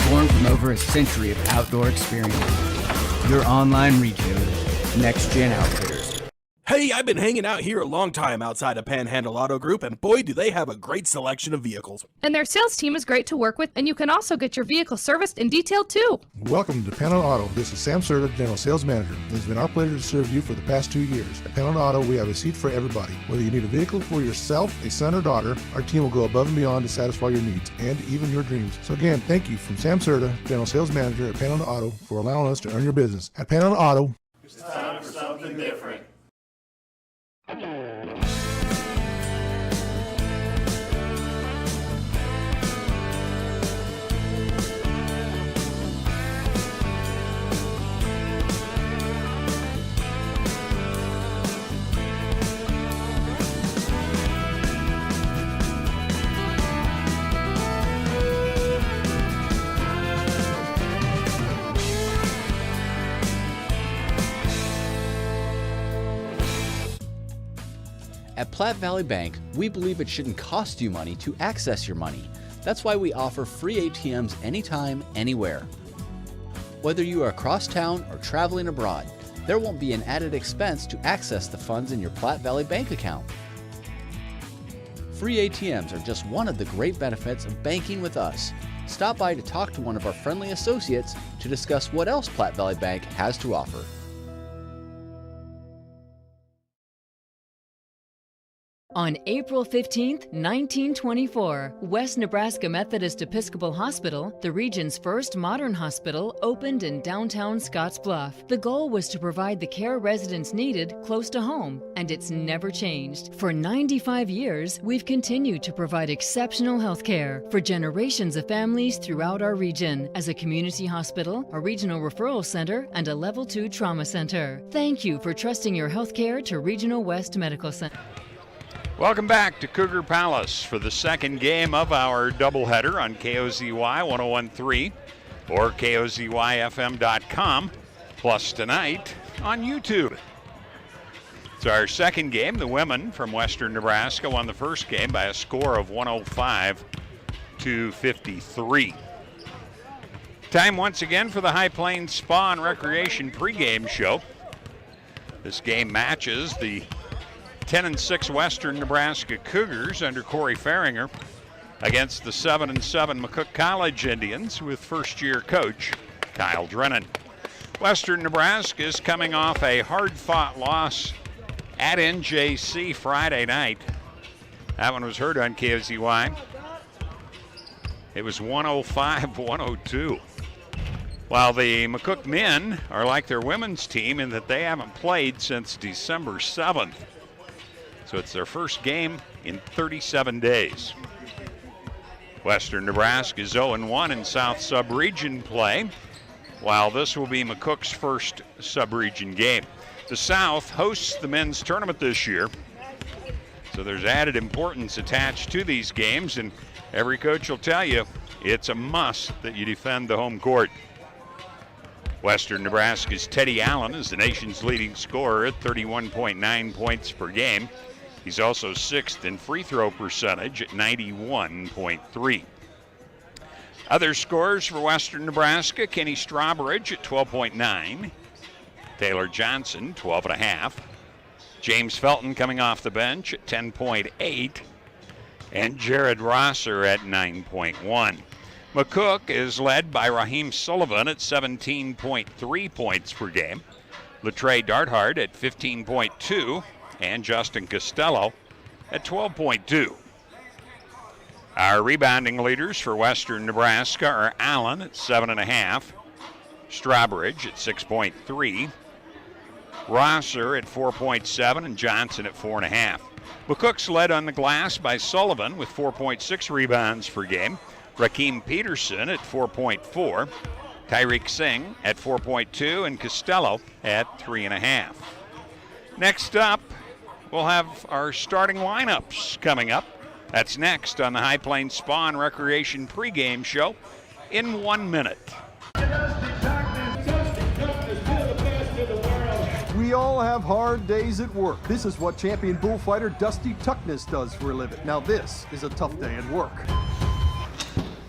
Born from over a century of outdoor experience, your online retailer, Next Gen Outfitters. Hey, I've been hanging out here a long time outside of Panhandle Auto Group, and boy, do they have a great selection of vehicles. And their sales team is great to work with, and you can also get your vehicle serviced and detailed too. Welcome to Panhandle Auto. This is Sam Serta, General Sales Manager. It's been our pleasure to serve you for the past 2 years. At Panhandle Auto, we have a seat for everybody. Whether you need a vehicle for yourself, a son, or daughter, our team will go above and beyond to satisfy your needs and even your dreams. So again, thank you from Sam Serta, General Sales Manager at Panhandle Auto, for allowing us to earn your business. At Panhandle Auto, it's time for something different. At Platte Valley Bank, we believe it shouldn't cost you money to access your money. That's why we offer free ATMs anytime, anywhere. Whether you are across town or traveling abroad, there won't be an added expense to access the funds in your Platte Valley Bank account. Free ATMs are just one of the great benefits of banking with us. Stop by to talk to one of our friendly associates to discuss what else Platte Valley Bank has to offer. On April 15, 1924, West Nebraska Methodist Episcopal Hospital, the region's first modern hospital, opened in downtown Scottsbluff. The goal was to provide the care residents needed close to home, and it's never changed. For 95 years, we've continued to provide exceptional health care for generations of families throughout our region as a community hospital, a regional referral center, and a Level 2 trauma center. Thank you for trusting your health care to Regional West Medical Center. Welcome back to Cougar Palace for the second game of our doubleheader on KOZY 101.3 or KOZYFM.com, plus tonight on YouTube. It's our second game. The women from Western Nebraska won the first game by a score of 105-53. Time once again for the High Plains Spa and Recreation pregame show. This game matches the 10-6 Western Nebraska Cougars under Corey Faringer against the 7-7 McCook College Indians with first-year coach Kyle Drennan. Western Nebraska is coming off a hard-fought loss at NJC Friday night. That one was heard on KOZY. It was 105-102. While the McCook men are like their women's team in that they haven't played since December 7th. So it's their first game in 37 days. Western Nebraska is 0-1 in South Sub-Region play, while this will be McCook's first sub-region game. The South hosts the men's tournament this year, so there's added importance attached to these games, and every coach will tell you it's a must that you defend the home court. Western Nebraska's Teddy Allen is the nation's leading scorer at 31.9 points per game. He's also sixth in free throw percentage at 91.3. Other scorers for Western Nebraska: Kenny Strawbridge at 12.9. Taylor Johnson, 12.5. James Felton coming off the bench at 10.8. And Jared Rosser at 9.1. McCook is led by Raheem Sullivan at 17.3 points per game. Latrey Darthard at 15.2. And Justin Costello at 12.2. Our rebounding leaders for Western Nebraska are Allen at 7.5, Strawbridge at 6.3, Rosser at 4.7, and Johnson at 4.5. McCook's led on the glass by Sullivan with 4.6 rebounds per game, Rakeem Peterson at 4.4, Tyreek Singh at 4.2, and Costello at 3.5. Next up, we'll have our starting lineups coming up. That's next on the High Plains Spa and Recreation pregame show in 1 minute. We all have hard days at work. This is what champion bullfighter Dusty Tuckness does for a living. Now this is a tough day at work.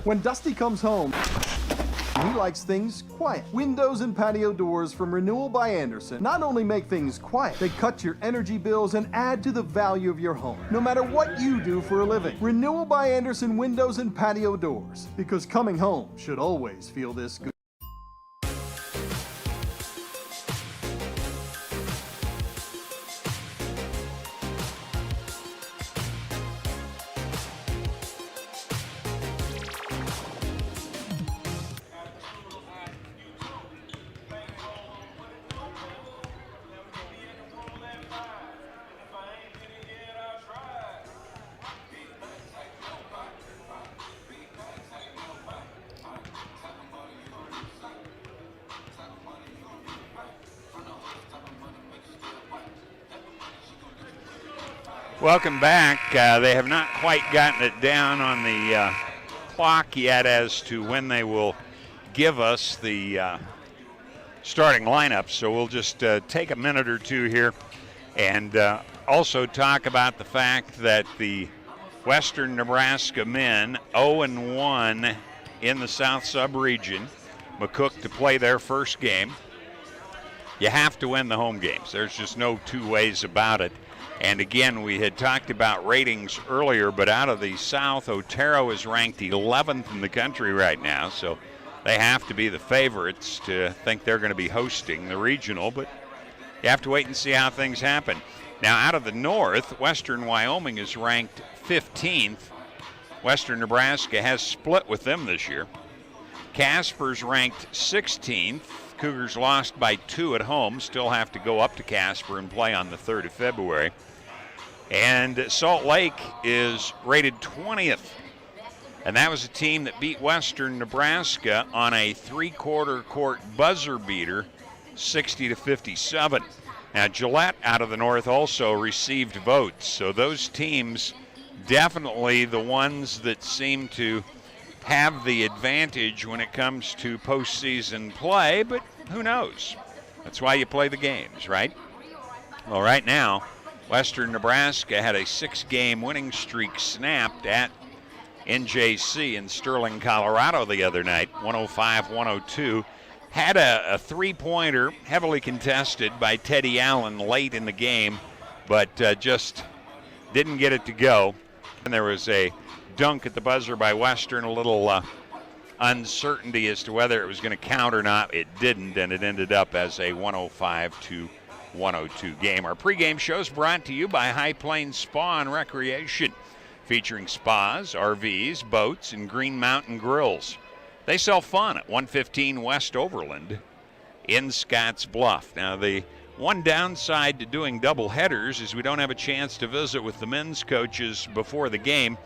When Dusty comes home, he likes things quiet. Windows and patio doors from Renewal by Andersen not only make things quiet, they cut your energy bills and add to the value of your home. No matter what you do for a living, Renewal by Andersen windows and patio doors, because coming home should always feel this good. Welcome back. They have not quite gotten it down on the clock yet as to when they will give us the starting lineup, so we'll just take a minute or two here and also talk about the fact that the Western Nebraska men 0-1 in the South Sub-Region. McCook to play their first game. You have to win the home games. There's just no two ways about it. And again, we had talked about ratings earlier, but out of the South, Otero is ranked 11th in the country right now, so they have to be the favorites to think they're going to be hosting the regional, but you have to wait and see how things happen. Now, out of the north, Western Wyoming is ranked 15th. Western Nebraska has split with them this year. Casper's ranked 16th. Cougars lost by 2 at home, still have to go up to Casper and play on the 3rd of February. And Salt Lake is rated 20th. And that was a team that beat Western Nebraska on a 3-quarter court buzzer beater, 60-57. Now, Gillette out of the north also received votes. So those teams definitely the ones that seem to have the advantage when it comes to postseason play, but who knows? That's why you play the games, right? Well, right now, Western Nebraska had a 6-game winning streak snapped at NJC in Sterling, Colorado the other night, 105-102. Had a three-pointer heavily contested by Teddy Allen late in the game, but just didn't get it to go. And there was a dunk at the buzzer by Western, a little uncertainty as to whether it was going to count or not. It didn't, and it ended up as a 105-102 game. Our pregame show is brought to you by High Plains Spa and Recreation, featuring spas, RVs, boats, and Green Mountain Grills. They sell fun at 115 West Overland in Scotts Bluff. Now, the one downside to doing double headers is we don't have a chance to visit with the men's coaches before the game,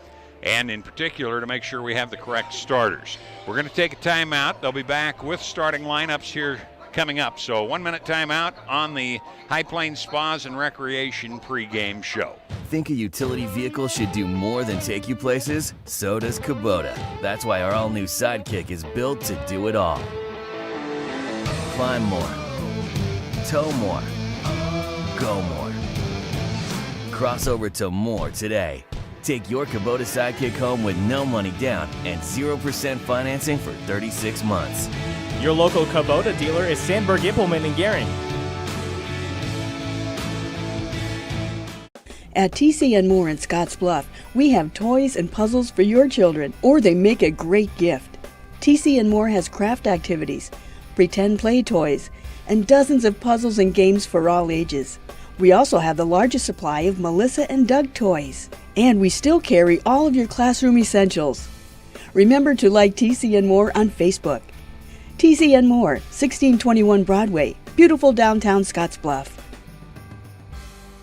and in particular to make sure we have the correct starters. We're going to take a timeout. They'll be back with starting lineups here coming up. So a 1-minute timeout on the High Plains Spas and Recreation pregame show. Think a utility vehicle should do more than take you places? So does Kubota. That's why our all-new Sidekick is built to do it all. Climb more. Tow more. Go more. Cross over to more today. Take your Kubota Sidekick home with no money down and 0% financing for 36 months. Your local Kubota dealer is Sandberg Implement in Gering. At TCN Moore in Scotts Bluff, we have toys and puzzles for your children, or they make a great gift. TCN Moore has craft activities, pretend play toys, and dozens of puzzles and games for all ages. We also have the largest supply of Melissa and Doug toys. And we still carry all of your classroom essentials. Remember to like TCN Moore on Facebook. TCN Moore, 1621 Broadway, beautiful downtown Scotts Bluff.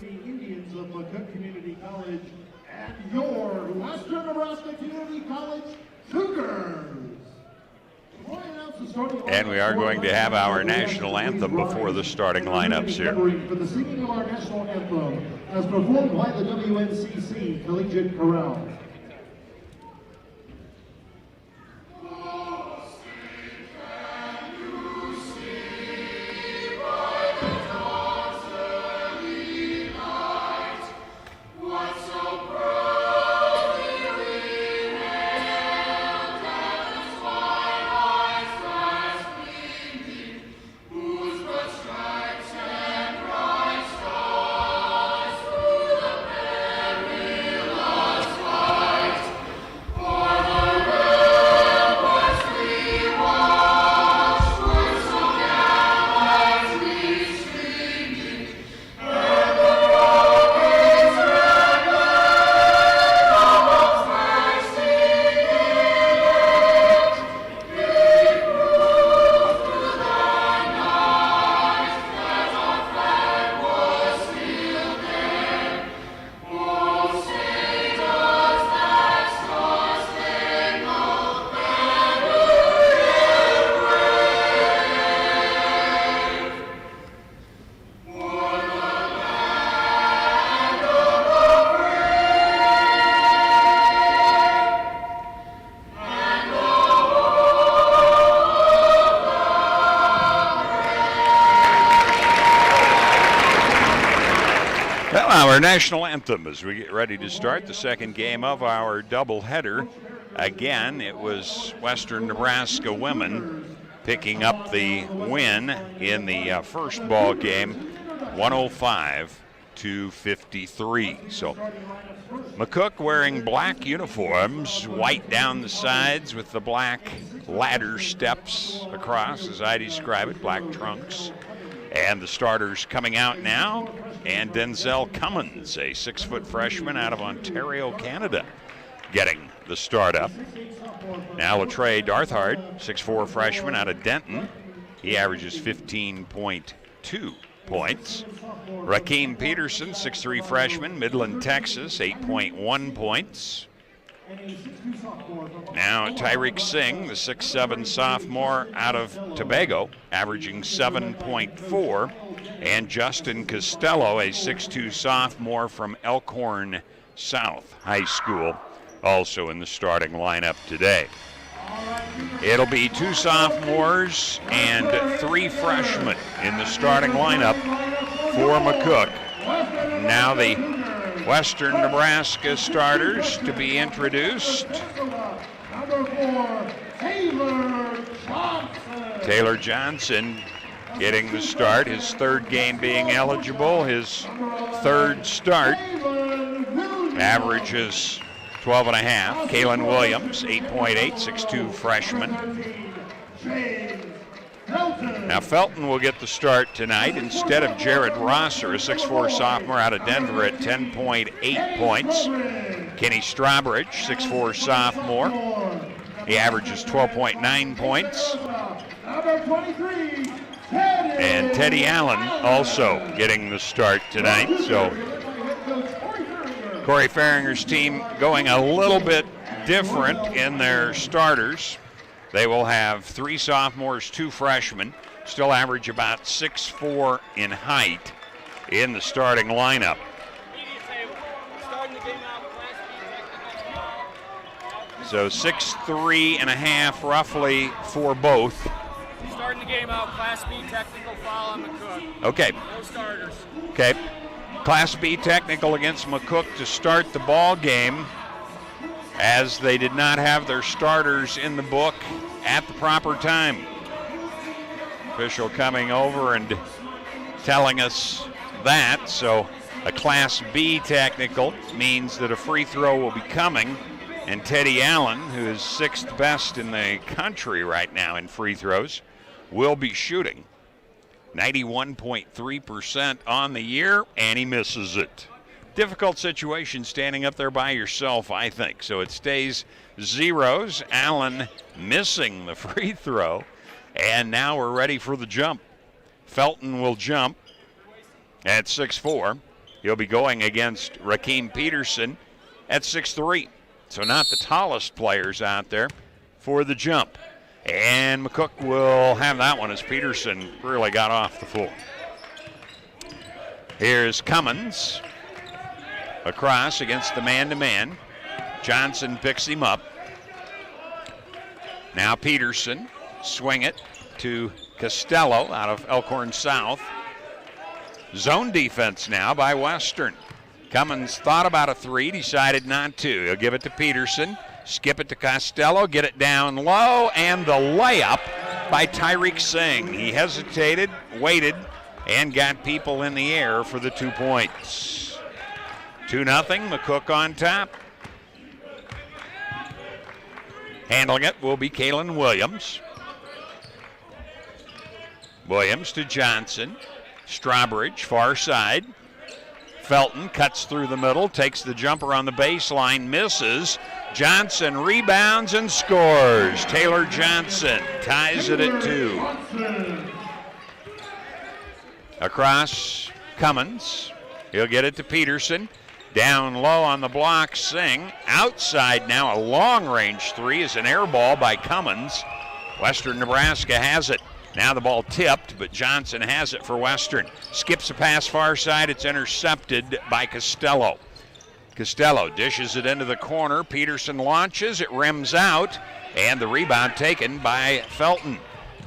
The Indians of McCook Community College and your Western Nebraska Community College Cougars. And we are going to have our national anthem before the starting lineups here. For the singing of our national anthem, as performed by the WNCC Collegiate Chorale. Our national anthem as we get ready to start the second game of our doubleheader. Again, it was Western Nebraska women picking up the win in the first ball game, 105-53. So McCook wearing black uniforms, white down the sides with the black ladder steps across, as I describe it, black trunks. And the starters coming out now. and Denzel Cummins, a 6-foot freshman out of Ontario, Canada, getting the start up. Now Latrey Darthard, 6'4" freshman out of Denton. He averages 15.2 points. Rakeem Peterson, 6'3" freshman, Midland, Texas, 8.1 points. Now Tyreek Singh, the 6'7" sophomore out of Tobago, averaging 7.4. And Justin Costello, a 6'2" sophomore from Elkhorn South High School, also in the starting lineup today. It'll be 2 sophomores and 3 freshmen in the starting lineup for McCook. Now the Western Nebraska starters to be introduced. Number 4, Taylor Johnson getting the start, his 3rd game being eligible, his 3rd start. Averages 12.5. Kalen Williams, 8.8, 6'2" freshman. Now Felton will get the start tonight instead of Jared Rosser, a 6'4" sophomore out of Denver at 10.8 points. Kenny Strawbridge, 6'4" sophomore. He averages 12.9 points. And Teddy Allen also getting the start tonight. So Corey Farringer's team going a little bit different in their starters. They will have 3 sophomores, 2 freshmen, still average about 6'4" in height in the starting lineup. So 6'3.5" roughly for both. Starting the game out, Class B technical foul on McCook. Okay. No starters. Okay. Class B technical against McCook to start the ball game, as they did not have their starters in the book at the proper time. Official coming over and telling us that. So a Class B technical means that a free throw will be coming, and Teddy Allen, who is 6th best in the country right now in free throws, will be shooting. 91.3% on the year, and he misses it. Difficult situation standing up there by yourself, I think. So it stays zeros. Allen missing the free throw, and now we're ready for the jump. Felton will jump at 6'4". He'll be going against Rakeem Peterson at 6'3". So not the tallest players out there for the jump. And McCook will have that one as Peterson really got off the floor. Here's Cummins across against the man-to-man. Johnson picks him up. Now Peterson, swing it to Costello out of Elkhorn South. Zone defense now by Western. Cummins thought about a 3, decided not to. He'll give it to Peterson. Skip it to Costello, get it down low, and the layup by Tyreek Singh. He hesitated, waited, and got people in the air for the 2 points. 2-0, McCook on top. Handling it will be Kalen Williams. Williams to Johnson. Strawbridge, far side. Felton cuts through the middle, takes the jumper on the baseline, misses. Johnson rebounds and scores. Taylor Johnson ties it at 2. Across Cummins. He'll get it to Peterson. Down low on the block, Singh. Outside now, a long-range 3 is an air ball by Cummins. Western Nebraska has it. Now the ball tipped, but Johnson has it for Western. Skips a pass far side. It's intercepted by Costello. Costello dishes it into the corner. Peterson launches. It rims out, and the rebound taken by Felton.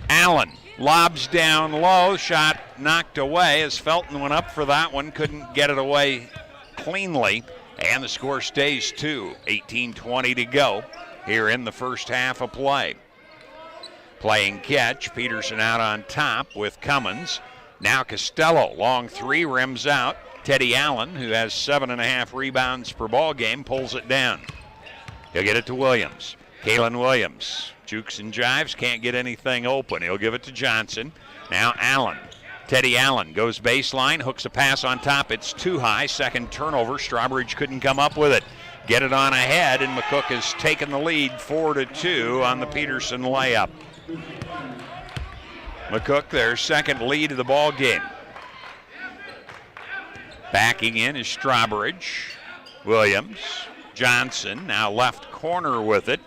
Allen lobs down low. Shot knocked away as Felton went up for that one. Couldn't get it away cleanly, and the score stays 2. 18:20 to go here in the first half of play. Playing catch, Peterson out on top with Cummins. Now Costello, long 3, rims out. Teddy Allen, who has 7.5 rebounds per ball game, pulls it down. He'll get it to Williams. Kalen Williams jukes and jives, can't get anything open. He'll give it to Johnson. Now Allen Teddy Allen goes baseline, hooks a pass on top. It's too high. Second turnover. Strawbridge couldn't come up with it. Get it on ahead, and McCook has taken the lead 4-2 on the Peterson layup. McCook, their second lead of the ball game. Backing in is Strawbridge. Williams. Johnson now left corner with it.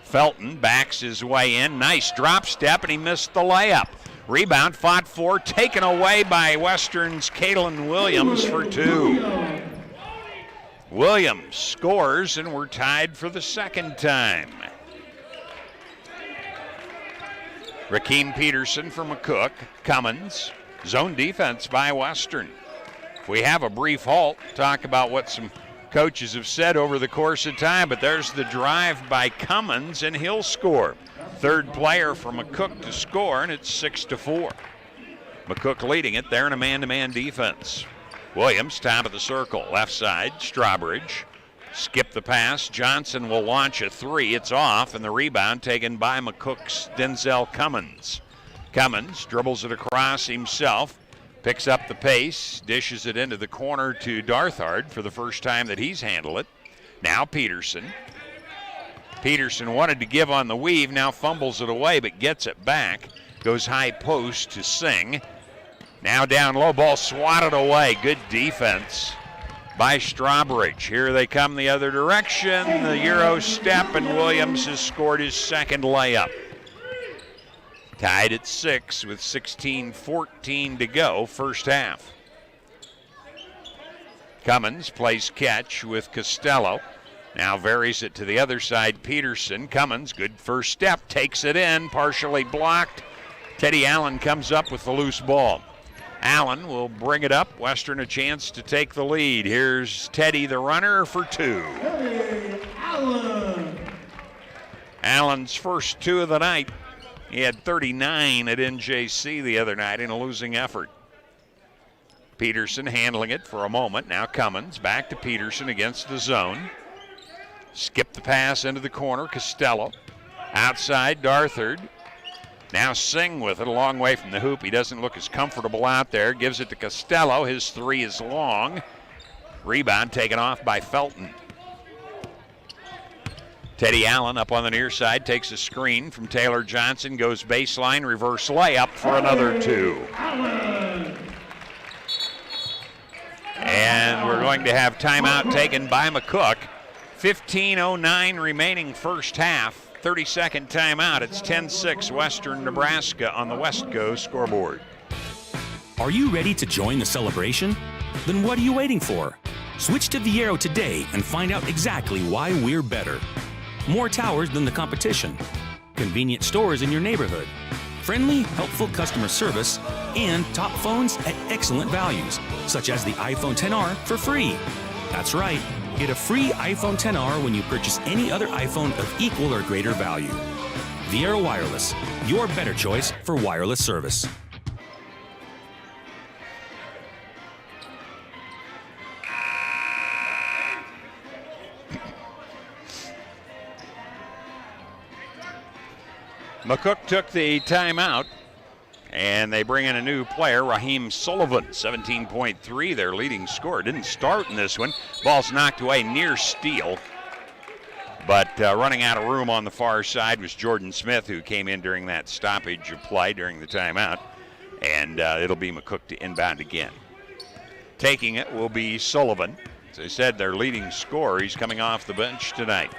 Felton backs his way in. Nice drop step, and he missed the layup. Rebound fought for, taken away by Western's Kalen Williams for 2. Williams scores, and we're tied for the second time. Rakeem Peterson for McCook. Cummins. Zone defense by Western. If we have a brief halt, talk about what some coaches have said over the course of time, but there's the drive by Cummins, and he'll score. Third player for McCook to score, and it's 6-4. McCook leading it there in a man-to-man defense. Williams, top of the circle, left side, Strawbridge. Skip the pass. Johnson will launch a three. It's off, and the rebound taken by McCook's Denzel Cummins. Cummins dribbles it across himself, picks up the pace, dishes it into the corner to Darthard for the first time that he's handled it. Now Peterson. Peterson wanted to give on the weave, now fumbles it away but gets it back. Goes high post to Singh. Now down low, ball swatted away. Good defense by Strawbridge. Here they come the other direction. The Euro step, and Williams has scored his second layup. Tied at 6 with 16:14 to go, first half. Cummins plays catch with Costello. Now varies it to the other side, Peterson. Cummins, good first step, takes it in, partially blocked. Teddy Allen comes up with the loose ball. Allen will bring it up. Western a chance to take the lead. Here's Teddy, the runner, for 2. Allen's first 2 of the night. He had 39 at NJC the other night in a losing effort. Peterson handling it for a moment. Now Cummins back to Peterson against the zone. Skip the pass into the corner. Costello. Outside, Darthard. Now Singh with it a long way from the hoop. He doesn't look as comfortable out there. Gives it to Costello. His three is long. Rebound taken off by Felton. Teddy Allen up on the near side takes a screen from Taylor Johnson. Goes baseline, reverse layup for another 2. And we're going to have timeout taken by McCook. 15:09 remaining first half. 30-second timeout. It's 10-6 Western Nebraska on the Westco scoreboard. Are you ready to join the celebration? Then what are you waiting for? Switch to Viero today and find out exactly why we're better. More towers than the competition. Convenient stores in your neighborhood. Friendly, helpful customer service. And top phones at excellent values, such as the iPhone XR for free. That's right. Get a free iPhone XR when you purchase any other iPhone of equal or greater value. Viero Wireless, your better choice for wireless service. McCook took the timeout, and they bring in a new player, Raheem Sullivan, 17.3, their leading scorer. Didn't start in this one. Ball's knocked away near steal, but running out of room on the far side was Jordan Smith, who came in during that stoppage of play during the timeout, and it'll be McCook to inbound again. Taking it will be Sullivan. As I said, their leading scorer. He's coming off the bench tonight.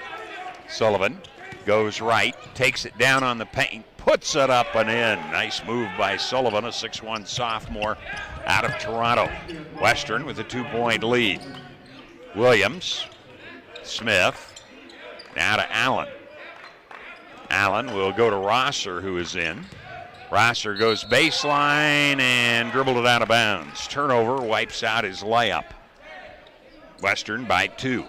Sullivan goes right, takes it down on the paint, puts it up and in. Nice move by Sullivan, a 6'1 sophomore out of Toronto. Western with a 2-point lead. Williams, Smith, now to Allen. Allen will go to Rosser, who is in. Rosser goes baseline and dribbled it out of bounds. Turnover, wipes out his layup. Western by 2.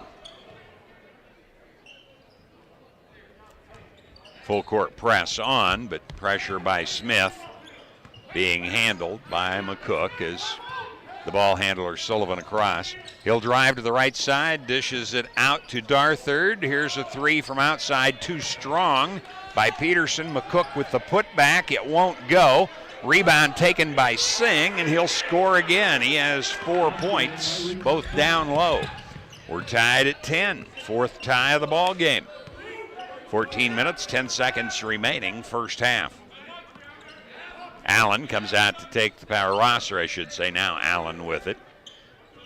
Full court press on, but pressure by Smith being handled by McCook as the ball handler Sullivan across. He'll drive to the right side, dishes it out to Darthard. Here's a three from outside, too strong by Peterson. McCook with the putback. It won't go. Rebound taken by Singh, and he'll score again. He has 4 points, both down low. We're tied at 10, fourth tie of the ball game. 14 minutes, 10 seconds remaining, first half. Allen comes out to take the power. Rosser, I should say now. Allen with it.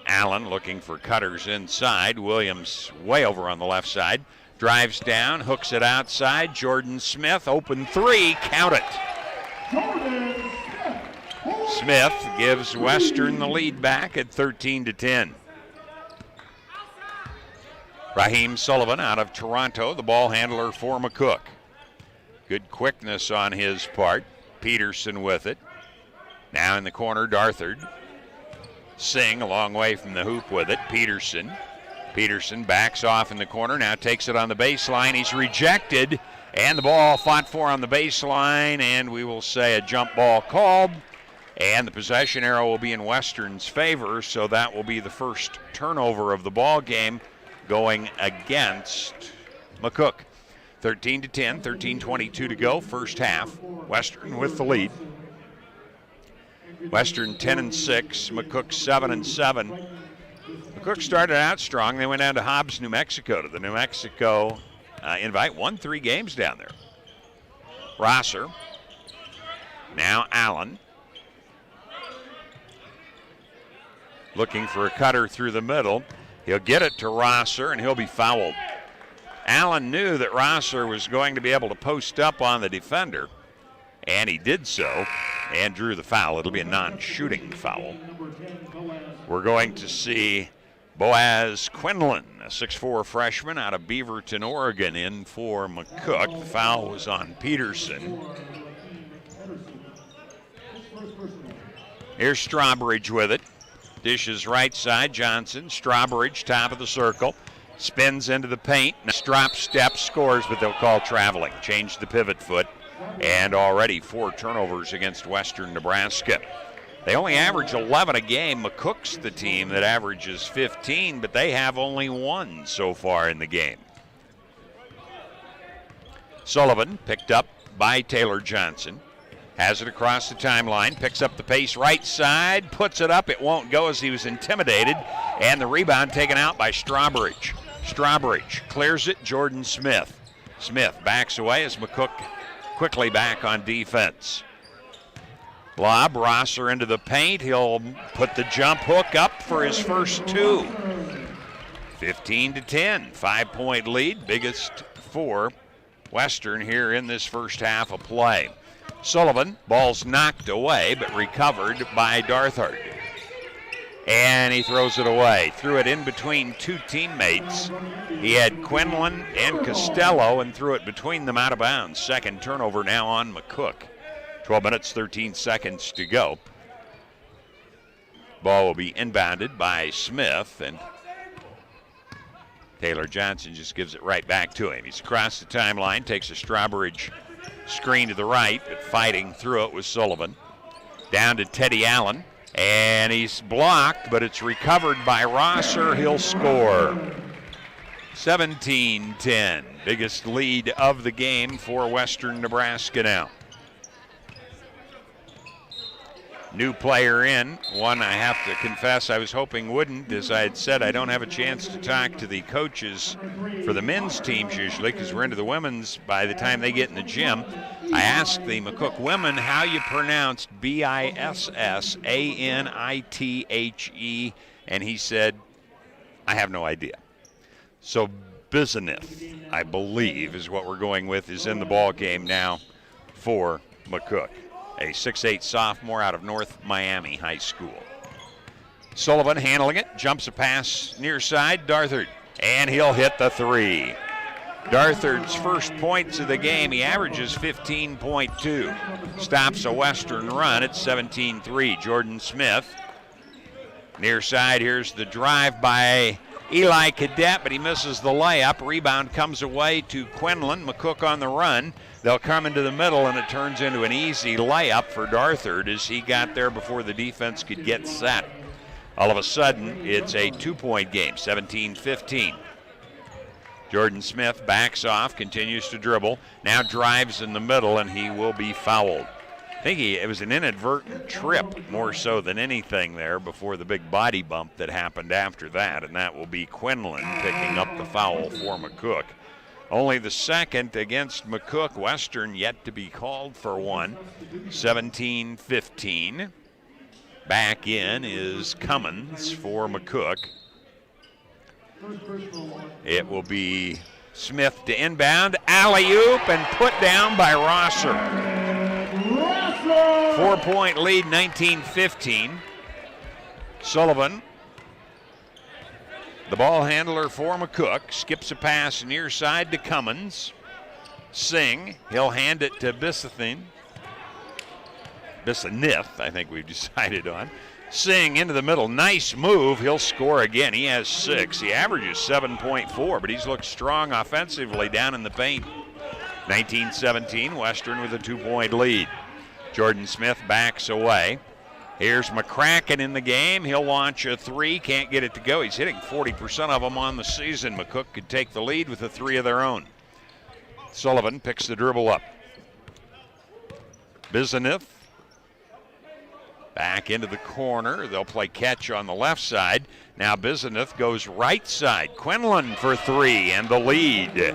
Allen looking for cutters inside. Williams way over on the left side. Drives down, hooks it outside. Jordan Smith, open three, count it. Smith gives Western the lead back at 13-10. Raheem Sullivan out of Toronto, the ball handler for McCook. Good quickness on his part. Peterson with it. Now in the corner, Darthard. Singh a long way from the hoop with it. Peterson backs off in the corner, now takes it on the baseline. He's rejected, and the ball fought for on the baseline, and we will say a jump ball called, and the possession arrow will be in Western's favor, so that will be the first turnover of the ball game going against McCook. 13-10, 13:22 to go, first half. Western with the lead. Western 10-6, McCook 7-7. McCook started out strong. They went down to Hobbs, New Mexico, to the New Mexico invite. Won 3 games down there. Rosser. Now Allen. Looking for a cutter through the middle. He'll get it to Rosser, and he'll be fouled. Allen knew that Rosser was going to be able to post up on the defender, and he did so and drew the foul. It'll be a non-shooting foul. We're going to see Boaz Quinlan, a 6'4 freshman out of Beaverton, Oregon, in for McCook. The foul was on Peterson. Here's Strawbridge with it. Dishes right side, Johnson. Strawbridge, top of the circle. Spins into the paint. Drop step, scores, but they'll call traveling. Change the pivot foot. And already 4 turnovers against Western Nebraska. They only average 11 a game. McCook's the team that averages 15, but they have only 1 so far in the game. Sullivan picked up by Taylor Johnson. Has it across the timeline, picks up the pace right side, puts it up. It won't go as he was intimidated. And the rebound taken out by Strawbridge. Strawbridge clears it, Jordan Smith. Smith backs away as McCook quickly back on defense. Lob, Rosser into the paint. He'll put the jump hook up for his first 2. 15-10, 5-point lead, biggest for Western here in this first half of play. Sullivan, ball's knocked away, but recovered by Darthard. And he throws it away. Threw it in between 2 teammates. He had Quinlan and Costello and threw it between them out of bounds. Second turnover now on McCook. 12 minutes, 13 seconds to go. Ball will be inbounded by Smith, and Taylor Johnson just gives it right back to him. He's across the timeline, takes a Strawbridge screen to the right, but fighting through it was Sullivan. Down to Teddy Allen, and he's blocked, but it's recovered by Rosser. He'll score. 17-10, biggest lead of the game for Western Nebraska now. New player in, one I have to confess I was hoping wouldn't. As I had said, I don't have a chance to talk to the coaches for the men's teams usually because we're into the women's by the time they get in the gym. I asked the McCook women how you pronounced Bissanithe, and he said, I have no idea. So Bissanith, I believe, is what we're going with, is in the ball game now for McCook. A 6'8 sophomore out of North Miami High School. Sullivan handling it, jumps a pass near side, Darthard, and he'll hit the 3. Darthard's first points of the game, he averages 15.2. Stops a Western run at 17-3. Jordan Smith, near side, here's the drive by Eli Cadet, but he misses the layup. Rebound comes away to Quinlan. McCook on the run. They'll come into the middle, and it turns into an easy layup for Darthard as he got there before the defense could get set. All of a sudden, it's a 2-point game, 17-15. Jordan Smith backs off, continues to dribble, now drives in the middle, and he will be fouled. think it was an inadvertent trip more so than anything there before the big body bump that happened after that, and that will be Quinlan picking up the foul for McCook. Only the second against McCook. Western yet to be called for one. 17-15. Back in is Cummins for McCook. It will be Smith to inbound, alley-oop, and put down by Rosser. 4-point lead, 19-15. Sullivan, the ball handler for McCook, skips a pass near side to Cummins. Singh, he'll hand it to Bissonith, I think we've decided on. Singh into the middle, nice move, he'll score again. He has 6, he averages 7.4, but he's looked strong offensively down in the paint. 19-17, Western with a 2-point lead. Jordan Smith backs away. Here's McCracken in the game. He'll launch a 3, can't get it to go. He's hitting 40% of them on the season. McCook could take the lead with a 3 of their own. Sullivan picks the dribble up. Bissonith back into the corner. They'll play catch on the left side. Now Bissonith goes right side. Quinlan for 3 and the lead.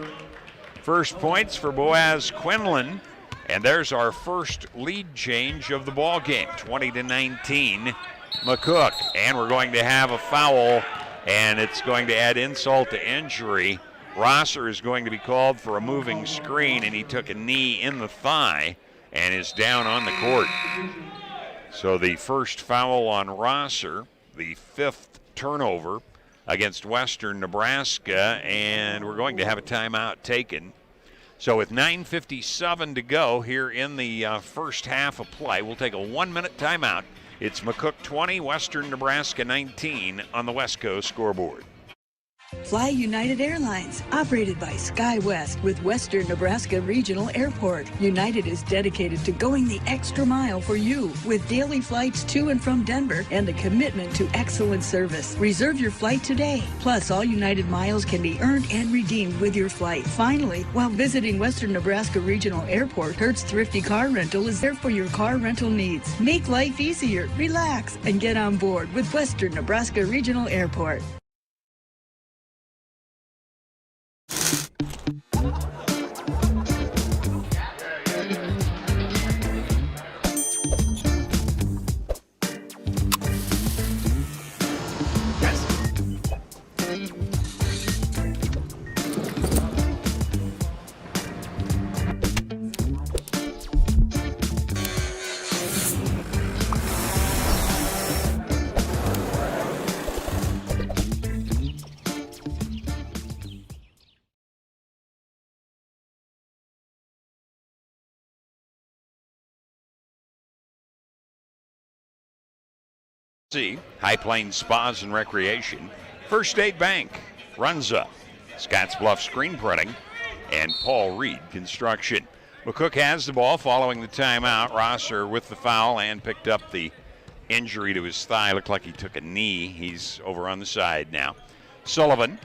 First points for Boaz Quinlan. And there's our first lead change of the ball game, 20-19, McCook. And we're going to have a foul, and it's going to add insult to injury. Rosser is going to be called for a moving screen, and he took a knee in the thigh and is down on the court. So the first foul on Rosser, the 5th turnover against Western Nebraska, and we're going to have a timeout taken. So with 9:57 to go here in the first half of play, we'll take a 1-minute timeout. It's McCook 20, Western Nebraska 19 on the West Coast scoreboard. Fly United Airlines, operated by SkyWest with Western Nebraska Regional Airport. United is dedicated to going the extra mile for you with daily flights to and from Denver and a commitment to excellent service. Reserve your flight today. Plus, all United miles can be earned and redeemed with your flight. Finally, while visiting Western Nebraska Regional Airport, Hertz Thrifty Car Rental is there for your car rental needs. Make life easier, relax, and get on board with Western Nebraska Regional Airport. High Plains Spas and Recreation, First State Bank, Runza, Scottsbluff Screen Printing, and Paul Reed Construction. McCook has the ball following the timeout. Rosser with the foul and picked up the injury to his thigh. Looked like he took a knee. He's over on the side now. Sullivan,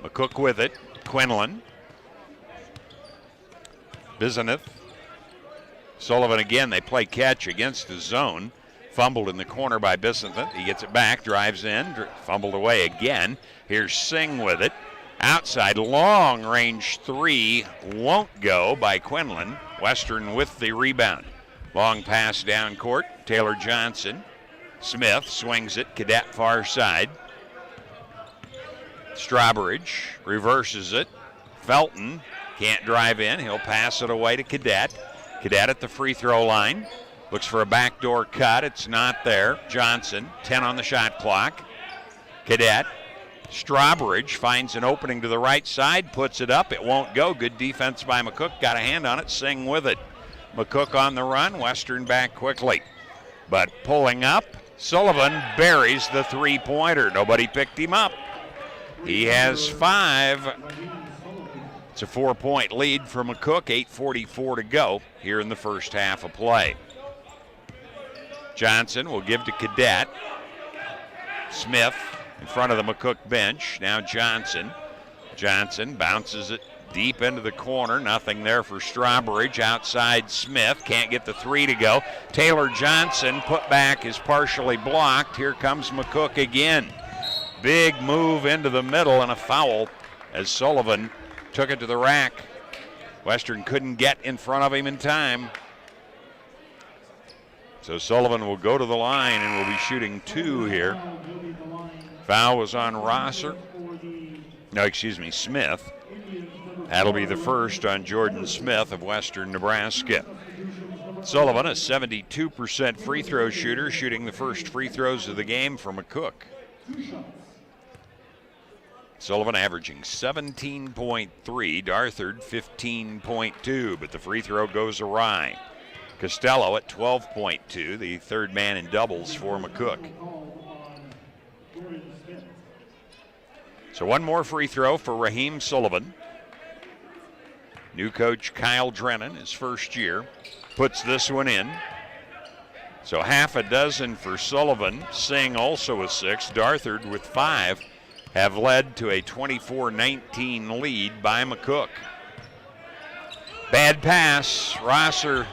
McCook with it. Quinlan, Bissonith, Sullivan again. They play catch against the zone. Fumbled in the corner by Bissonith. He gets it back, drives in, fumbled away again. Here's Singh with it. Outside, long range 3 won't go by Quinlan. Western with the rebound. Long pass down court. Taylor Johnson. Smith swings it. Cadet far side. Strawbridge reverses it. Felton can't drive in. He'll pass it away to Cadet. Cadet at the free throw line. Looks for a backdoor cut. It's not there. Johnson, 10 on the shot clock. Cadet. Strawbridge finds an opening to the right side, puts it up. It won't go. Good defense by McCook. Got a hand on it. Singh with it. McCook on the run. Western back quickly. But pulling up, Sullivan buries the three-pointer. Nobody picked him up. He has 5. It's a 4-point lead for McCook. 8:44 to go here in the first half of play. Johnson will give to Cadet. Smith in front of the McCook bench. Now Johnson. Johnson bounces it Deep into the corner, nothing there for Strawbridge. Outside Smith, can't get the three to go. Taylor Johnson, put back is partially blocked. Here comes McCook again. Big move into the middle and a foul as Sullivan took it to the rack. Western couldn't get in front of him in time. So Sullivan will go to the line and will be shooting 2 here. Foul was on Rosser. No, excuse me, Smith. That'll be the first on Jordan Smith of Western Nebraska. Sullivan, a 72% free throw shooter, shooting the first free throws of the game for McCook. Sullivan averaging 17.3, Darthard 15.2, but the free throw goes awry. Costello at 12.2, the third man in doubles for McCook. So one more free throw for Raheem Sullivan. New coach Kyle Drennan, his first year, puts this one in. So half a dozen for Sullivan. Singh also with 6. Darthard with 5 have led to a 24-19 lead by McCook. Bad pass. Rosser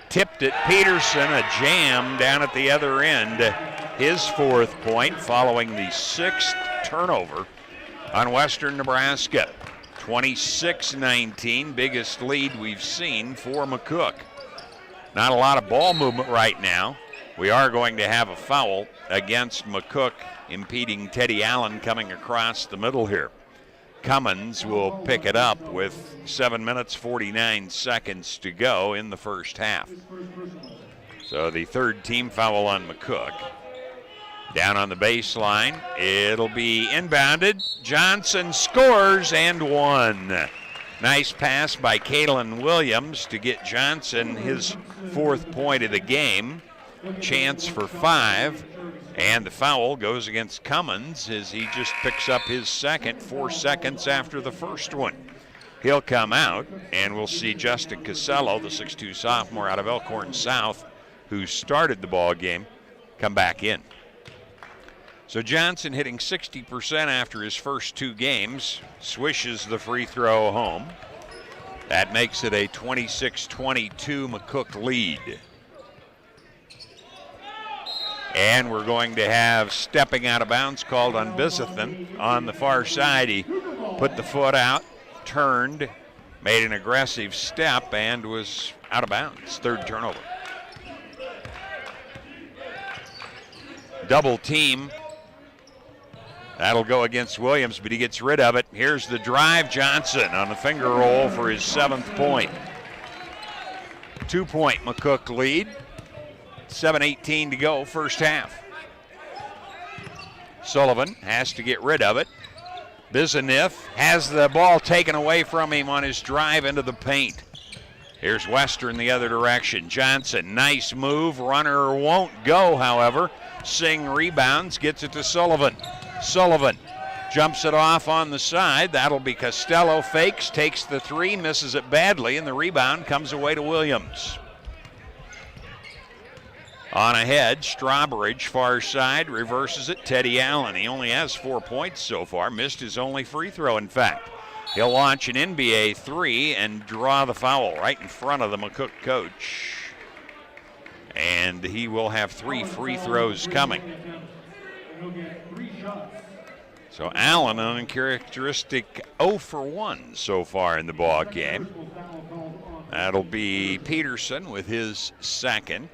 tipped it. Peterson, a jam down at the other end. His 4th point following the 6th turnover on Western Nebraska. 26-19, biggest lead we've seen for McCook. Not a lot of ball movement right now. We are going to have a foul against McCook, impeding Teddy Allen coming across the middle here. Cummins will pick it up with 7 minutes, 49 seconds to go in the first half. So the 3rd team foul on McCook. Down on the baseline, it'll be inbounded. Johnson scores and 1. Nice pass by Kalen Williams to get Johnson his 4th point of the game. Chance for 5. And the foul goes against Cummins as he just picks up his 2nd 4 seconds after the first one. He'll come out, and we'll see Justin Costello, the 6'2 sophomore out of Elkhorn South, who started the ball game, come back in. So Johnson hitting 60% after his first 2 games, swishes the free throw home. That makes it a 26-22 McCook lead. And we're going to have stepping out of bounds called on Bisathan on the far side. He put the foot out, turned, made an aggressive step, and was out of bounds. 3rd turnover. Double team. That'll go against Williams, but he gets rid of it. Here's the drive. Johnson on the finger roll for his 7th point. 2-point McCook lead. 7:18 to go, first half. Sullivan has to get rid of it. Bizanev has the ball taken away from him on his drive into the paint. Here's Western the other direction. Johnson, nice move. Runner won't go, however. Singh rebounds, gets it to Sullivan. Sullivan jumps it off on the side. That'll be Costello. Fakes, takes the 3, misses it badly, and the rebound comes away to Williams. On ahead, Strawbridge, far side, reverses it. Teddy Allen, he only has 4 points so far, missed his only free throw, in fact. He'll launch an NBA 3 and draw the foul right in front of the McCook coach. And he will have 3 free throws coming. So Allen, an uncharacteristic 0 for 1 so far in the ball game. That'll be Peterson with his 2nd.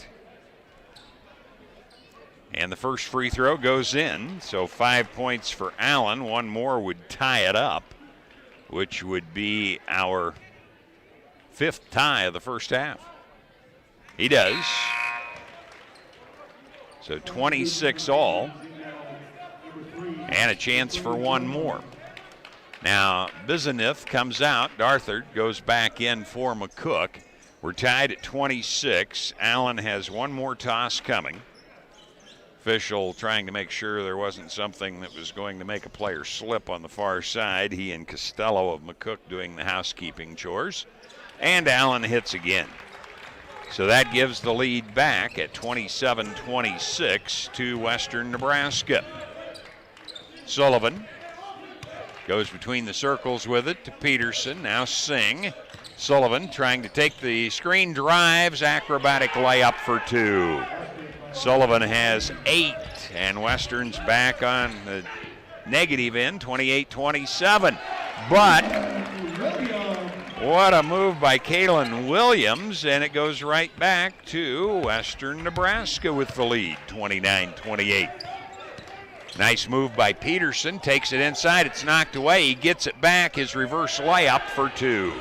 And the first free throw goes in, so 5 points for Allen. 1 more would tie it up, which would be our 5th tie of the first half. He does. So 26 all, and a chance for 1 more. Now, Bizanev comes out. Darthard goes back in for McCook. We're tied at 26. Allen has 1 more toss coming. Official trying to make sure there wasn't something that was going to make a player slip on the far side. He and Costello of McCook doing the housekeeping chores. And Allen hits again. So that gives the lead back at 27-26 to Western Nebraska. Sullivan Goes between the circles with it to Peterson. Now Singh. Sullivan trying to take the screen, drives, acrobatic layup for 2. Sullivan has 8, and Western's back on the negative end, 28-27. But what a move by Kalen Williams, and it goes right back to Western Nebraska with the lead, 29-28. Nice move by Peterson, takes it inside, it's knocked away, he gets it back, his reverse layup for 2.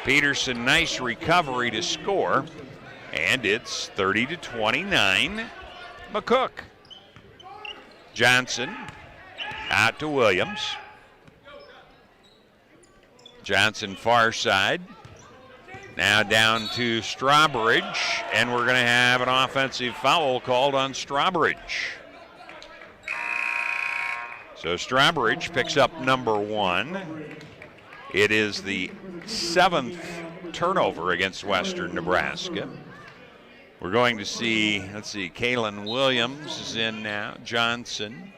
Peterson, nice recovery to score, and it's 30-29. McCook. Johnson out to Williams. Johnson far side. Now down to Strawbridge, and we're going to have an offensive foul called on Strawbridge. So Strawbridge picks up number 1. It is the 7th turnover against Western Nebraska. We're going to see, Kalen Williams is in now, Johnson,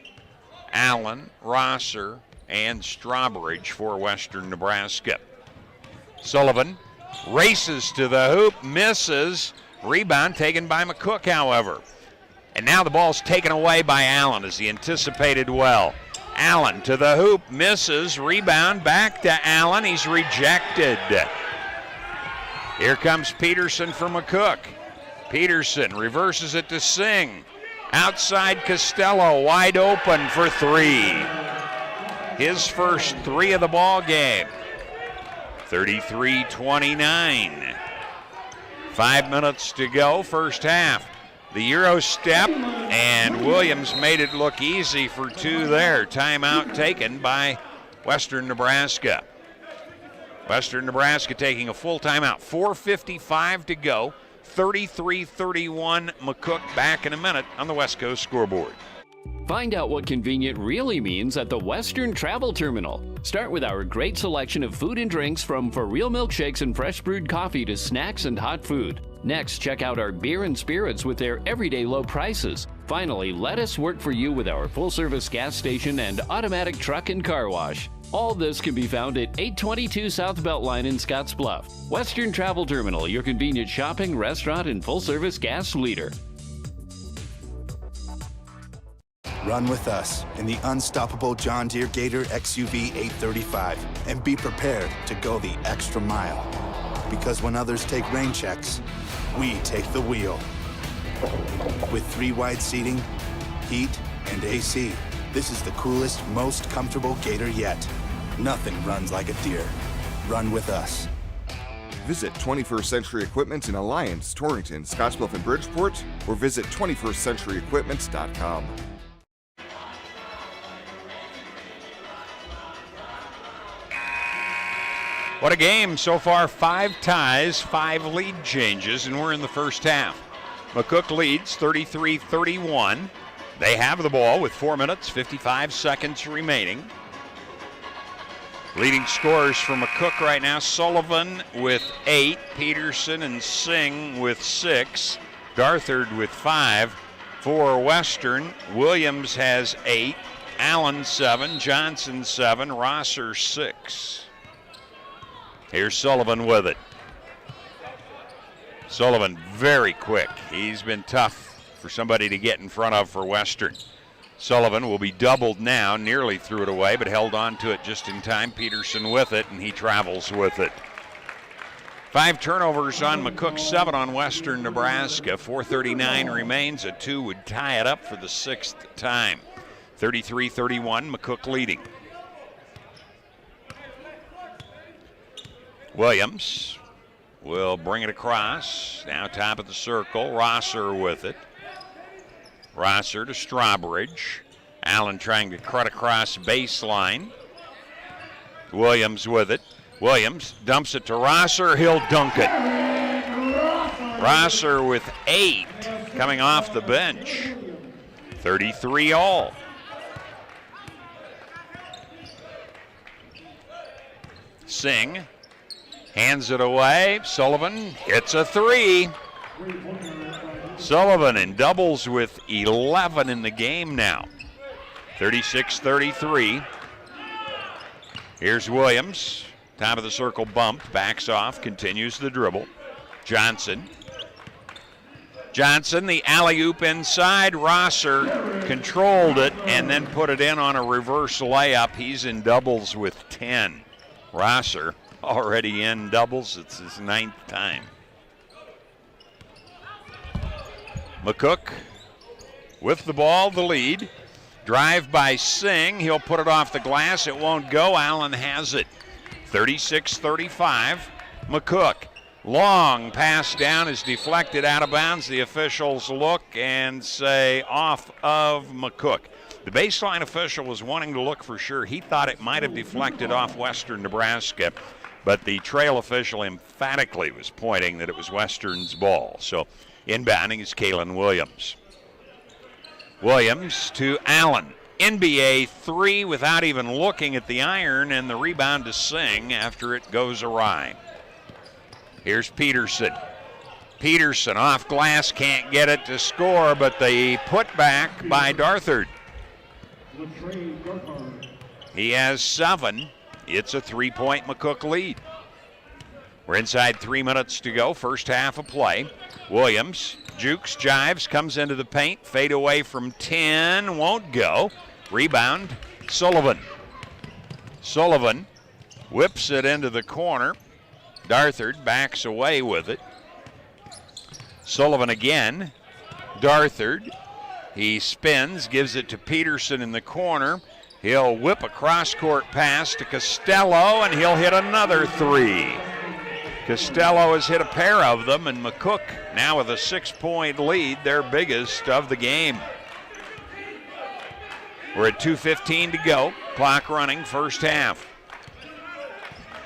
Allen, Rosser, and Strawbridge for Western Nebraska. Sullivan races to the hoop, misses, rebound taken by McCook, however. And now the ball's taken away by Allen as he anticipated well. Allen to the hoop, misses, rebound back to Allen, he's rejected. Here comes Peterson for McCook. Peterson reverses it to Singh. Outside Costello, wide open for 3. His first 3 of the ball game. 33-29. 5 minutes to go, first half. The Euro step, and Williams made it look easy for 2 there. Timeout taken by Western Nebraska. Western Nebraska taking a full timeout. 4:55 to go. 33-31. McCook back in a minute on the West Coast scoreboard. Find out what convenient really means at the Western Travel Terminal. Start with our great selection of food and drinks, from for real milkshakes and fresh brewed coffee to snacks and hot food. Next, check out our beer and spirits with their everyday low prices. Finally, let us work for you with our full-service gas station and automatic truck and car wash. All this can be found at 822 South Beltline in Scottsbluff. Western Travel Terminal, your convenient shopping, restaurant, and full-service gas leader. Run with us in the unstoppable John Deere Gator XUV 835 and be prepared to go the extra mile. Because when others take rain checks, we take the wheel. With 3 wide seating, heat, and AC, this is the coolest, most comfortable Gator yet. Nothing runs like a Deere. Run with us. Visit 21st Century Equipment in Alliance, Torrington, Scottsbluff, and Bridgeport, or visit 21stcenturyequipment.com. What a game so far. 5 ties, 5 lead changes, and we're in the first half. McCook leads 33-31. They have the ball with 4 minutes, 55 seconds remaining. Leading scorers for McCook right now, Sullivan with 8, Peterson and Singh with 6, Garthard with 5. For Western, Williams has 8, Allen 7, Johnson 7, Rosser 6. Here's Sullivan with it. Sullivan very quick. He's been tough for somebody to get in front of for Western. Sullivan will be doubled now, nearly threw it away, but held on to it just in time. Peterson with it, and he travels with it. 5 turnovers on McCook, 7 on Western Nebraska. 4:39 remains. A 2 would tie it up for the 6th time. 33-31, McCook leading. Williams will bring it across. Now top of the circle. Rosser with it. Rosser to Strawbridge. Allen trying to cut across baseline. Williams with it. Williams dumps it to Rosser. He'll dunk it. Rosser with 8 coming off the bench. 33 all. Singh hands it away. Sullivan hits a 3. Sullivan in doubles with 11 in the game now. 36-33. Here's Williams. Top of the circle bumped, backs off, continues the dribble. Johnson, the alley-oop inside. Rosser controlled it and then put it in on a reverse layup. He's in doubles with 10. Rosser already in doubles. It's his 9th time. McCook with the ball, the lead. Drive by Singh. He'll put it off the glass. It won't go. Allen has it. 36-35. McCook. Long pass down is deflected out of bounds. The officials look and say off of McCook. The baseline official was wanting to look for sure. He thought it might have deflected off Western Nebraska, but the trail official emphatically was pointing that it was Western's ball. So inbounding is Kalen Williams. Williams to Allen. NBA 3 without even looking at the iron, and the rebound to Singh after it goes awry. Here's Peterson. Peterson off glass, can't get it to score, but the putback by Darthard. He has 7. It's a 3-point McCook lead. We're inside 3 minutes to go, first half of play. Williams jukes, jives, comes into the paint, fade away from 10, won't go. Rebound, Sullivan. Sullivan whips it into the corner. Darthard backs away with it. Sullivan again. Darthard. He spins, gives it to Peterson in the corner. He'll whip a cross-court pass to Costello, and he'll hit another 3. Costello has hit a pair of them, and McCook now with a 6-point lead, their biggest of the game. We're at 2:15 to go. Clock running, first half.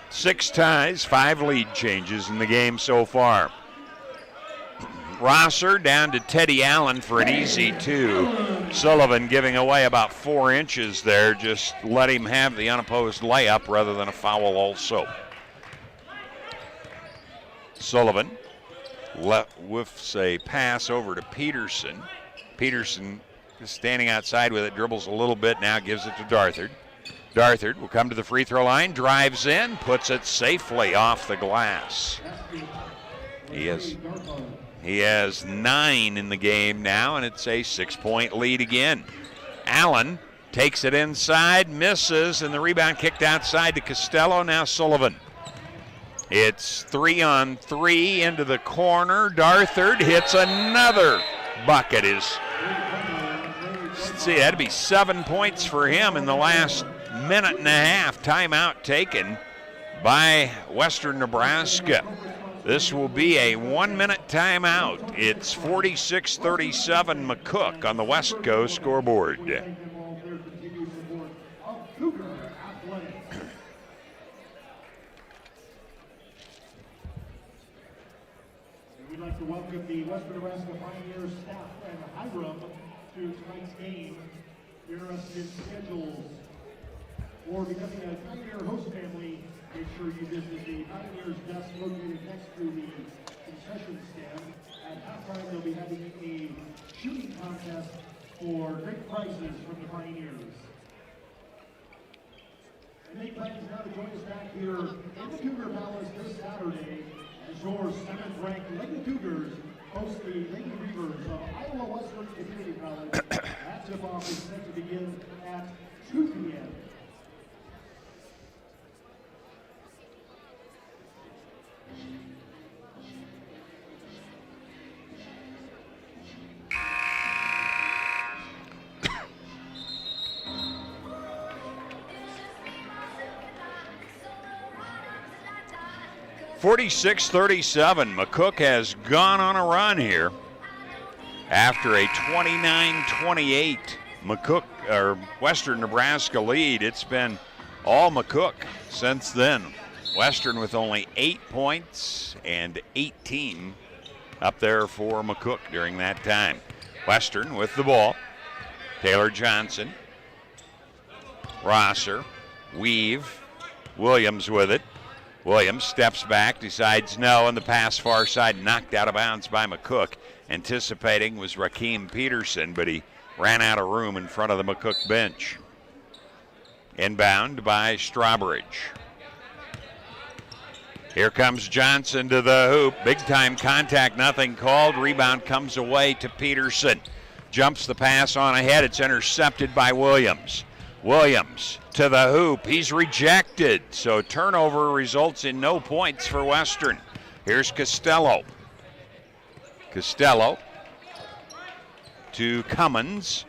6 ties, 5 lead changes in the game so far. Rosser down to Teddy Allen for an easy 2. Sullivan giving away about 4 inches there. Just let him have the unopposed layup rather than a foul also. Sullivan whiffs a pass over to Peterson. Peterson is standing outside with it, dribbles a little bit now, gives it to Darthard. Darthard will come to the free throw line, drives in, puts it safely off the glass. He has 9 in the game now, and it's a 6-point lead again. Allen takes it inside, misses, and the rebound kicked outside to Costello. Now Sullivan. It's 3-on-3 into the corner. Darthard hits another bucket. That'd be 7 points for him in the last minute and a half. Timeout taken by Western Nebraska. This will be a 1-minute timeout. It's 46-37 McCook on the West Coast scoreboard. We'd like to welcome the Western Nebraska Pioneers staff and Hiram to tonight's game. Here are your schedules for becoming a Pioneer host family. Make sure you visit the Pioneers desk located next to the concession stand. At halftime, they'll be having a shooting contest for great prizes from the Pioneers. And they plans now to join us back here in the Cougar Palace this Saturday as your 7th-ranked Lady Cougars host the Lady Reavers of Iowa Western Community College. That tip-off is set to begin at 2 p.m. (46-37). McCook has gone on a run here after a 29-28 Western Nebraska lead. It's been all McCook since then. Western with only 8 points and 18 up there for McCook during that time. Western with the ball. Taylor Johnson, Rosser, Weave, Williams with it. Williams steps back, decides no, and the pass far side knocked out of bounds by McCook. Anticipating was Rakeem Peterson, but he ran out of room in front of the McCook bench. Inbound by Strawbridge. Here comes Johnson to the hoop. Big time contact, nothing called. Rebound comes away to Peterson. Jumps the pass on ahead. It's intercepted by Williams. Williams to the hoop. He's rejected. So turnover results in no points for Western. Here's Costello. Costello to Cummins.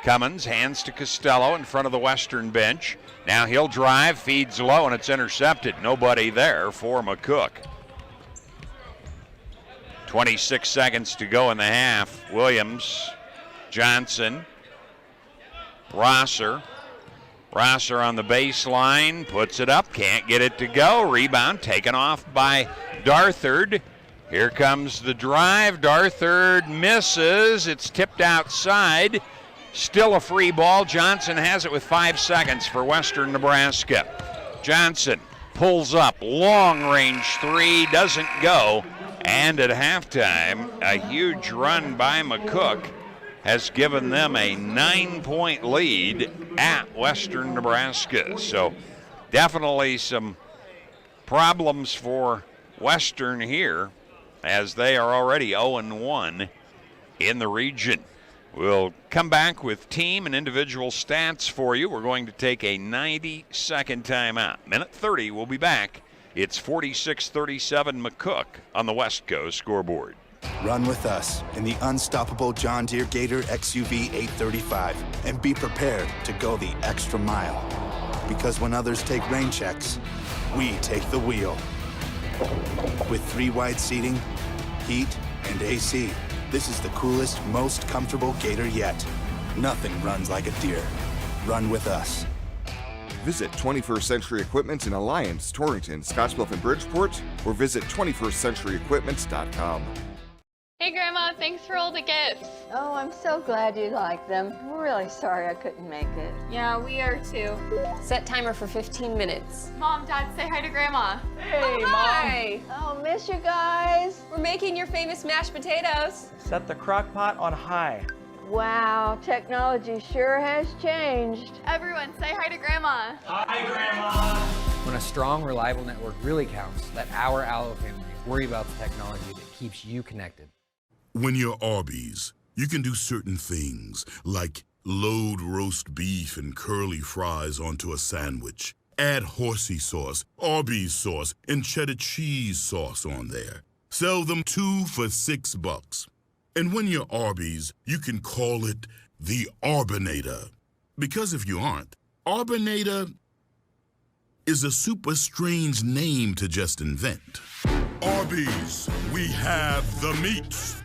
Cummins hands to Costello in front of the Western bench. Now he'll drive, feeds low, and it's intercepted. Nobody there for McCook. 26 seconds to go in the half. Williams, Johnson, Rosser. Rosser on the baseline, puts it up, can't get it to go. Rebound taken off by Darthard. Here comes the drive. Darthard misses. It's tipped outside. Still a free ball. Johnson has it with 5 seconds for Western Nebraska. Johnson pulls up, long range three, doesn't go. And at halftime, a huge run by McCook has given them a 9-point lead at Western Nebraska. So definitely some problems for Western here, as they are already 0-1 in the region. We'll come back with team and individual stats for you. We're going to take a 90-second timeout. Minute 30, we'll be back. It's 46-37 McCook on the West Coast scoreboard. Run with us in the unstoppable John Deere Gator XUV 835 and be prepared to go the extra mile. Because when others take rain checks, we take the wheel. With 3 wide seating, heat, and AC, this is the coolest, most comfortable Gator yet. Nothing runs like a Deere. Run with us. Visit 21st Century Equipment in Alliance, Torrington, Scottsbluff, and Bridgeport, or visit 21stcenturyequipment.com. Hey Grandma, thanks for all the gifts. Oh, I'm so glad you like them. I'm really sorry I couldn't make it. Yeah, we are too. Set timer for 15 minutes. Mom, Dad, say hi to Grandma. Hey, Hi. Oh, miss you guys. We're making your famous mashed potatoes. Set the crock pot on high. Wow, technology sure has changed. Everyone, say hi to Grandma. Hi, Grandma. When a strong, reliable network really counts, let our Allo family worry about the technology that keeps you connected. When you're Arby's, you can do certain things, like load roast beef and curly fries onto a sandwich, add horsey sauce, Arby's sauce, and cheddar cheese sauce on there. Sell them 2 for $6. And when you're Arby's, you can call it the Arbinator. Because if you aren't, Arbinator is a super strange name to just invent. Arby's, we have the meats.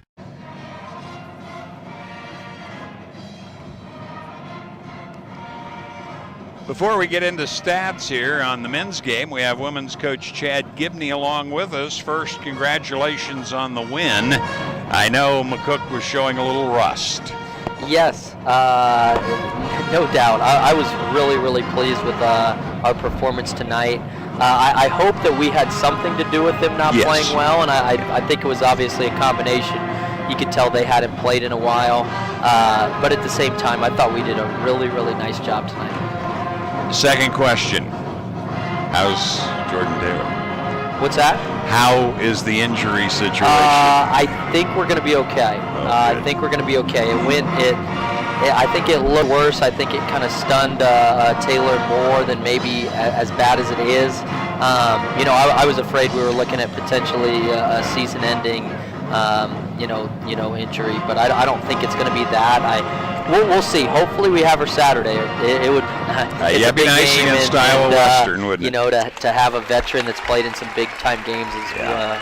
Before we get into stats here on the men's game, we have women's coach Chad Gibney along with us. First, congratulations on the win. I know McCook was showing a little rust. Yes, no doubt. I was really, really pleased with our performance tonight. I hope that we had something to do with them not playing well, and I think it was obviously a combination. You could tell they hadn't played in a while, but at the same time, I thought we did a really, really nice job tonight. Second question, how's Jordan doing? What's that? How is the injury situation? I think we're going to be okay. I think we're going to be okay. I think it looked worse. I think it kind of stunned Taylor more than maybe as bad as it is. I was afraid we were looking at potentially a season-ending, injury, but I don't think it's going to be that. We'll see. Hopefully we have her Saturday. It would. It's a big nice game, against Iowa Western, wouldn't it? To have a veteran that's played in some big-time games is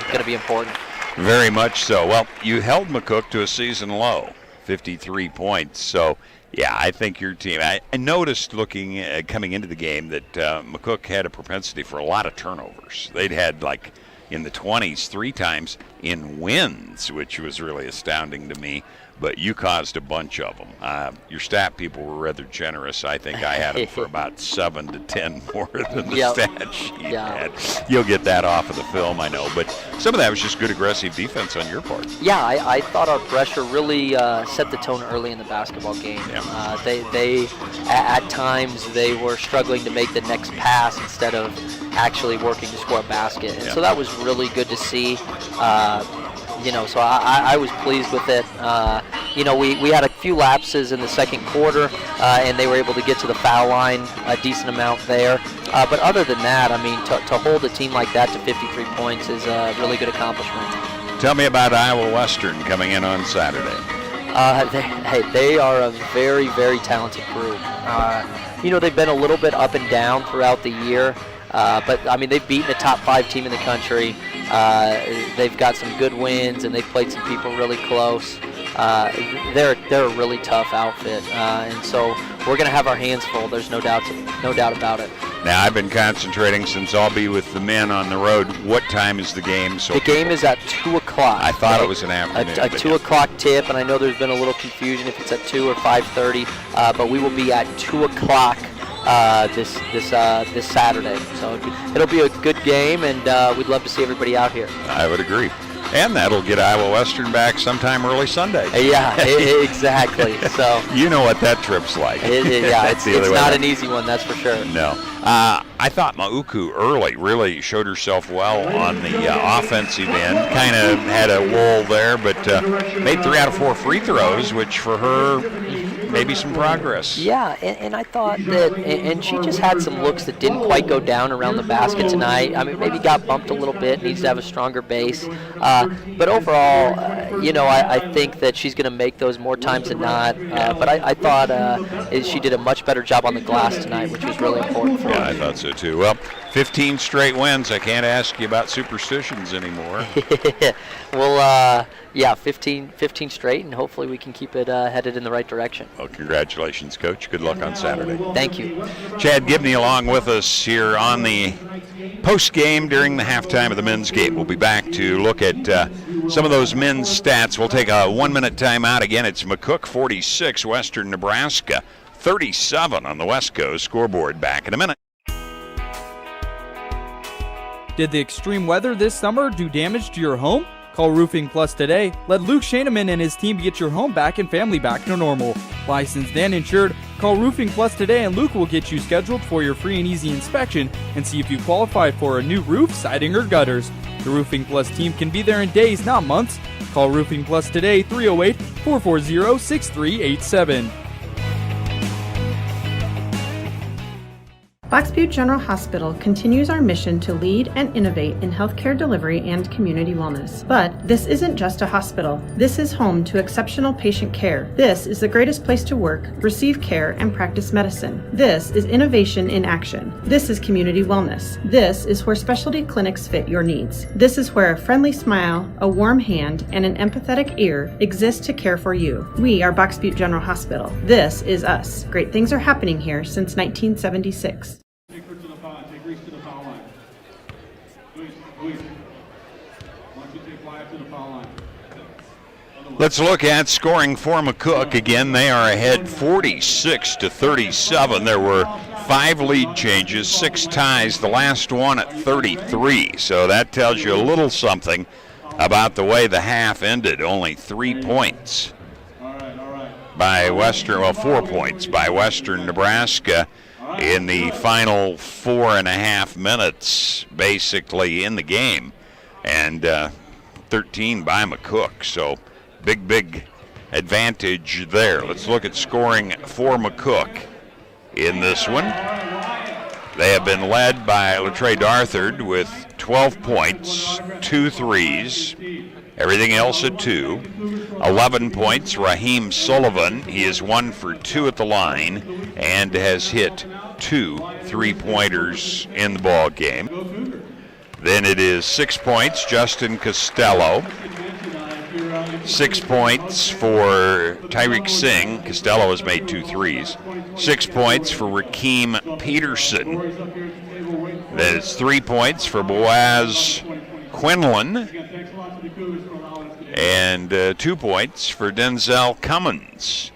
going to be important. Very much so. Well, you held McCook to a season low, 53 points. So, yeah, I think your team. I noticed coming into the game that McCook had a propensity for a lot of turnovers. They'd had like in the 20s 3 times in wins, which was really astounding to me. But you caused a bunch of them. Your stat people were rather generous. I think I had them for about 7 to 10 more than the stat sheet had. You'll get that off of the film, I know. But some of that was just good aggressive defense on your part. Yeah, I thought our pressure really set the tone early in the basketball game. Yeah. They at times they were struggling to make the next pass instead of actually working to score a basket. And so that was really good to see. So I was pleased with it. We had a few lapses in the second quarter, and they were able to get to the foul line a decent amount there. But other than that, I mean, to hold a team like that to 53 points is a really good accomplishment. Tell me about Iowa Western coming in on Saturday. They are a very, very talented group. They've been a little bit up and down throughout the year. But I mean, they've beaten the top 5 team in the country. They've got some good wins, and they've played some people really close. They're a really tough outfit, and so we're going to have our hands full. There's no doubt about it. Now, I've been concentrating since I'll be with the men on the road. What time is the game? The game is at 2 o'clock. I thought it was an afternoon. A 2 o'clock tip, and I know there's been a little confusion if it's at 2 or 5:30, but we will be at 2 o'clock. This Saturday, so it'll be a good game, and we'd love to see everybody out here. I would agree, and that'll get Iowa Western back sometime early Sunday. Yeah, exactly. So you know what that trip's like. It's not an easy one, that's for sure. No, I thought Mauku early really showed herself well on the offensive end. Kind of had a lull there, but made 3 out of 4 free throws, which for her. Maybe some progress. Yeah, and I thought that, and she just had some looks that didn't quite go down around the basket tonight. I mean, maybe got bumped a little bit, needs to have a stronger base. But overall, I think that she's going to make those more times than not. But I thought she did a much better job on the glass tonight, which was really important for her. Yeah, I thought so too. Well, 15 straight wins. I can't ask you about superstitions anymore. Well, 15 straight, and hopefully we can keep it headed in the right direction. Well, congratulations, Coach. Good luck on Saturday. Thank you. Chad Gibney along with us here on the post-game during the halftime of the men's game. We'll be back to look at some of those men's stats. We'll take a 1-minute timeout. Again, it's McCook 46, Western Nebraska 37 on the West Coast. Scoreboard back in a minute. Did the extreme weather this summer do damage to your home? Call Roofing Plus today. Let Luke Shaneman and his team get your home back and family back to normal. Licensed and insured, call Roofing Plus today and Luke will get you scheduled for your free and easy inspection and see if you qualify for a new roof, siding, or gutters. The Roofing Plus team can be there in days, not months. Call Roofing Plus today, 308-440-6387. Box Butte General Hospital continues our mission to lead and innovate in healthcare delivery and community wellness. But this isn't just a hospital. This is home to exceptional patient care. This is the greatest place to work, receive care, and practice medicine. This is innovation in action. This is community wellness. This is where specialty clinics fit your needs. This is where a friendly smile, a warm hand, and an empathetic ear exist to care for you. We are Box Butte General Hospital. This is us. Great things are happening here since 1976. Take her to the foul. Take Reese to the foul line. Luis, why don't you take Wyatt to the foul line? Let's look at scoring for McCook. Again, they are ahead 46-37. There were 5 lead changes, 6 ties, the last one at 33. So that tells you a little something about the way the half ended. Only 3 points by Western, 4 points by Western Nebraska in the final 4.5 minutes, basically, in the game, and 13 by McCook. So big advantage there. Let's look at scoring for McCook in this one. They have been led by Latrey Darthard with 12 points, 2 threes, everything else at 2. 11 points, Raheem Sullivan. He is 1 for 2 at the line and has hit 2 3-pointers in the ball game. Then it is 6 points, Justin Costello. 6 points for Tyreek Singh. Costello has made 2 threes. 6 points for Rakeem Peterson. Then it's 3 points for Boaz Quinlan. Again, thanks a lot to the Cougars for allowing us to do And 2 points for Denzel Cummins.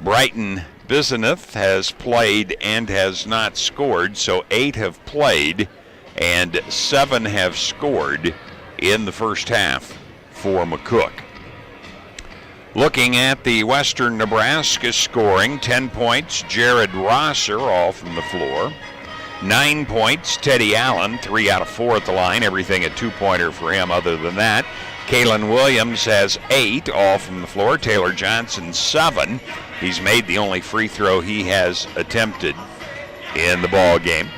Brighton Bismuth has played and has not scored, so 8 have played and 7 have scored in the first half for McCook. Looking at the Western Nebraska scoring, 10 points, Jared Rosser, all from the floor. 9 points, Teddy Allen, 3 out of 4 at the line, everything a 2-pointer for him other than that. Kalen Williams has 8, all from the floor. Taylor Johnson, 7. He's made the only free throw he has attempted in the ball game.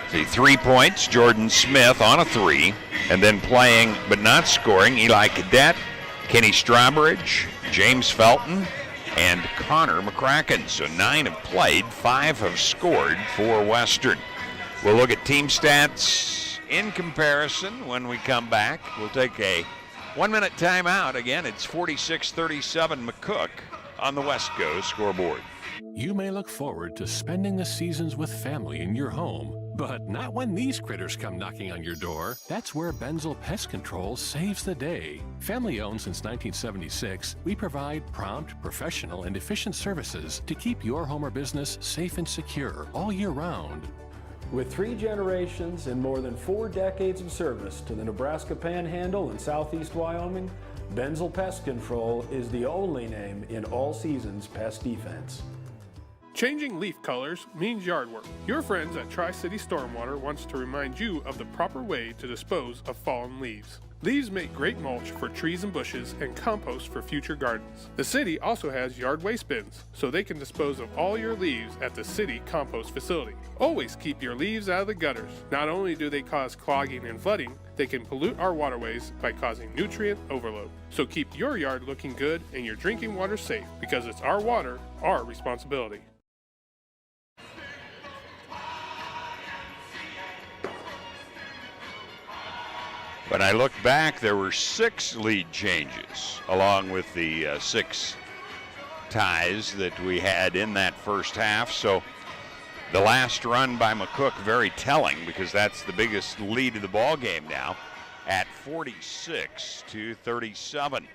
See, 3 points, Jordan Smith on a 3, and then playing but not scoring, Eli Cadet, Kenny Strawbridge, James Felton, and Connor McCracken. So 9 have played, 5 have scored for Western. We'll look at team stats in comparison when we come back. We'll take a 1-minute timeout. Again, it's 46-37 McCook on the Wesco scoreboard. You may look forward to spending the seasons with family in your home, but not when these critters come knocking on your door. That's where Benzel Pest Control saves the day. Family owned since 1976, we provide prompt, professional, and efficient services to keep your home or business safe and secure all year round. With 3 generations and more than 4 decades of service to the Nebraska Panhandle and Southeast Wyoming, Benzel Pest Control is the only name in all seasons pest defense. Changing leaf colors means yard work. Your friends at Tri-City Stormwater wants to remind you of the proper way to dispose of fallen leaves. Leaves make great mulch for trees and bushes and compost for future gardens. The city also has yard waste bins, so they can dispose of all your leaves at the city compost facility. Always keep your leaves out of the gutters. Not only do they cause clogging and flooding, they can pollute our waterways by causing nutrient overload. So keep your yard looking good and your drinking water safe, because it's our water, our responsibility. When I look back, there were 6 lead changes, along with the 6 ties that we had in that first half. So the last run by McCook, very telling, because that's the biggest lead of the ball game now at 46-37.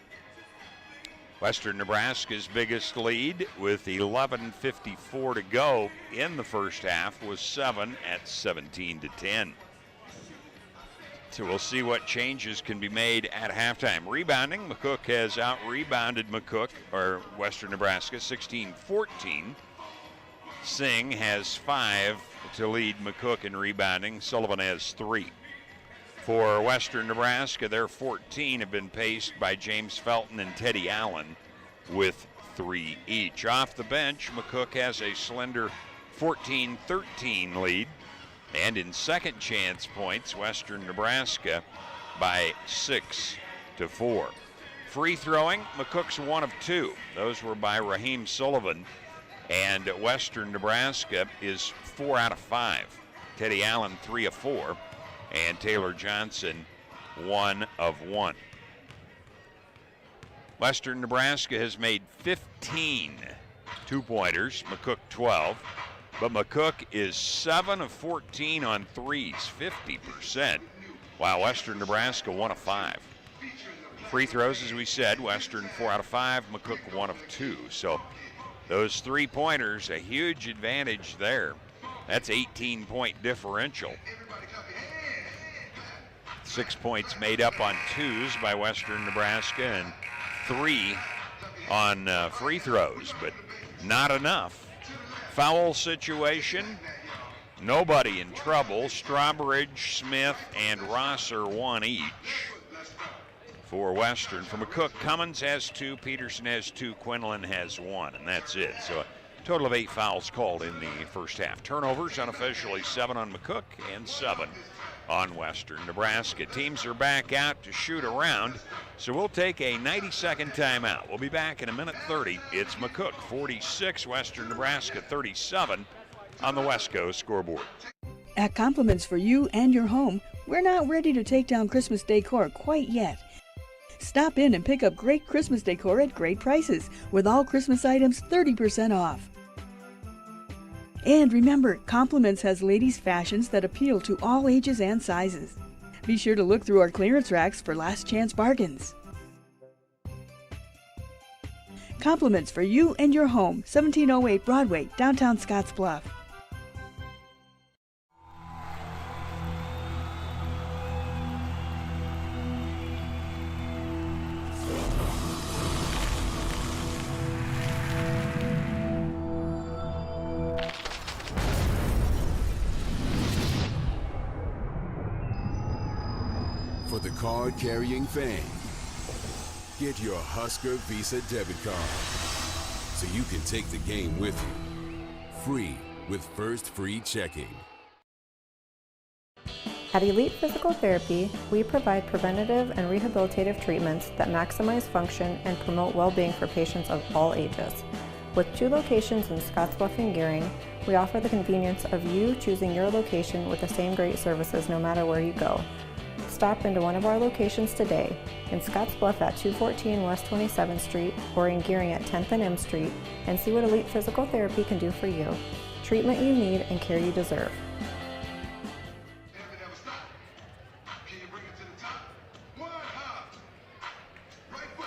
Western Nebraska's biggest lead with 11:54 to go in the first half was 7 at 17-10. So we'll see what changes can be made at halftime. Rebounding, McCook has out-rebounded Western Nebraska 16-14. Singh has 5 to lead McCook in rebounding. Sullivan has 3. For Western Nebraska, their 14 have been paced by James Felton and Teddy Allen with 3 each. Off the bench, McCook has a slender 14-13 lead. And in second chance points, Western Nebraska by 6-4. Free throwing, McCook's 1 of 2. Those were by Raheem Sullivan. And Western Nebraska is 4 out of 5. Teddy Allen 3 of 4. And Taylor Johnson 1 of 1. Western Nebraska has made 15 two-pointers, McCook 12. But McCook is 7 of 14 on threes, 50%, while Western Nebraska 1 of 5. Free throws, as we said, Western 4 out of 5, McCook 1 of 2. So those 3-pointers, a huge advantage there. That's 18-point differential. 6 points made up on 2s by Western Nebraska and 3 on free throws, but not enough. Foul situation, nobody in trouble. Strawbridge, Smith, and Rosser 1 each for Western. For McCook, Cummins has 2, Peterson has 2, Quinlan has 1, and that's it. So a total of 8 fouls called in the first half. Turnovers unofficially 7 on McCook and 7 on Western Nebraska. Teams are back out to shoot around, so we'll take a 90-second timeout. We'll be back in a minute 30. It's McCook 46, Western Nebraska 37 on the Wesco scoreboard. At Compliments for you and your home, we're not ready to take down Christmas decor quite yet. Stop in and pick up great Christmas decor at great prices, with all Christmas items 30% off. And remember, Compliments has ladies' fashions that appeal to all ages and sizes. Be sure to look through our clearance racks for last chance bargains. Compliments for you and your home, 1708 Broadway, downtown Scottsbluff. For the card-carrying fan, get your Husker Visa debit card so you can take the game with you. Free with First Free Checking. At Elite Physical Therapy, we provide preventative and rehabilitative treatments that maximize function and promote well-being for patients of all ages. With 2 locations in Scottsbluff and Gearing, we offer the convenience of you choosing your location with the same great services no matter where you go. Stop into one of our locations today, in Scottsbluff at 214 West 27th Street or in Gearing at 10th and M Street, and see what Elite Physical Therapy can do for you. Treatment you need and care you deserve.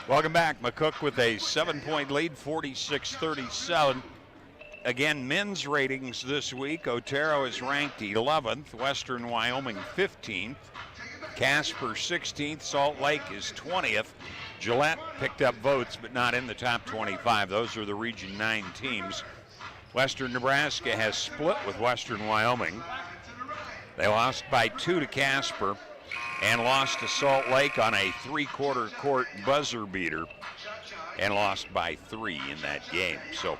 Welcome back. McCook with a 7-point lead, 46-37. Again, men's ratings this week. Otero is ranked 11th, Western Wyoming 15th, Casper 16th, Salt Lake is 20th. Gillette picked up votes but not in the top 25. Those are the Region 9 teams. Western Nebraska has split with Western Wyoming. They lost by 2 to Casper and lost to Salt Lake on a 3-quarter court buzzer beater and lost by 3 in that game. So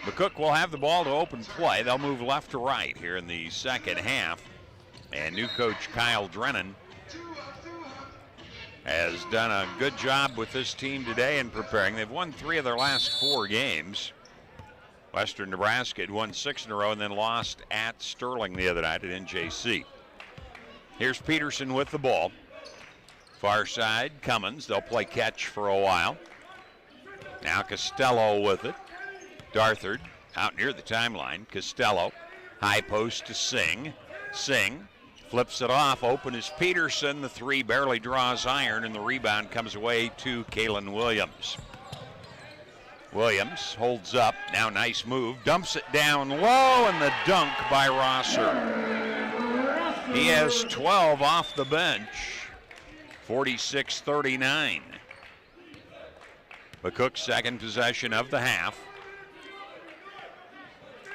McCook will have the ball to open play. They'll move left to right here in the second half. And new coach Kyle Drennan has done a good job with this team today in preparing. They've won 3 of their last 4 games. Western Nebraska had won 6 in a row and then lost at Sterling the other night at NJC. Here's Peterson with the ball. Far side, Cummins. They'll play catch for a while. Now Costello with it. Darthard out near the timeline. Costello, high post to Singh. Singh flips it off. Open is Peterson. The 3 barely draws iron, and the rebound comes away to Kalen Williams. Williams holds up. Now nice move. Dumps it down low, and the dunk by Rosser. He has 12 off the bench. 46-39. McCook's second possession of the half.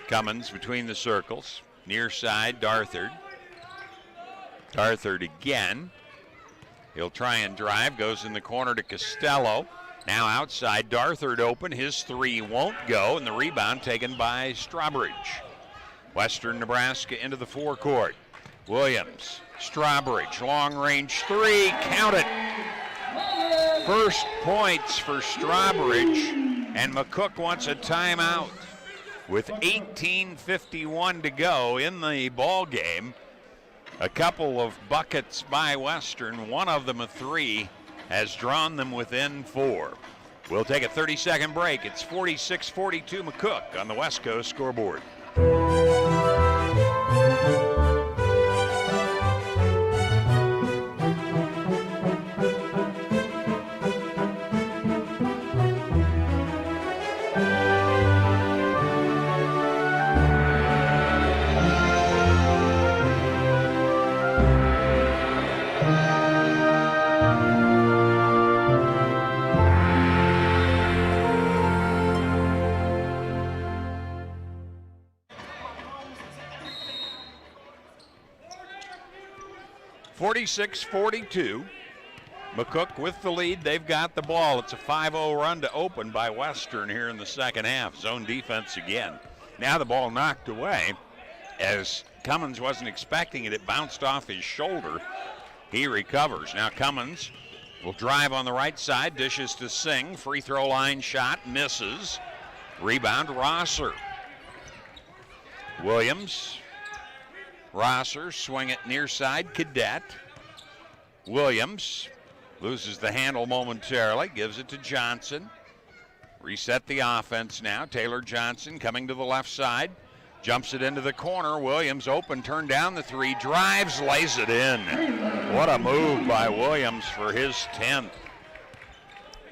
Cummins between the circles. Near side, Darthard. Darthard again. He'll try and drive. Goes in the corner to Costello. Now outside, Darthard open. His 3 won't go, and the rebound taken by Strawbridge. Western Nebraska into the forecourt. Williams, Strawbridge, long range 3. Count it. First points for Strawbridge, and McCook wants a timeout. With 18:51 to go in the ball game, a couple of buckets by Western, one of them a 3, has drawn them within 4. We'll take a 30-second break. It's 46-42 McCook on the West Coast scoreboard. 46-42. McCook with the lead. They've got the ball. It's a 5-0 run to open by Western here in the second half. Zone defense again. Now the ball knocked away as Cummins wasn't expecting it. It bounced off his shoulder. He recovers. Now Cummins will drive on the right side. Dishes to Singh. Free throw line shot. Misses. Rebound Rosser. Williams. Rosser, swing it near side, Cadet. Williams loses the handle momentarily, gives it to Johnson. Reset the offense now. Taylor Johnson coming to the left side. Jumps it into the corner. Williams open, turned down the three, drives, lays it in. What a move by Williams for his 10th.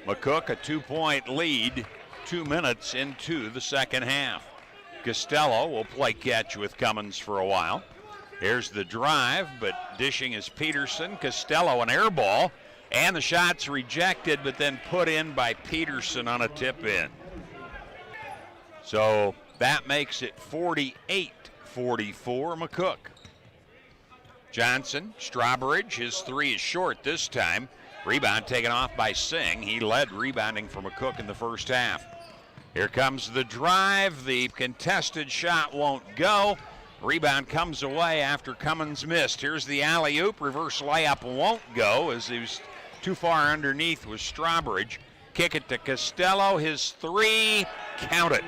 McCook a 2-point lead, 2 minutes into the second half. Costello will play catch with Cummins for a while. Here's the drive, but dishing is Peterson. Costello an air ball, and the shot's rejected, but then put in by Peterson on a tip in. So that makes it 48-44 McCook. Johnson, Strawbridge, his three is short this time. Rebound taken off by Singh. He led rebounding for McCook in the first half. Here comes the drive. The contested shot won't go. Rebound comes away after Cummins missed. Here's the alley-oop. Reverse layup won't go as he was too far underneath with Strawbridge. Kick it to Costello. His three. Count it.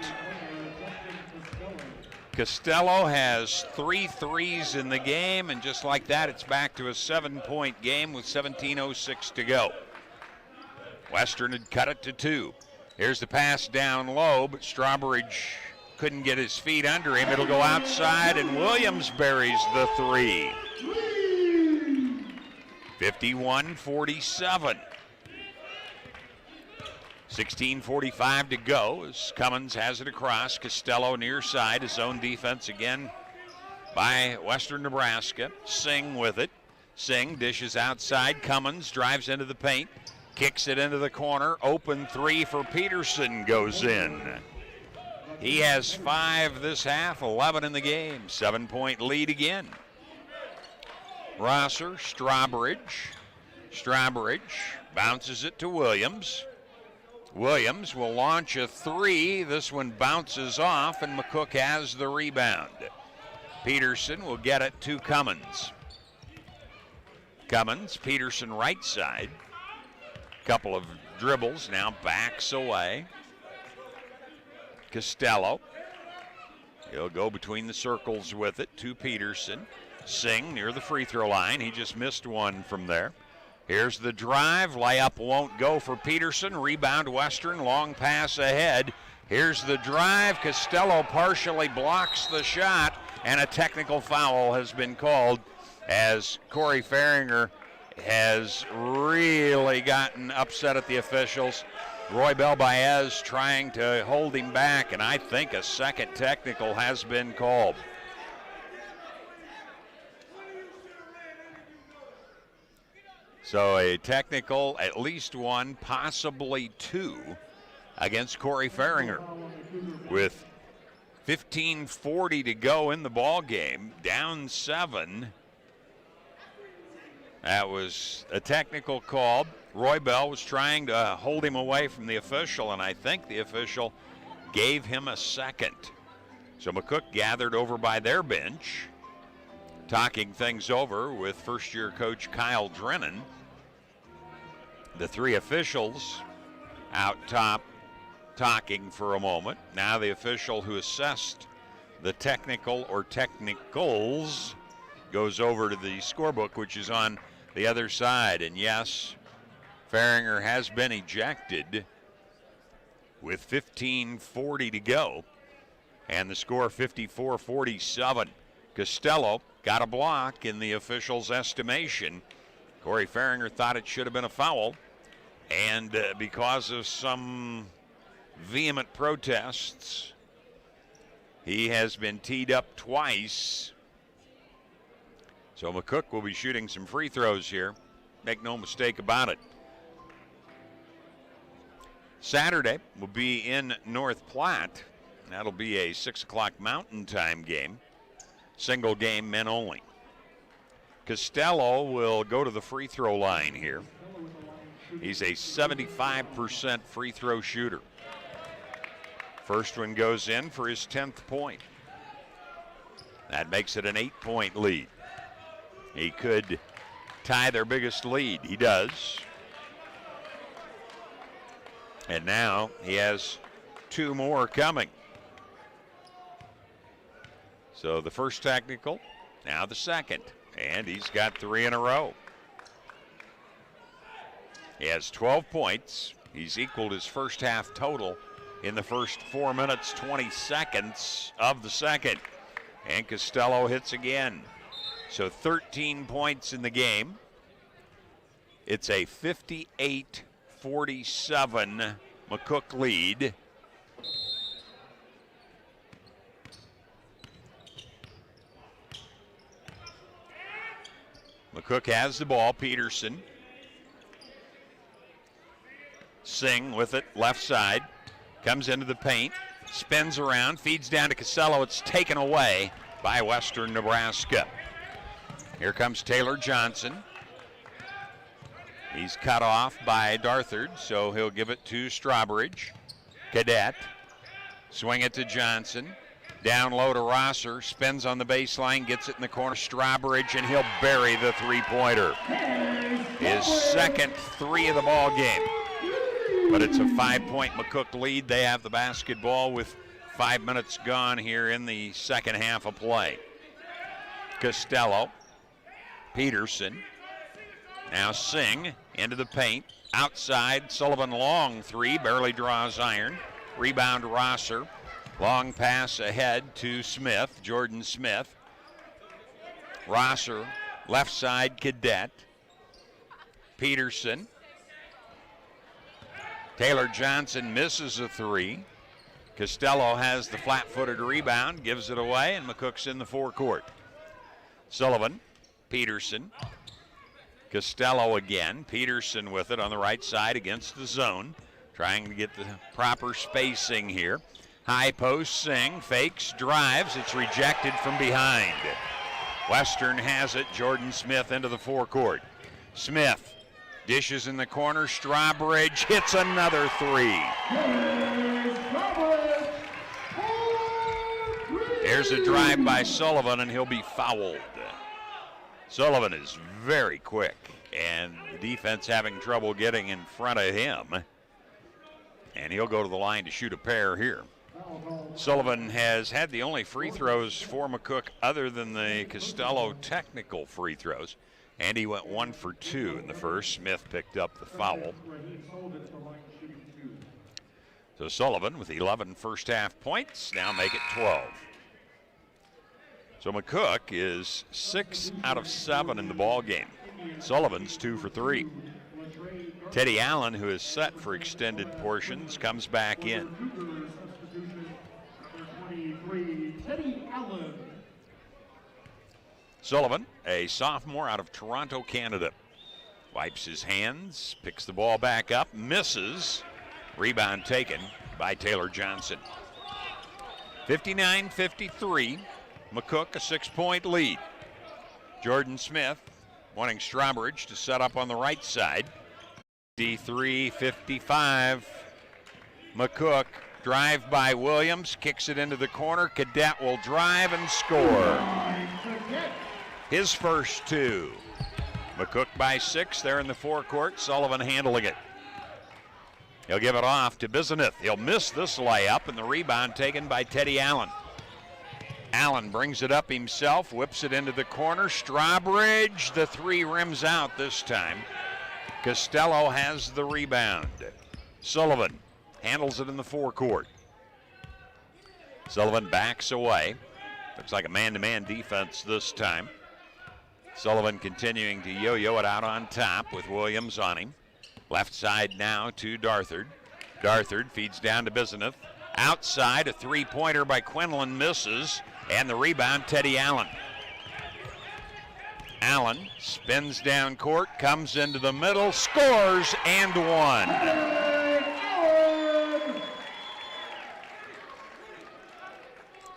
Costello has 3 threes in the game, and just like that, it's back to a 7-point game with 17:06 to go. Western had cut it to 2. Here's the pass down low, but Strawbridge couldn't get his feet under him. It'll go outside, and Williams buries the three. 51-47. 16:45 to go as Cummins has it across. Costello near side. His own defense again by Western Nebraska. Singh with it. Singh dishes outside. Cummins drives into the paint. Kicks it into the corner. Open three for Peterson goes in. He has 5 this half, 11 in the game. 7-point lead again. Rosser, Strawbridge. Strawbridge bounces it to Williams. Williams will launch a three. This one bounces off, and McCook has the rebound. Peterson will get it to Cummins. Cummins, Peterson right side. Couple of dribbles, now backs away. Costello. He'll go between the circles with it to Peterson. Singh near the free throw line. He just missed one from there. Here's the drive. Layup won't go for Peterson. Rebound Western. Long pass ahead. Here's the drive. Costello partially blocks the shot, and a technical foul has been called as Corey Faringer has really gotten upset at the officials. Roy Bell-Baez trying to hold him back, and I think a second technical has been called. So a technical, at least one, possibly 2, against Corey Faringer. With 15:40 to go in the ball game, down 7. That was a technical call. Roy Bell was trying to hold him away from the official, and I think the official gave him a second. So McCook gathered over by their bench, talking things over with first-year coach Kyle Drennan. The 3 officials out top talking for a moment. Now the official who assessed the technical or technicals goes over to the scorebook, which is on the other side. And yes, Faringer has been ejected with 15:40 to go. And the score 54-47. Costello got a block in the official's estimation. Corey Faringer thought it should have been a foul. And because of some vehement protests, he has been teed up twice. So McCook will be shooting some free throws here. Make no mistake about it. Saturday will be in North Platte. That'll be a 6 o'clock Mountain Time game. Single game, men only. Costello will go to the free throw line here. He's a 75% free throw shooter. First one goes in for his 10th point. That makes it an 8-point lead. He could tie their biggest lead. He does. And now he has 2 more coming. So the first technical, now the second. And he's got 3 in a row. He has 12 points. He's equaled his first half total in the first 4 minutes, 20 seconds of the second. And Costello hits again. So 13 points in the game. It's a 58-47 McCook lead. McCook has the ball. Peterson. Singh with it, left side. Comes into the paint. Spins around, feeds down to Costello. It's taken away by Western Nebraska. Here comes Taylor Johnson. He's cut off by Darthard, so he'll give it to Strawbridge. Cadet. Swing it to Johnson. Down low to Rosser. Spins on the baseline, gets it in the corner. Strawbridge, and he'll bury the three-pointer. His second three of the ball game. But it's a 5-point McCook lead. They have the basketball with 5 minutes gone here in the second half of play. Costello. Peterson. Now Singh into the paint. Outside, Sullivan long three, barely draws iron. Rebound Rosser. Long pass ahead to Smith, Jordan Smith. Rosser, left side, Cadet. Peterson. Taylor Johnson misses a three. Costello has the flat-footed rebound, gives it away, and McCook's in the forecourt. Sullivan, Peterson. Costello again. Peterson with it on the right side against the zone. Trying to get the proper spacing here. High post, Singh, fakes, drives. It's rejected from behind. Western has it. Jordan Smith into the forecourt. Smith dishes in the corner. Strawbridge hits another three. There's a drive by Sullivan, and he'll be fouled. Sullivan is very quick, and the defense having trouble getting in front of him. And he'll go to the line to shoot a pair here. Sullivan has had the only free throws for McCook other than the Costello technical free throws. And he went 1 for 2 in the first. Smith picked up the foul. So Sullivan with 11 first half points, now make it 12. So McCook is 6 out of 7 in the ball game. Sullivan's 2 for 3. Teddy Allen, who is set for extended portions, comes back in. Sullivan, a sophomore out of Toronto, Canada. Wipes his hands, picks the ball back up, misses. Rebound taken by Taylor Johnson. 59-53. McCook, a 6-point lead. Jordan Smith wanting Strawbridge to set up on the right side. D3-55. McCook, drive by Williams, kicks it into the corner. Cadet will drive and score. His first two. McCook by 6 there in the forecourt. Sullivan handling it. He'll give it off to Bisenith. He'll miss this layup, and the rebound taken by Teddy Allen. Allen brings it up himself, whips it into the corner. Strawbridge, the three rims out this time. Costello has the rebound. Sullivan handles it in the forecourt. Sullivan backs away. Looks like a man-to-man defense this time. Sullivan continuing to yo-yo it out on top with Williams on him. Left side now to Darthard. Darthard feeds down to Bisenith. Outside, a three-pointer by Quinlan misses, and the rebound, Teddy Allen. Allen spins down court, comes into the middle, scores, and one.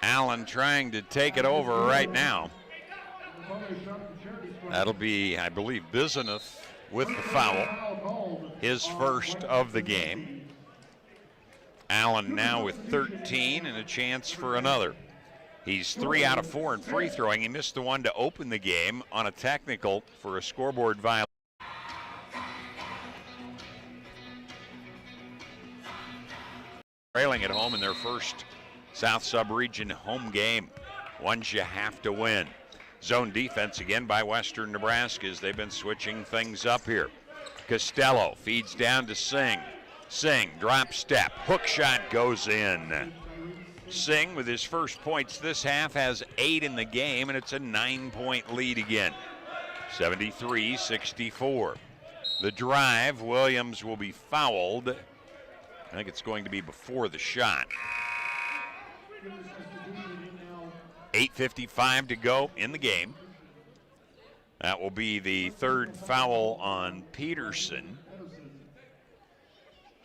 Allen trying to take it over right now. That'll be, I believe, Bisenith with the foul. His first of the game. Allen now with 13 and a chance for another. He's 3 out of 4 in free throwing. He missed the one to open the game on a technical for a scoreboard violation. Trailing at home in their first South Sub-Region home game. Ones you have to win. Zone defense again by Western Nebraska as they've been switching things up here. Costello feeds down to Singh. Singh, drop step, hook shot goes in. Singh, with his first points this half, has 8 in the game, and it's a 9-point lead again. 73-64. The drive, Williams will be fouled. I think it's going to be before the shot. 8:55 to go in the game. That will be the third foul on Peterson.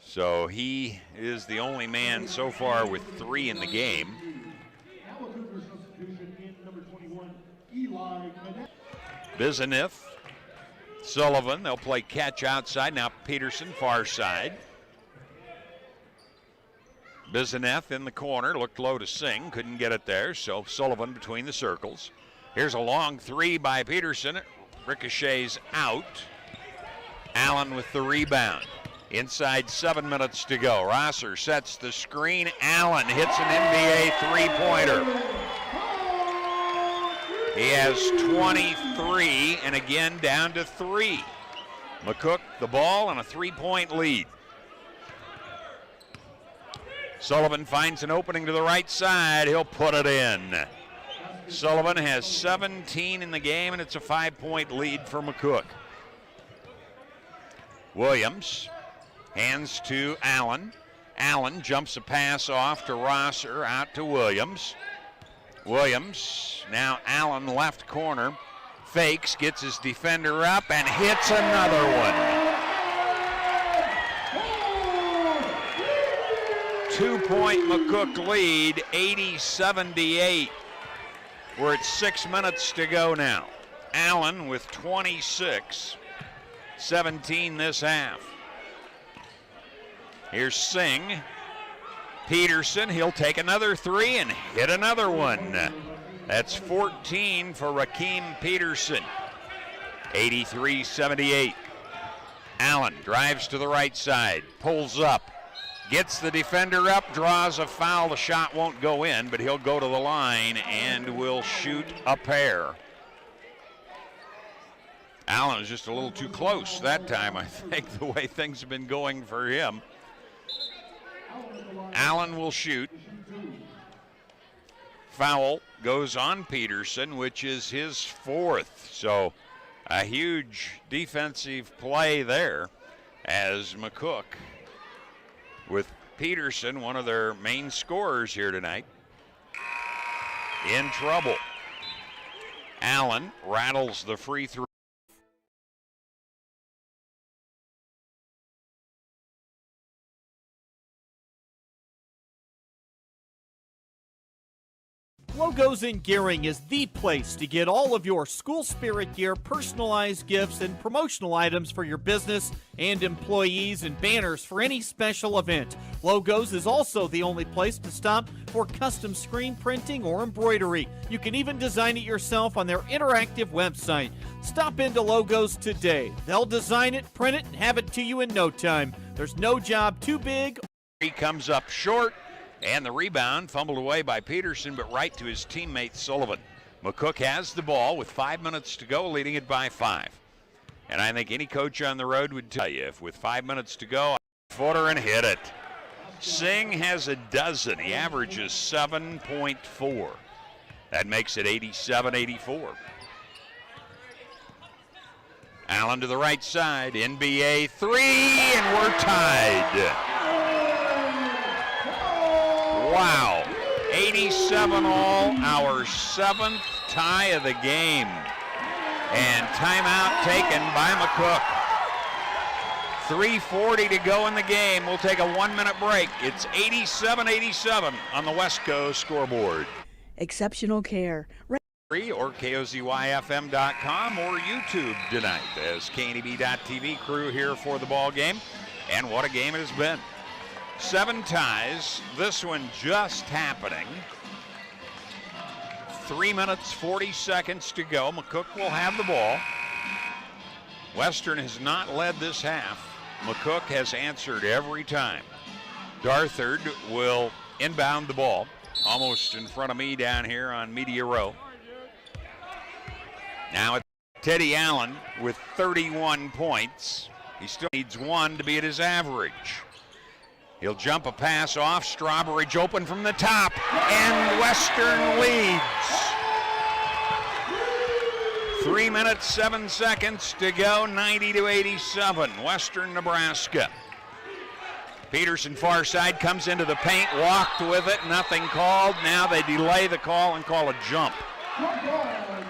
So he is the only man so far with 3 in the game. Bizenith, Sullivan, they'll play catch outside. Now Peterson, far side. Bizenith in the corner, looked low to Singh, couldn't get it there, so Sullivan between the circles. Here's a long 3 by Peterson, ricochets out. Allen with the rebound. Inside 7 minutes to go. Rosser sets the screen. Allen hits an NBA three-pointer. He has 23 and again down to 3. McCook the ball and a 3-point lead. Sullivan finds an opening to the right side. He'll put it in. Sullivan has 17 in the game, and it's a 5-point lead for McCook. Williams hands to Allen. Allen jumps a pass off to Rosser, out to Williams. Williams, now Allen left corner, fakes, gets his defender up, and hits another one. 2-point McCook lead, 80-78. We're at 6 minutes to go now. Allen with 26, 17 this half. Here's Singh. Peterson, he'll take another 3 and hit another one. That's 14 for Rakeem Peterson. 83-78. Allen drives to the right side, pulls up, gets the defender up, draws a foul. The shot won't go in, but he'll go to the line and will shoot a pair. Allen is just a little too close that time, I think, the way things have been going for him. Allen will shoot. Foul goes on Peterson, which is his 4th. So a huge defensive play there as McCook, with Peterson, one of their main scorers here tonight, in trouble. Allen rattles the free throw. Logos in Gearing is the place to get all of your school spirit gear, personalized gifts, and promotional items for your business and employees, and banners for any special event. Logos is also the only place to stop for custom screen printing or embroidery. You can even design it yourself on their interactive website. Stop into Logos today. They'll design it, print it, and have it to you in no time. There's no job too big. He comes up short. And the rebound fumbled away by Peterson, but right to his teammate Sullivan. McCook has the ball with 5 minutes to go, leading it by 5. And I think any coach on the road would tell you, if with 5 minutes to go, footer and hit it. Singh has a dozen. He averages 7.4. That makes it 87-84. Allen to the right side, NBA 3, and we're tied. Wow, 87 all, our 7th tie of the game. And timeout taken by McCook. 3:40 to go in the game. We'll take a 1-minute break. It's 87-87 on the West Coast scoreboard. Exceptional care. Or KOZYFM.com or YouTube tonight as KNEB.TV crew here for the ball game. And what a game it has been. 7 ties, this one just happening. 3 minutes, 40 seconds to go. McCook will have the ball. Western has not led this half. McCook has answered every time. Darthard will inbound the ball, almost in front of me down here on Media Row. Now it's Teddy Allen with 31 points. He still needs 1 to be at his average. He'll jump a pass off. Strawbridge open from the top, and Western leads. 3 minutes, 7 seconds to go, 90-87, Western Nebraska. Peterson far side comes into the paint, walked with it, nothing called. Now they delay the call and call a jump.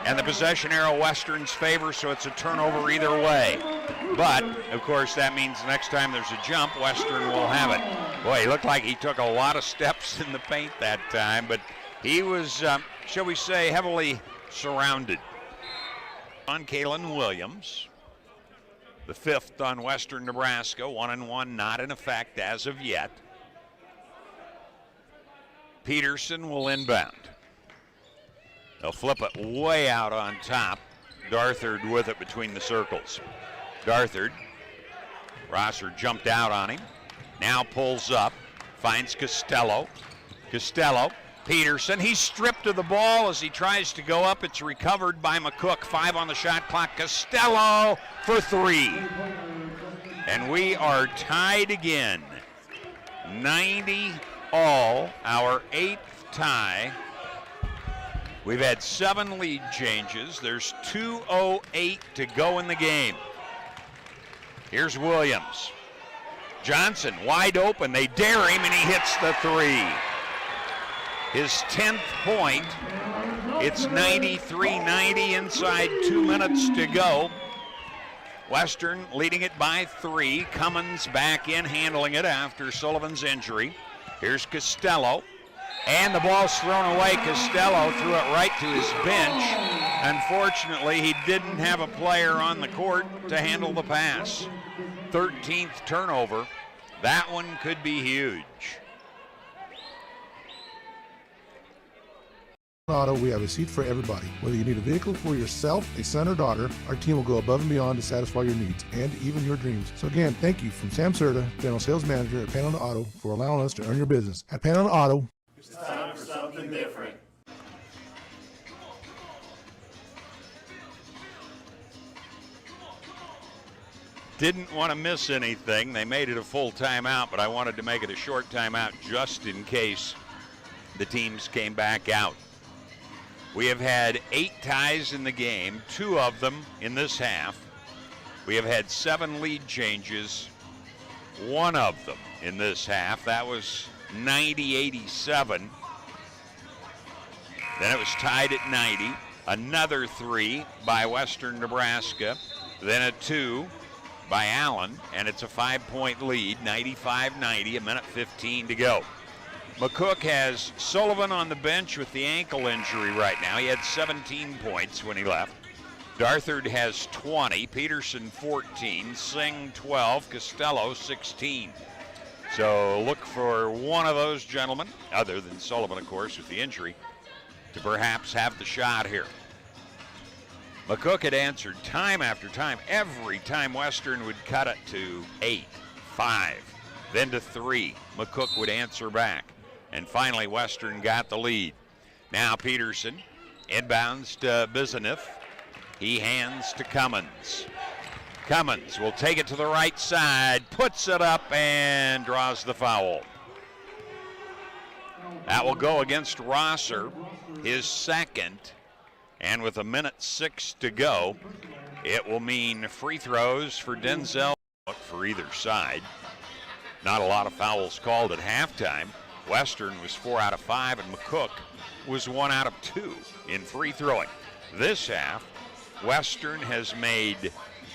And the possession arrow Western's favor, so it's a turnover either way. But, of course, that means next time there's a jump, Western will have it. Boy, he looked like he took a lot of steps in the paint that time, but he was, shall we say, heavily surrounded. On Kalen Williams, the 5th on Western Nebraska, 1-1 not in effect as of yet. Peterson will inbound. They'll flip it way out on top. Darthard with it between the circles. Darthard, Rosser jumped out on him, now pulls up, finds Costello. Costello, Peterson, he's stripped of the ball as he tries to go up. It's recovered by McCook. 5 on the shot clock. Costello for 3. And we are tied again. 90 all, our 8th tie. We've had 7 lead changes. There's 2:08 to go in the game. Here's Williams. Johnson wide open. They dare him and he hits the 3. His 10th point. It's 93-90 inside 2 minutes to go. Western leading it by 3. Cummins back in handling it after Sullivan's injury. Here's Costello. And the ball's thrown away. Costello threw it right to his bench. Unfortunately, he didn't have a player on the court to handle the pass. 13th turnover. That one could be huge. Auto, we have a seat for everybody. Whether you need a vehicle for yourself, a son or daughter, our team will go above and beyond to satisfy your needs and even your dreams. So again, thank you from Sam Serta, General Sales Manager at Panhandle Auto, for allowing us to earn your business. At Panhandle Auto, it's time for something different. Didn't want to miss anything. They made it a full timeout, but I wanted to make it a short timeout just in case the teams came back out. We have had 8 ties in the game, 2 of them in this half. We have had 7 lead changes, 1 of them in this half. That was 90-87. Then it was tied at 90. Another 3 by Western Nebraska. Then a 2 by Allen, and it's a 5-point lead, 95-90, 1:15 to go. McCook has Sullivan on the bench with the ankle injury right now. He had 17 points when he left. Darthard has 20, Peterson 14, Singh 12, Costello 16. So look for one of those gentlemen, other than Sullivan, of course, with the injury, to perhaps have the shot here. McCook had answered time after time. Every time Western would cut it to 8, 5, then to 3. McCook would answer back. And finally, Western got the lead. Now Peterson inbounds to Bizanev. He hands to Cummins. Cummins will take it to the right side, puts it up, and draws the foul. That will go against Rosser, his second. And with 1:06 to go, it will mean free throws for Denzel for either side. Not a lot of fouls called at halftime. Western was 4 out of 5, and McCook was 1 out of 2 in free throwing. This half, Western has made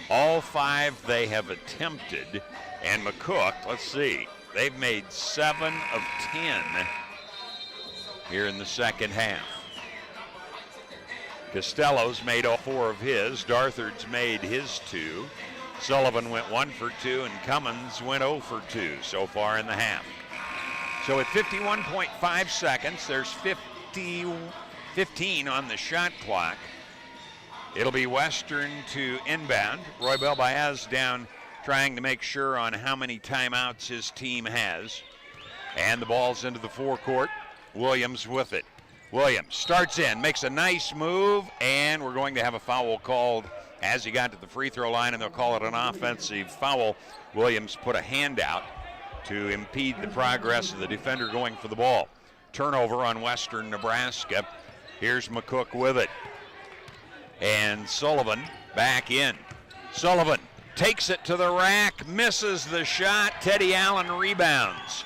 all 5 they have attempted, and McCook, let's see, they've made 7 of 10 here in the second half. Costello's made all 4 of his. Darthard's made his 2. Sullivan went 1 for 2, and Cummins went 0 for 2 so far in the half. So at 51.5 seconds, there's 15 on the shot clock. It'll be Western to inbound. Roy Belbaez down trying to make sure on how many timeouts his team has. And the ball's into the forecourt. Williams with it. Williams starts in, makes a nice move, and we're going to have a foul called as he got to the free throw line, and they'll call it an offensive foul. Williams put a hand out. to impede the progress of the defender going for the ball. Turnover on Western Nebraska. Here's McCook with it. And Sullivan back in. Sullivan takes it to the rack, misses the shot. Teddy Allen rebounds.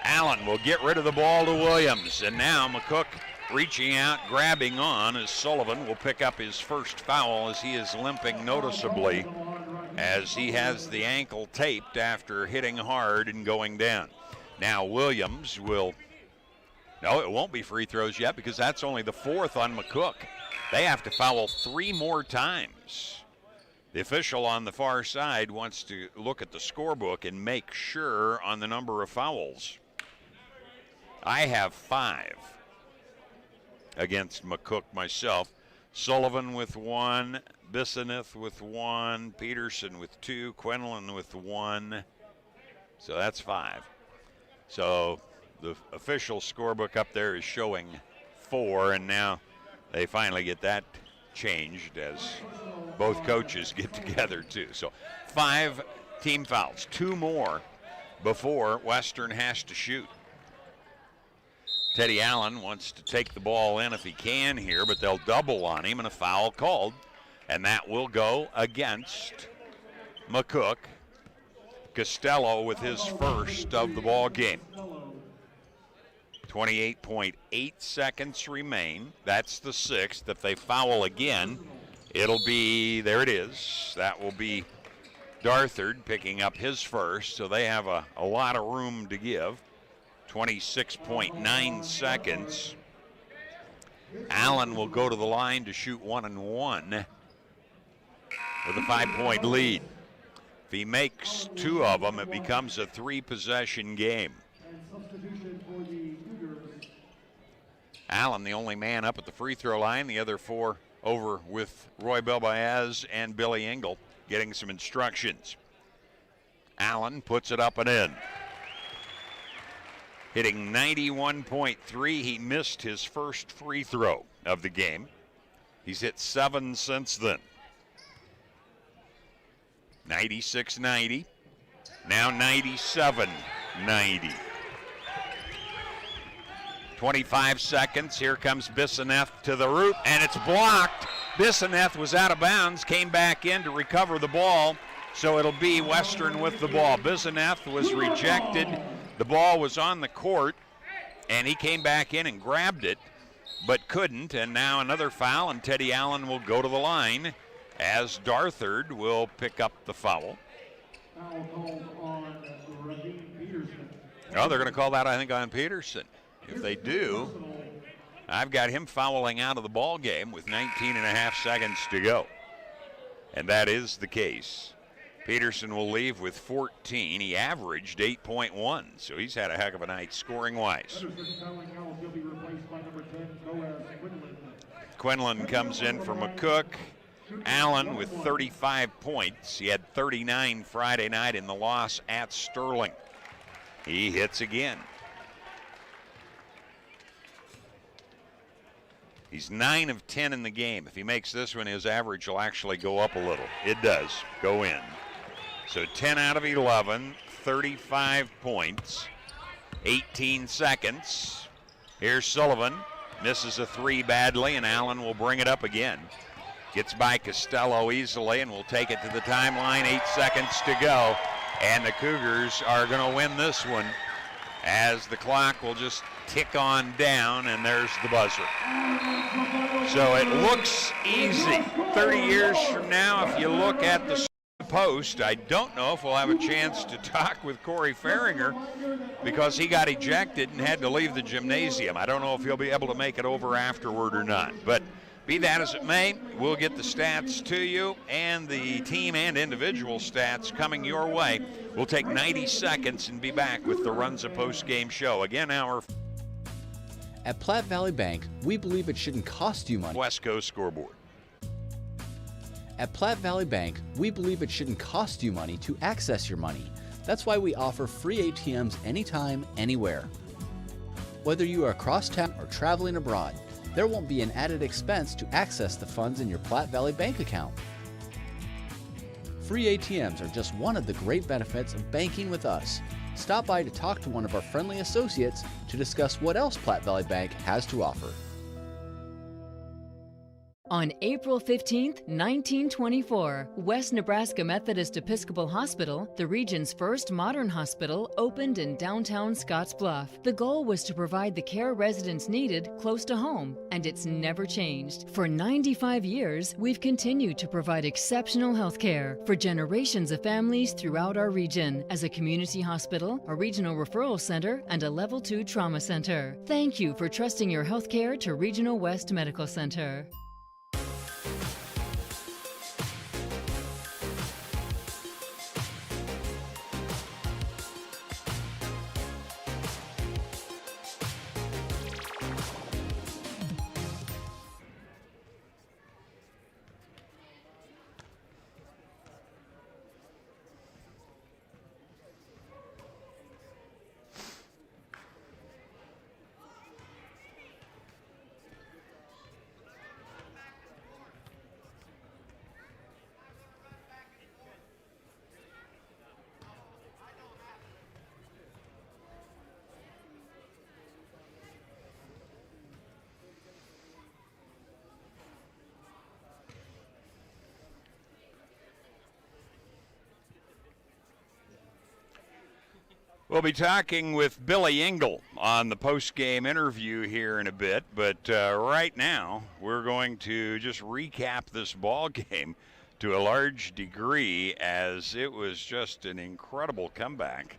Allen will get rid of the ball to Williams. And now McCook reaching out, grabbing on as Sullivan will pick up his first foul as he is limping noticeably as he has the ankle taped after hitting hard and going down. Now Williams will, no, it won't be free throws yet because that's only the fourth on McCook. They have to foul 3 more times. The official on the far side wants to look at the scorebook and make sure on the number of fouls. I have 5 against McCook myself. Sullivan with 1, Bissoneth with 1, Peterson with 2, Quinlan with 1. So that's 5. So the official scorebook up there is showing 4, and now they finally get that changed as both coaches get together too. So 5 team fouls, 2 more before Western has to shoot. Teddy Allen wants to take the ball in if he can here, but they'll double on him and a foul called, and that will go against McCook. Costello with his first of the ball game. 28.8 seconds remain. That's the 6th. If they foul again, it'll be, there it is. That will be Darthard picking up his first, so they have a lot of room to give. 26.9 seconds. Allen will go to the line to shoot 1 and 1 with a 5-point lead. If he makes 2 of them, it becomes a 3-possession game. Allen, the only man up at the free throw line, the other 4 over with Roy Belbaez and Billy Engel getting some instructions. Allen puts it up and in. Hitting 91.3, he missed his first free throw of the game. He's hit 7 since then. 96-90, now 97-90. 25 seconds, here comes Bissoneth to the root, and it's blocked. Bissoneth was out of bounds, came back in to recover the ball, so it'll be Western with the ball. Bissoneth was rejected. The ball was on the court, and he came back in and grabbed it, but couldn't, and now another foul, and Teddy Allen will go to the line as Darthard will pick up the foul. Foul called on Ravine Peterson. Oh, they're going to call that, I think, on Peterson. If they do, I've got him fouling out of the ball game with 19.5 seconds to go. And that is the case. Peterson will leave with 14. He averaged 8.1, so he's had a heck of a night scoring-wise. Quinlan comes in for McCook. Allen with 35 points. He had 39 Friday night in the loss at Sterling. He hits again. He's 9 of 10 in the game. If he makes this one, his average will actually go up a little. It does go in. So 10 out of 11, 35 points, 18 seconds. Here's Sullivan, misses a 3 badly, and Allen will bring it up again. Gets by Costello easily and will take it to the timeline. 8 seconds to go, and the Cougars are going to win this one as the clock will just tick on down, and there's the buzzer. So it looks easy. 30 years from now, if you look at the post, I don't know if we'll have a chance to talk with Corey Farringer because he got ejected and had to leave the gymnasium. I don't know if he'll be able to make it over afterward or not. But be that as it may, we'll get the stats to you and the team and individual stats coming your way. We'll take 90 seconds and be back with the Runza post-game show. Again, our At Platte Valley Bank, we believe it shouldn't cost you money. West Coast scoreboard. At Platte Valley Bank, we believe it shouldn't cost you money to access your money. That's why we offer free ATMs anytime, anywhere. Whether you are across town or traveling abroad, there won't be an added expense to access the funds in your Platte Valley Bank account. Free ATMs are just one of the great benefits of banking with us. Stop by to talk to one of our friendly associates to discuss what else Platte Valley Bank has to offer. On April 15, 1924, West Nebraska Methodist Episcopal Hospital, the region's first modern hospital, opened in downtown Scottsbluff. The goal was to provide the care residents needed close to home, and it's never changed. For 95 years, we've continued to provide exceptional health care for generations of families throughout our region as a community hospital, a regional referral center, and a Level 2 trauma center. Thank you for trusting your health care to Regional West Medical Center. We'll be talking with Billy Engel on the post-game interview here in a bit, but right now we're going to just recap this ball game to a large degree, as it was just an incredible comeback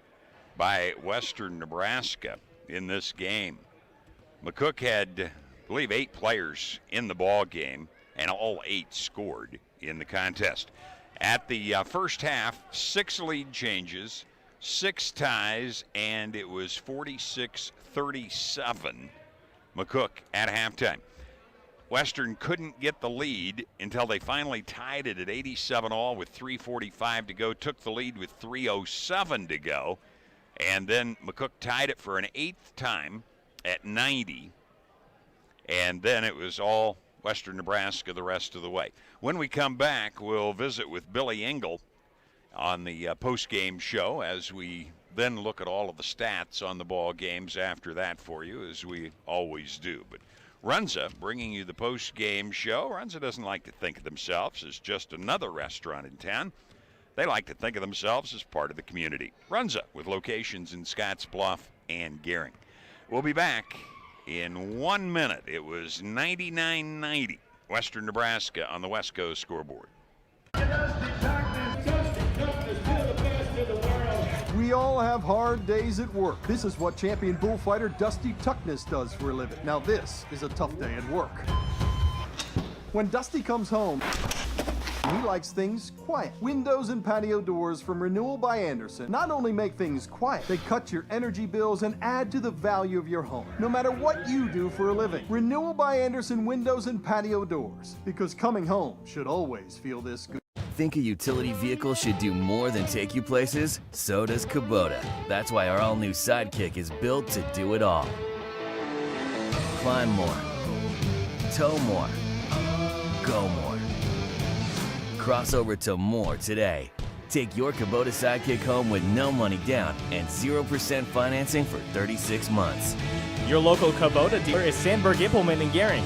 by Western Nebraska in this game. McCook had, I believe, 8 players in the ball game, and all 8 scored in the contest. At the first half, 6 lead changes, 6 ties, and it was 46-37 McCook at halftime. Western couldn't get the lead until they finally tied it at 87 all with 3:45 to go, took the lead with 3:07 to go, and then McCook tied it for an 8th time at 90, and then it was all Western Nebraska the rest of the way. When we come back, we'll visit with Billy Engel on the post-game show, as we then look at all of the stats on the ball games after that for you, as we always do. But Runza bringing you the post-game show. Runza doesn't like to think of themselves as just another restaurant in town. They like to think of themselves as part of the community. Runza, with locations in Scottsbluff and Gering. We'll be back in 1 minute. It was 99-90, Western Nebraska on the West Coast scoreboard. We all have hard days at work. This is what champion bullfighter Dusty Tuckness does for a living. Now this is a tough day at work. When Dusty comes home, he likes things quiet. Windows and patio doors from Renewal by Anderson not only make things quiet, they cut your energy bills and add to the value of your home. No matter what you do for a living, Renewal by Anderson windows and patio doors. Because coming home should always feel this good. Think a utility vehicle should do more than take you places? So does Kubota. That's why our all-new Sidekick is built to do it all. Climb more. Tow more. Go more. Cross over to more today. Take your Kubota Sidekick home with no money down and 0% financing for 36 months. Your local Kubota dealer is Sandberg Implement in Gering.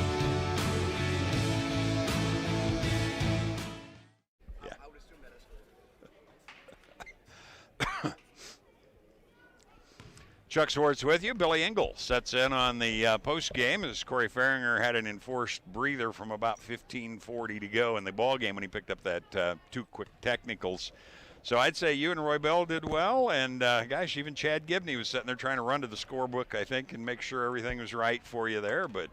Chuck Swartz with you. Billy Engel sets in on the post game as Corey Farringer had an enforced breather from about 15:40 to go in the ball game when he picked up that 2 quick technicals. So I'd say you and Roy Bell did well, and gosh, even Chad Gibney was sitting there trying to run to the scorebook, I think, and make sure everything was right for you there. But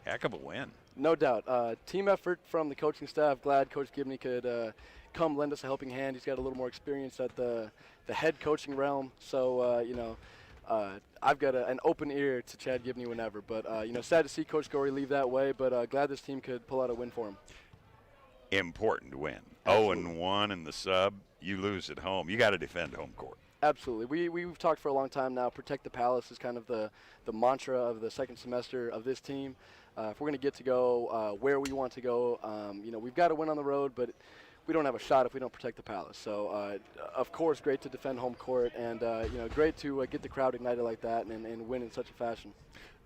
heck of a win. No doubt. Team effort from the coaching staff. Glad Coach Gibney could come lend us a helping hand. He's got a little more experience at the head coaching realm. So, I've got an open ear to Chad Gibney whenever. But, sad to see Coach Gorey leave that way, but glad this team could pull out a win for him. Important win. Absolutely. 0-1 in the sub. You lose at home. You got to defend home court. Absolutely. We've talked for a long time now. Protect the Palace is kind of the mantra of the second semester of this team. If we're going to get to go where we want to go, we've got to win on the road, but we don't have a shot if we don't protect the Palace. So, of course, great to defend home court, and great to get the crowd ignited like that and win in such a fashion.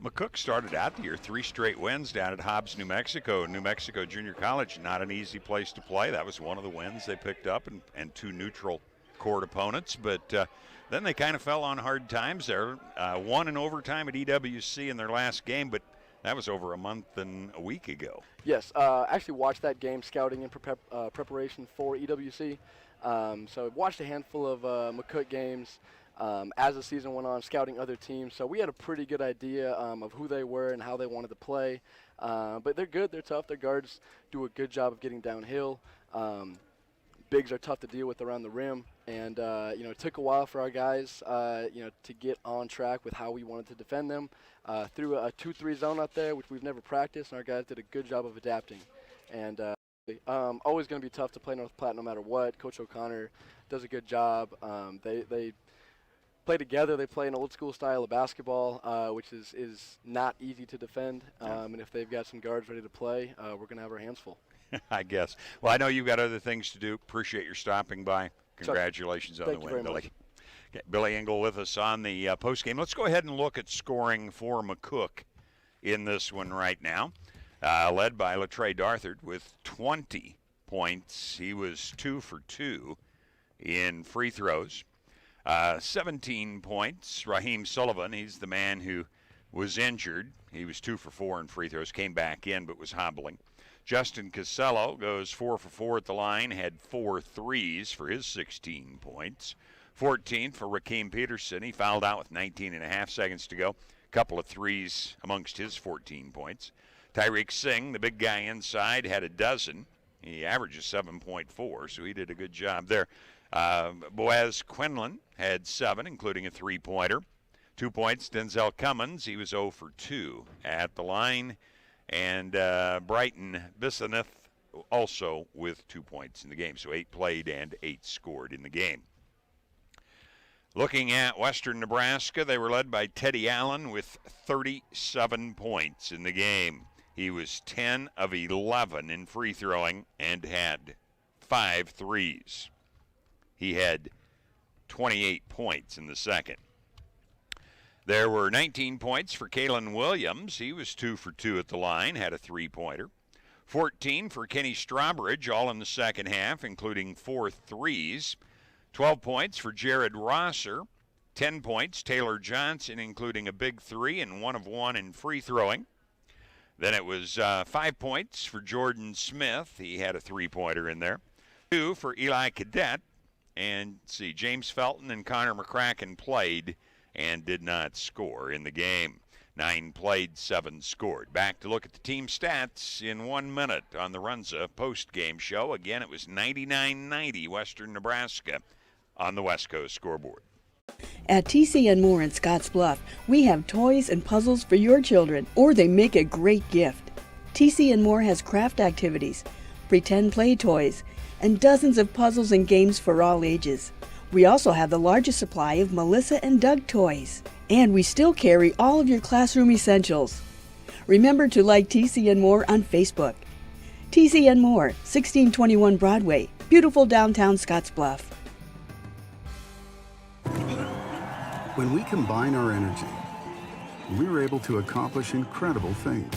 McCook started out the year 3 straight wins down at Hobbs, New Mexico. New Mexico Junior College, not an easy place to play. That was one of the wins they picked up, and 2 neutral court opponents. But then they kind of fell on hard times there. Won in overtime at EWC in their last game, but that was over a month and a week ago. Yes, actually watched that game scouting in preparation for EWC. So I've watched a handful of McCook games as the season went on, scouting other teams. So we had a pretty good idea of who they were and how they wanted to play. But they're good, they're tough. Their guards do a good job of getting downhill. Bigs are tough to deal with around the rim. And, it took a while for our guys, to get on track with how we wanted to defend them. Through a 2-3 zone out there, which we've never practiced, and our guys did a good job of adapting. And always going to be tough to play North Platte no matter what. Coach O'Connor does a good job. They play together. They play an old school style of basketball, which is not easy to defend. And if they've got some guards ready to play, we're going to have our hands full. I guess. Well, I know you've got other things to do. Appreciate your stopping by. Congratulations on the win, Billy. Okay, Billy Engel with us on the postgame. Let's go ahead and look at scoring for McCook in this one right now. Led by Latrey Darthard with 20 points. He was 2 for 2 in free throws. 17 points. Raheem Sullivan, he's the man who was injured. He was 2 for 4 in free throws, came back in but was hobbling. Justin Casello goes 4 for 4 at the line, had 4 threes for his 16 points. 14 for Rakeem Peterson. He fouled out with 19 and a half seconds to go. A couple of threes amongst his 14 points. Tyreek Singh, the big guy inside, had a dozen. He averages 7.4, so he did a good job there. Boaz Quinlan had 7, including a three-pointer. 2 points, Denzel Cummins. He was 0 for 2 at the line. And Brighton Bissoneth also with 2 points in the game. So 8 played and 8 scored in the game. Looking at Western Nebraska, they were led by Teddy Allen with 37 points in the game. He was 10 of 11 in free throwing and had 5 threes. He had 28 points in the second. There were 19 points for Kalen Williams. He was 2 for 2 at the line, had a three-pointer. 14 for Kenny Strawbridge, all in the second half, including 4 threes. 12 points for Jared Rosser. 10 points, Taylor Johnson, including a big 3 and 1 of 1 in free throwing. Then it was 5 points for Jordan Smith. He had a three-pointer in there. 2 for Eli Cadet. And James Felton and Connor McCracken played and did not score in the game. 9 played, 7 scored. Back to look at the team stats in 1 minute on the Runza post-game show. Again, it was 99-90 Western Nebraska on the West Coast scoreboard. At TC & More in Scottsbluff, we have toys and puzzles for your children, or they make a great gift. TC & More has craft activities, pretend play toys, and dozens of puzzles and games for all ages. We also have the largest supply of Melissa and Doug toys. And we still carry all of your classroom essentials. Remember to like TC & More on Facebook. TC & More, 1621 Broadway, beautiful downtown Scottsbluff. When we combine our energy, we're able to accomplish incredible things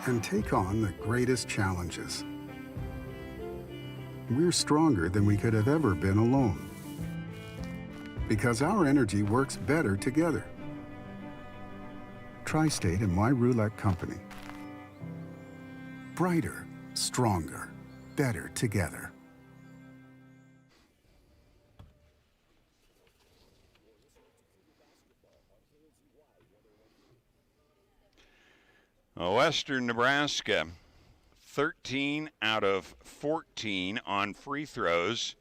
and take on the greatest challenges. We're stronger than we could have ever been alone, because our energy works better together. Tri-State and My Roulette Company. Brighter, stronger, better together. Western Nebraska, 13 out of 14 on free throws.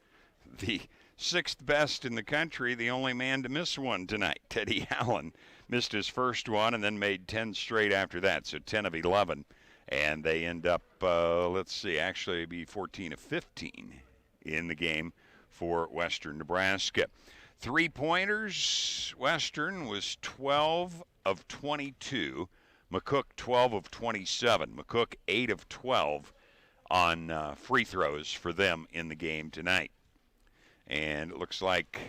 The 6th best in the country, the only man to miss one tonight. Teddy Allen missed his first one and then made 10 straight after that, so 10 of 11. And they end up, actually be 14 of 15 in the game for Western Nebraska. 3-pointers, Western was 12 of 22. McCook 12 of 27. McCook 8 of 12 on free throws for them in the game tonight. And it looks like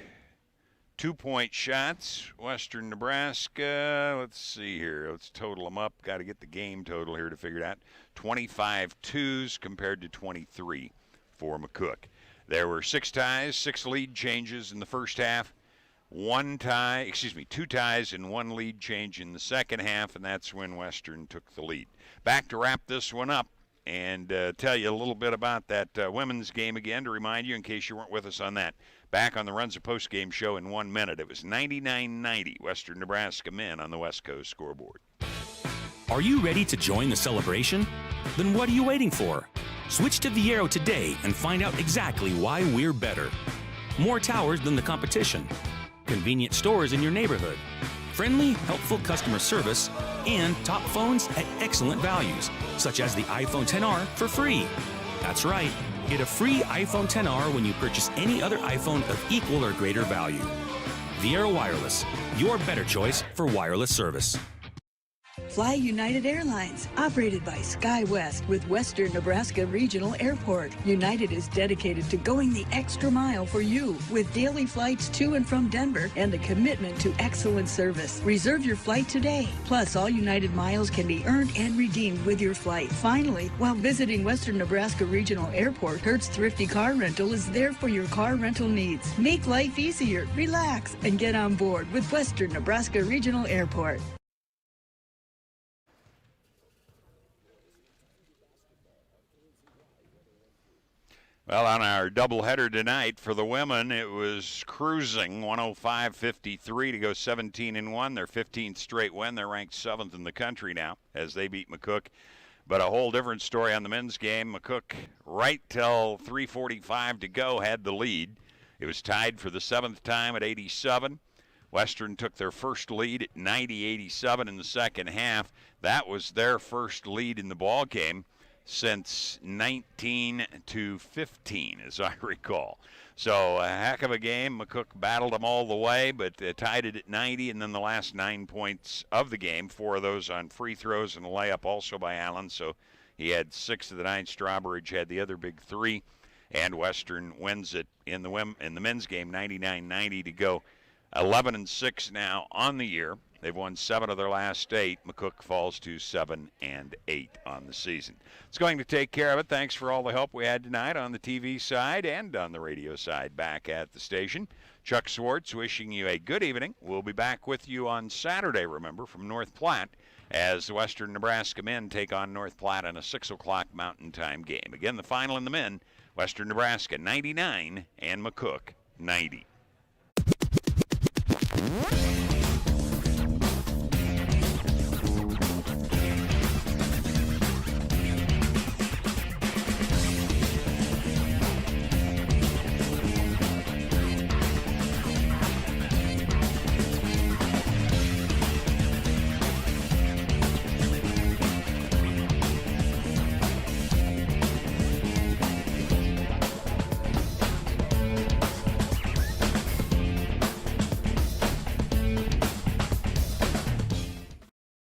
2-point shots, Western Nebraska. Let's see here. Let's total them up. Got to get the game total here to figure it out. 25 twos compared to 23 for McCook. There were 6 ties, 6 lead changes in the first half. 2 ties and 1 lead change in the second half, and that's when Western took the lead. Back to wrap this one up and tell you a little bit about that women's game again to remind you in case you weren't with us on that. Back on the Runza postgame show in 1 minute. It was 99-90 Western Nebraska men on the West Coast scoreboard. Are you ready to join the celebration? Then what are you waiting for? Switch to Viero today and find out exactly why we're better. More towers than the competition. Convenient stores in your neighborhood. Friendly, helpful customer service, and top phones at excellent values, such as the iPhone XR for free. That's right, get a free iPhone XR when you purchase any other iPhone of equal or greater value. Viera Wireless, your better choice for wireless service. Fly United Airlines, operated by SkyWest with Western Nebraska Regional Airport. United is dedicated to going the extra mile for you with daily flights to and from Denver and a commitment to excellent service. Reserve your flight today. Plus, all United miles can be earned and redeemed with your flight. Finally, while visiting Western Nebraska Regional Airport, Hertz Thrifty Car Rental is there for your car rental needs. Make life easier, relax, and get on board with Western Nebraska Regional Airport. Well, on our doubleheader tonight for the women, it was cruising 105-53 to go 17-1. Their 15th straight win. They're ranked 7th in the country now as they beat McCook. But a whole different story on the men's game. McCook, right till 3:45 to go, had the lead. It was tied for the 7th time at 87. Western took their first lead at 90-87 in the second half. That was their first lead in the ball game since 19-15, as I recall. So a heck of a game. McCook battled them all the way, but tied it at 90, and then the last 9 points of the game, 4 of those on free throws and a layup also by Allen. So he had 6 of the 9. Strawbridge had the other big 3, and Western wins it in the men's game 99-90 to go 11-6 now on the year. They've won 7 of their last 8. McCook falls to 7-8 on the season. It's going to take care of it. Thanks for all the help we had tonight on the TV side and on the radio side back at the station. Chuck Swartz wishing you a good evening. We'll be back with you on Saturday, remember, from North Platte as the Western Nebraska men take on North Platte in a 6 o'clock Mountain Time game. Again, the final in the men, Western Nebraska 99 and McCook 90.